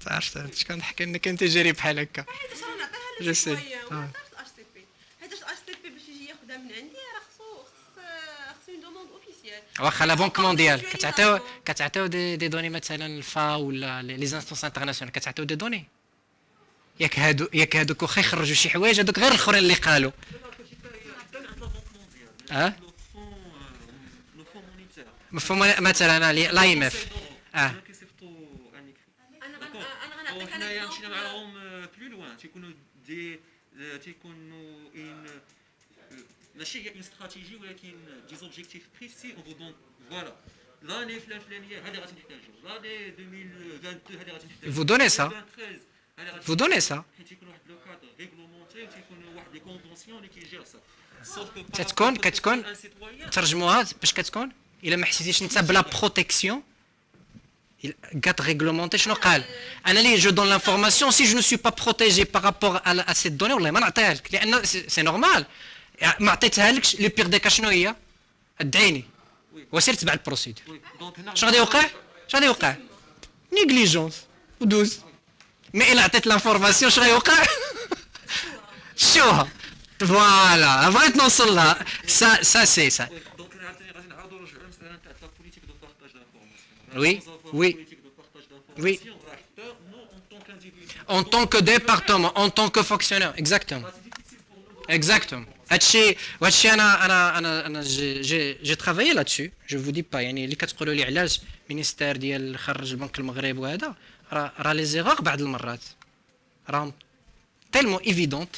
Speaker 1: تعرفت شكون نحكي لك انت جاري بحال هكا،
Speaker 3: حيتاش انا نعطيها لو سيتويان وما نعطيهاش الاش تي بي، حيتاش الاش تي بي باش يجي ياخذها من عندي راه خصو اون دوموند اوفيسيال.
Speaker 1: واخا لا بنك مونديال كتعطيو دي دوني مثلا الفا ولا لي زانستونس انترناسيونال، كتعطيو دي دوني. ياك هادوك واخا يخرجوا شي حوايج، هادوك غير الاخرين اللي قالوا. مفهوم مثلا لا ام اف.
Speaker 6: حنايا مشينا معاهم بلو لوان، تيكونوا ماشي هي اون استراتيجي ولكن دي زوبجيكتيف بريسي. اون فو دونك فوالا لاني الفلانيه هذه غادي نحتاجو، لاني 2022 هذه غادي نحتاجو.
Speaker 1: Vous donnez ça. Vous donnez ça.
Speaker 6: حيت يكون واحد لو كادر ريغلومونتي وتيكون واحد لي كونفونسيون اللي كيجير سا.
Speaker 1: كتكون ترجموها باش كتكون الا ما حسيتيش انت بلا بروتيكسيون كات ريغلومونتي. شنو قال؟ انا لي جو دون لانفورماسيون سي جو نو سوي با بروتيجي بارابور ا سيت دوني والله ما نعطيها لك، لان سي نورمال. ما عطيتها لكش لي بيغ ديكا شنو هي؟ ادعيني وسير تبع البروسيدور. شنو غادي يوقع؟ نيغليجونس ودوز. مي الا عطيت لانفورماسيون شنو غيوقع؟ شوها فوالا بغيت نوصل لها. سا سي سا.
Speaker 6: دونك غادي نعاودوا نرجعوا للمساله تاع لا بوليتيك دو بارطاج دانفورماسيون.
Speaker 1: وي en tant que département, en tant que fonctionnaire, exactement. هادشي انا جي travaillé là-dessus. Je vous dis pas يعني اللي كتقولوا لي علاش مينيستير ديال خرج البنك المغرب وهذا راه لي زيغور بعض المرات راهم تيلمون ايفيدونت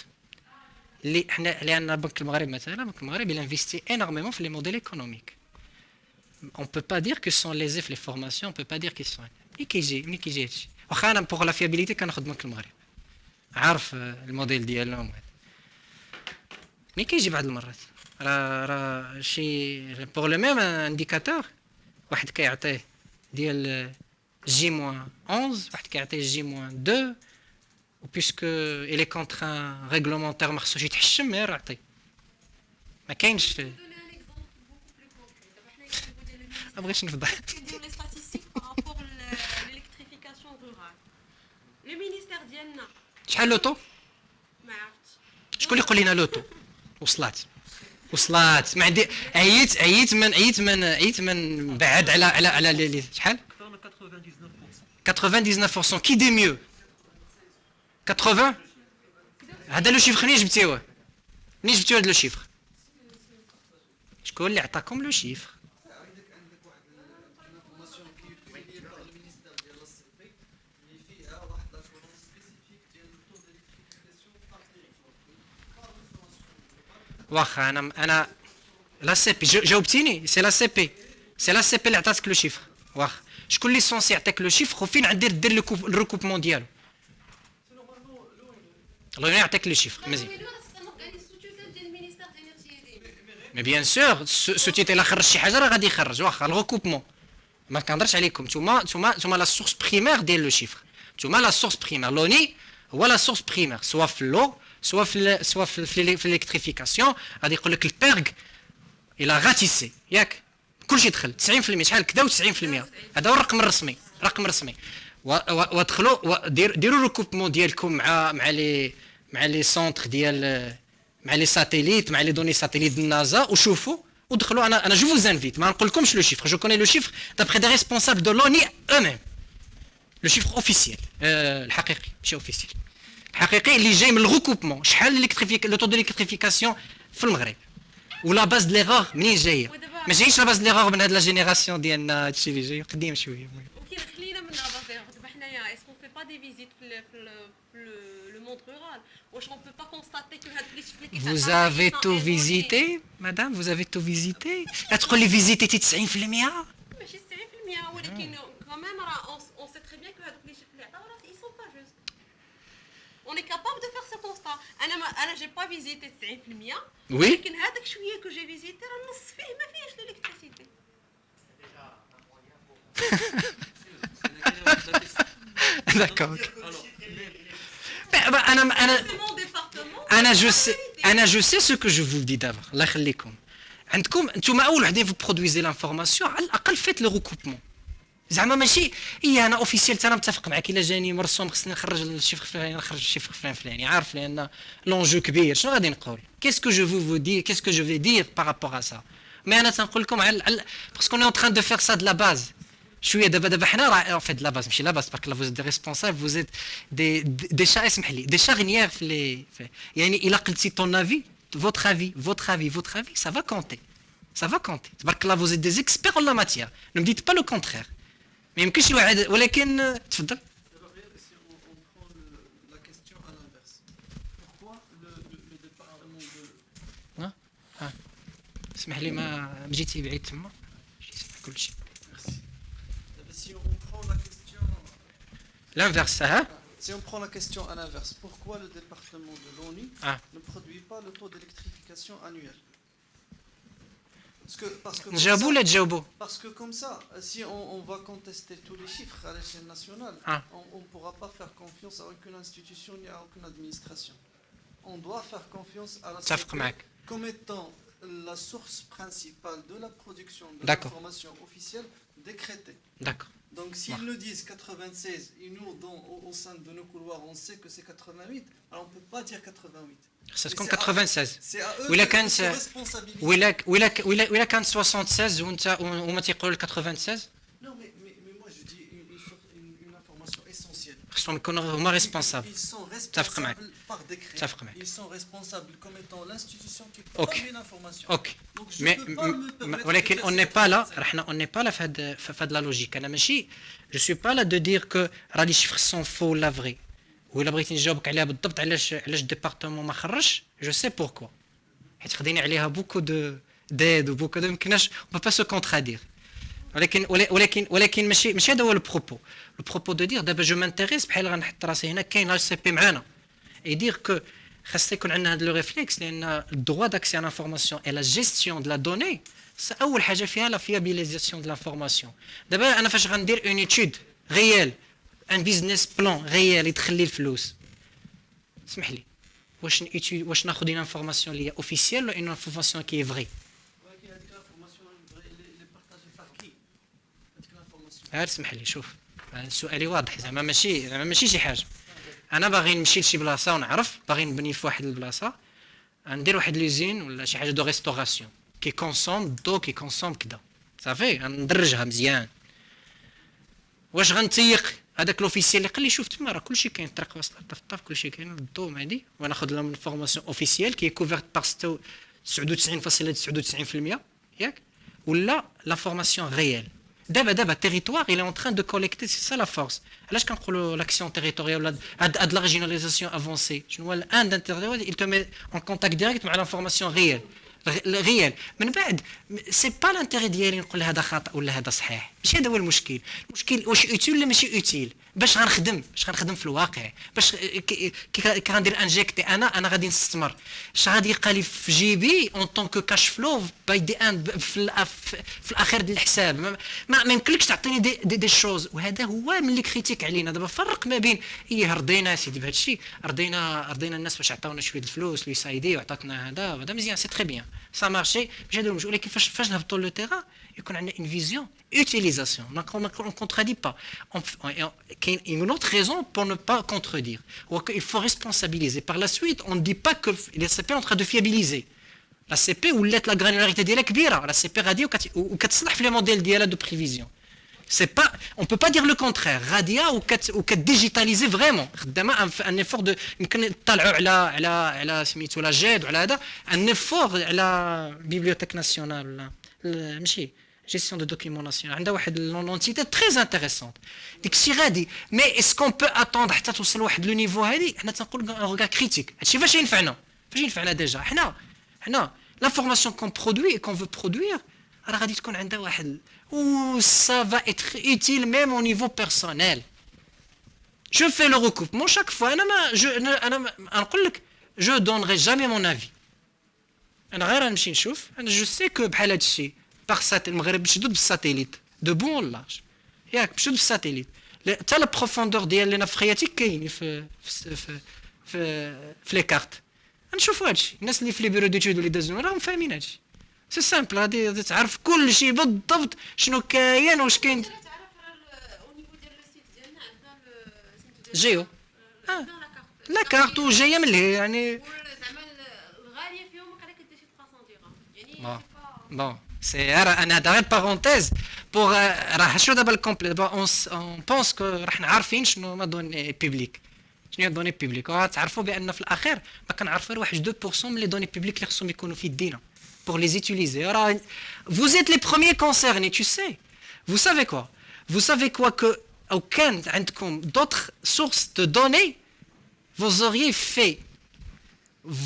Speaker 1: اللي حنا لان البنك المغرب مثلا البنك المغرب il investit énormément في les modèles économiques. On peut pas dire que ce sont lésés les formations, on peut pas dire qu'ils sont ملي كيجي هادشي. واخا انا بوغ لا فيابيليتي كناخذ بنك المغرب عارف الموديل ديالهم، ملي كيجي بعض المرات راه شي بوغ لو ميم انديكاتور واحد كيعطيه ديال جي موان 11 واحد كيعطيه جي موان 2 و بيسكو الي كونتران ريغلومونتير ما خصوش يتحشم غير عطي ما كاينش. ما بغيتش نفضح.
Speaker 3: لو مينيستير ديالنا
Speaker 1: شحال لوطو؟
Speaker 3: ما عرفتش
Speaker 1: شكون اللي يقول لنا لوطو؟ وصلات ما عندي عييت من بعد على شحال؟ 99%. كي دي ميو 80. هذا لو شيفر منين جبتيوه هذا لو شيفر؟ شكون اللي عطاكم لو شيفر؟ واخا انا لا سي بي جاوبتيني. سي لا سي بي اللي عطاتك لو شيفر. واخا شكون اللي سونسي يعطيك لو شيفر وفين دير الريكوبمون ديالو؟ الله يعطيك لو شيفر مزيان. مي بيان سور سوتيتي الا خرج شي حاجه راه غادي يخرج. واخا الريكوبمون ما كنهضرش عليكم نتوما لا سورس بريمير ديال لو شيفر. نتوما لا سورس بريمير لوني هو لا سورس بريمير سوا في اللو سوا في الالكتريفيكاسيون. غادي يقول لك البيرغ الى غاتيسي ياك كلشي دخل 90% شحال كدا و90%. هذا هو الرقم الرسمي. ودخلوا ديروا الريكوبمون ديالكم مع لي سونتر ديال مع لي ساتيليت مع لي دوني ساتيليت ديال النازا وشوفوا ودخلوا. انا جو فوز انفيت ما نقولكمش لو شيفر، جو كوني لو شيفر دابخي دي ريسبونسابل دو لوني او ميم. لو شيفر اوفيسيال الحقيقي ماشي اوفيسيال، الحقيقي اللي جاي من الغوكوبمون. شحال لو تو دو ليكتريفيكاسيون في المغرب ولا باز دي ليغور منين جايه؟ ما جايش لا باز دي ليغور من هاد لا جينيراسيون ديالنا، هادشي اللي جاي قديم شويه.
Speaker 3: وكي خلينا من لا باز ديالهم دابا حنايا اسكو في با دي فيزيت في لو موند رورال، واش اون بو با كونستاتي كو هاد لي شفت كيف
Speaker 1: Vous avez tout visité, madame, vous avez tout visité. تقول لي فيزيتي 90%.
Speaker 3: ماشي 90% ولكن كمان راه اون سي تري بيان كو هادوك لي شفت اللي عطاو راه اي سون با جوست. اون اي كابابل دو فير سو كونستا. انا جي با فيزيتي 90%.
Speaker 1: وي
Speaker 3: ولكن هذاك شويه كو جي فيزيتي راه النص فيه ما فيهش الالكتريسيتي.
Speaker 1: d'accord. انا جو سي سو كو جو فو دي دابا الله يخليكم. عندكم نتوما اول وحدين في برودويزي لانفورماسيون على الاقل فيت لو ريكوبمون. زعما ماشي هي انا اوفيسيال انا متفق معك. الا جاني مرسوم خصني نخرج الشيفر فلاني نخرج الشيفر فلاني عارف لان لونجو كبير. شنو غادي نقول؟ كيسكو جو فو دير كيسكو جو في دير بارابور ا سا. مي انا تنقول لكم على باسكو اون تران دو فير سا دو لا باز شويه. دابا حنا راه فيت لا باز ماشي لا باز باسكو فوز دي ريسبونسابل فوز ات دي شا اسمح لي دي شارنيير في لي يعني الا قلتي طون افي votre avis ça va compter تبارك الله. vous êtes des experts en la matière, ne me dites pas le contraire. ما يمكنش واحد ولكن تفضل. اسمح لي ما جيتي بعيد تما كل شيء. L'inverse, hein?
Speaker 9: Si on prend la question à l'inverse, pourquoi le département de l'ONU ne produit pas le taux d'électrification annuel? Parce que comme ça, si on va contester tous les chiffres à l'échelle nationale, on ne pourra pas faire confiance à aucune institution ni à aucune administration. On doit faire confiance à la société comme étant la source principale de la production de l'information officielle décrétée.
Speaker 1: D'accord.
Speaker 9: Donc s'ils nous disent 96, et nous, au sein de nos couloirs, on sait que c'est 88, alors on ne peut pas dire 88.
Speaker 1: C'est comme 96.
Speaker 9: C'est à eux de se responsabiliser.
Speaker 1: ولا كان 76 وما تيقولوا 96.
Speaker 9: Non, mais moi je dis une information essentielle.
Speaker 1: خصهم يكونوا هما responsables.
Speaker 9: Ils sont responsables par décret. Ils sont responsables comme étant l'institution qui produit l'information.
Speaker 1: Ok. ولكن on n'est pas là. on n'est pas là في هاد لا لوجيك. انا ماشي je suis pas là de dire que راه لي chiffres sont faux la vraie. وإلا بغيتي نجاوبك عليها بالضبط علاش الديبارتمون ما خرجش جو سي بوركوا. حيت خدينا عليها بوكو ديد وبوكو دو مكناش ما با سو كونترادير. ولكن ماشي هذا هو البروبو. البروبو دو دير دابا جو مانتيريس بحال غنحط راسي هنا كاين ال سي بي معانا يدير كو خاص يكون عندنا هذا لو ريفليكس لان الدروا داكسي على لانفورماسيون اي لا جيستيون دو لا دوني اول حاجه فيها لا فيابيليزاسيون دو لانفورماسيون. دابا انا فاش غندير اون ايتود ريال ان بيزنس بلان ريال يدخل لي الفلوس اسمح لي واش ناخذ اون انفورماسيون اللي هي اوفيسيال ولا اون انفورماسيون كي فري؟ اسمح لي شوف سؤالي واضح زعما ماشي شي حاجه. انا باغي نمشي لشي بلاصه ونعرف باغي نبني في واحد البلاصه ندير واحد لوزين ولا شي حاجه دو ريستوراسيون كي كونسوم دو كي كونسوم كذا صافي ندرجها مزيان. واش غنتيق هذاك لوفيسيال اللي قال لي شوف تما راه كلشي كاين الطريق واصله طفطاف كلشي كاين الضو معدي وناخذ لهم انفورماسيون اوفيسيال كي كوفرت بار 99.99% ياك ولا لانفورماسيون ريال. دابا التيريتوار il est en train de collecter c'est ça la force. علاش كنقولوا l'action territoriale ولا هاد لا ريجيوناليزاسيون افونسي شنو هو الان دانتيريور il te met en contact direct مع لانفورماسيون ريال. من بعد سي با لانتيري ديالي نقول هذا خطا ولا هذا صحيح ماشي هذا هو المشكل واش اوتيل ولا ماشي اوتيل باش غنخدم في الواقع باش كي غندير انجيكتي انا غادي نستثمر اش غادي يبقى لي في جيبي اون طونك كاش فلو باي دي ان في الاخير ديال الحساب. ما يمكنلكش تعطيني دي شوز وهذا هو ملي كريتيك علينا. دابا فرق ما بين رضينا سيدي بهذا الشيء رضينا الناس باش عطاونا شويه الفلوس لي سايدي وعطاتنا هذا مزيان سي تري بيان سا مارشي ماشي هذا المشكل. ولكن فاش نهبطوا لو تيران يكون عندنا اون فيزيون utiliser d'utilisation. On ne contredit pas. Il y a une autre raison pour ne pas contredire. Il faut responsabiliser. Par la suite, on ne dit pas que la CP est en train de fiabiliser. La CP ou la granularité ديالها كبيره. La CP غاديه وكتصلح في les modèles ديالها de prévision. C'est pas, on ne peut pas dire le contraire. Radia ou digitaliser vraiment. Un effort de la GED, un effort à la Bibliothèque nationale, gestion de documents nationaux. Une entité très intéressante. Mais est-ce qu'on peut attendre حتى توصل لواحد le niveau هذه؟ حنا تنقول un regard critique. هادشي فاش ينفعنا؟ فاش ينفعنا déjà؟ حنا l'information qu'on produit et qu'on veut produire, راه غادي تكون عندها واحد où ça va être utile même au niveau personnel. Je fais le recoupement chaque fois. Je ne donnerai jamais mon avis. Je sais que par satellite, de bon ou large, satellite. La profondeur de les cartes. الناس اللي في لي بيرو ديتود اللي دازو راهم فاهمين هادشي. سي سامبل غادي تعرف كل شيء بالضبط شنو كاين واش كاين. جيو لا كارت وجايه من اللي يعني
Speaker 3: زعما الغاليه فيهم قالك دير شي 300 درهم يعني
Speaker 1: بون سي انا داير بارونتيز بور راه شنو دابا الكومبلي اون بونس كو راح عارفين شنو ما دوني بيبليك شنو هي الدوني بيبليك وتعرفوا بان في الاخير ما كنعرفوا واحد 2% من لي دوني بيبليك اللي خصهم يكونوا في يدينا pour les utiliser. Alors, vous êtes les premiers concernés, tu sais. Vous savez quoi? Vous savez quoi que aucun d'autres sources de données, vous auriez fait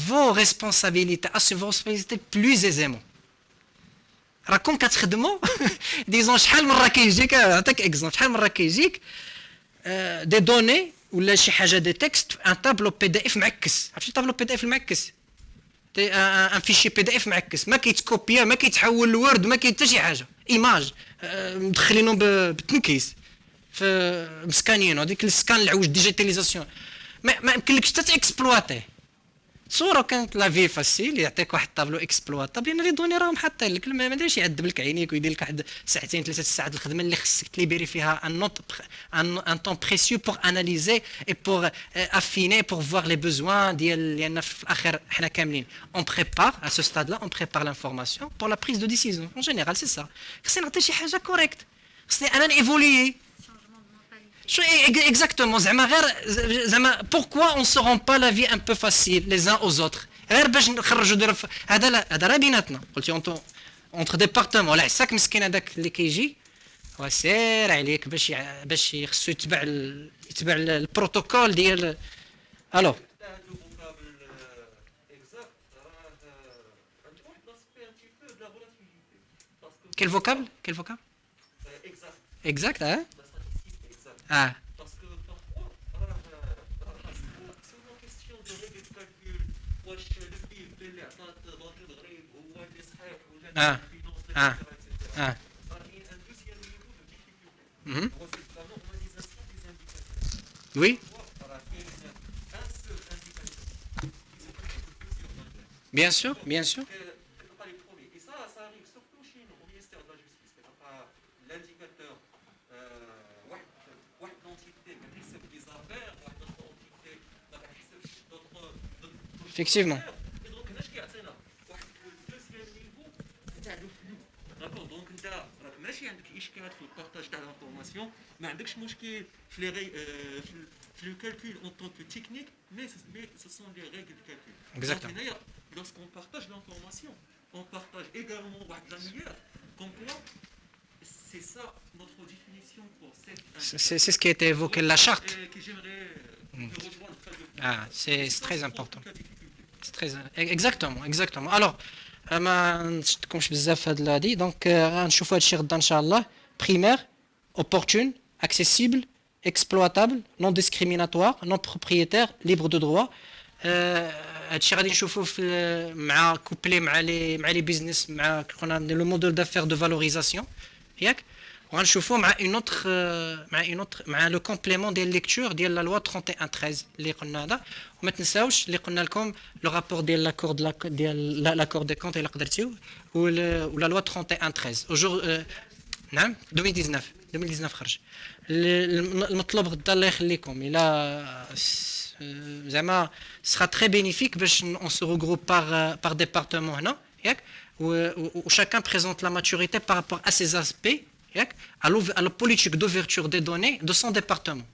Speaker 1: vos responsabilités, assumez vos responsabilités plus aisément. راكم كتخدموا disons شحال من راه كيجيك نعطيك اكزومبل شحال من راه كيجيك دي دوني ولا شي حاجه دي تكست ان تابلو بي دي اف معكس عرفتي تابلو بي دي اف المعكس ان فيشي بي دي اف معكس ما كيتكوبيا ما كيتحول لوورد ما كاين حتى شي حاجه ايماج مدخلينهم بالتنكيس في مسكانينو هذيك السكان العوج ديجيتاليزاسيون ما يمكنلكش حتى تاكسبلواتيه صوره كانت لا في فاسيل يعطيك واحد طابلو اكسبلواتابل لان لي دوني راهم حاطين لك ما دايرش يعذب لك عينيك ويدير لك واحد ساعتين 3 ساعات الخدمه اللي خصك تليبيري فيها ان طون بريسيو بور اناليزي اي بور افيني بور فوار لي بوزوان ديالنا في الاخر حنا كاملين اون بريبار ا سو ستاد لا اون بريبار لانفورماسيون بور لا بريز دو ديسيزيون اون جينيرال سي سا خصني نعطي شي حاجه كوريكت خصني انا نيفوليي exactement زعما pourquoi on se rend pas la vie un peu facile les uns aux autres غير باش نخرجوا هذا راه بيناتنا قلتي اونتر ديبارتمون لا عساك مسكين هذاك اللي كيجي وسير عليك باش خصو يتبع البروتوكول ديال الو quel vocable exact hein ah
Speaker 6: parce que parfois c'est une question de règles de calcul واش البيب اللي عطات باطل غريب هو اللي صحيح ولا
Speaker 1: ah oui bien sûr
Speaker 6: et ça arrive surtout chez nous au ministère de la Justice l'indicateur واحد l'entité كتحسب لي زافير واحد l'entité ما كتحسبش d'autres
Speaker 1: effectivement
Speaker 6: دونك هنا اش كيعطينا واحد الدوزيام نيفو تاع لو فلو داكور دونك انت راك ماشي عندك اشكال في البارطاج تاع لانفورماسيون ما عندكش مشكل في لي في لو كالكول en tant que technique mais ce sont les règles de calcul
Speaker 1: exactement
Speaker 6: lorsqu'on partage l'information on partage également واحد la meilleure comme quoi c'est ça notre définition pour cette
Speaker 1: c'est ce qui a été évoqué la charte
Speaker 6: que j'aimerais
Speaker 1: c'est très important c'est très exactement alors ما نشدكمش بزاف هاد هادي دونك غنشوفوا هادشي غدا ان شاء الله primaire opportune accessible exploitable non discriminatoire non propriétaire libre de droit هادشي غادي نشوفوه في مع كوبلي مع لي بيزنس مع قلنا لو موديل دافير دو فالوريزاسيون ياك وغنشوفوه مع لو كومبليمون ديال ليكتور ديال لا لوا 3113 اللي قلنا هذا وما تنساوش اللي قلنا لكم لو رابور ديال لاكور دي كونت اللي قدرتيو ولا لوا 3113 نعم 2019 خرج. المطلوب غدا الله يخليكم الى زعما سera très bénéfique باش on se regroupe par département هنا ياك où chacun présente la maturité par rapport à ces aspects ياك à la politique d'ouverture des données de son département.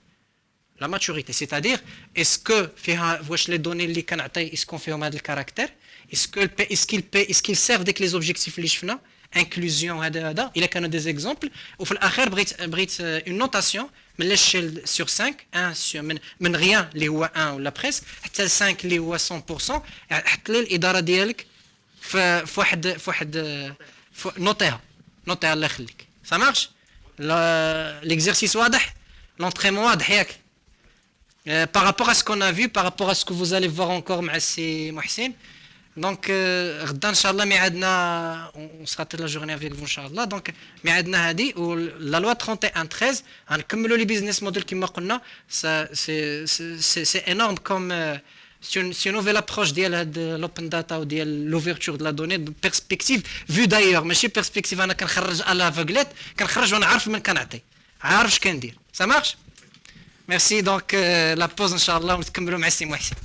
Speaker 1: La maturité, c'est-à-dire est-ce que فيها واش les données اللي كنعطي est-ce qu'on فيهم هذا الكاركتير est-ce qu'ils servent dès que les objectifs اللي شفنا inclusion هذا il y a des exemples وفي الاخر بغيت une notation من l'échelle sur 5 1 sur من rien اللي هو 1 ولا بريس حتى 5 اللي هو 100% حط لي الاداره ديالك في واحد نوتيها الله يخليك ça marche l'exercice واضح l'entraînement واضح ياك par rapport à ce qu'on a vu par rapport à ce que vous allez voir encore مع السي محسن. Donc, غدا ان شاء الله ميعادنا on sera toute la journée avec vous ان شاء الله. Donc ميعادنا هذه la loi 31/13 غنكملوا لي بيزنس موديل كما قلنا. C'est énorme comme c'est une nouvelle approche ديال هاد l'open data وديال l'ouverture de la donnée de perspective vue d'ailleurs ماشي perspective انا كنخرج على فاغليت كنخرج وانا عارف من كنعطي عارف اش كندير. Ça marche. Merci donc la pause ان شاء الله ونكملوا مع السي محسن.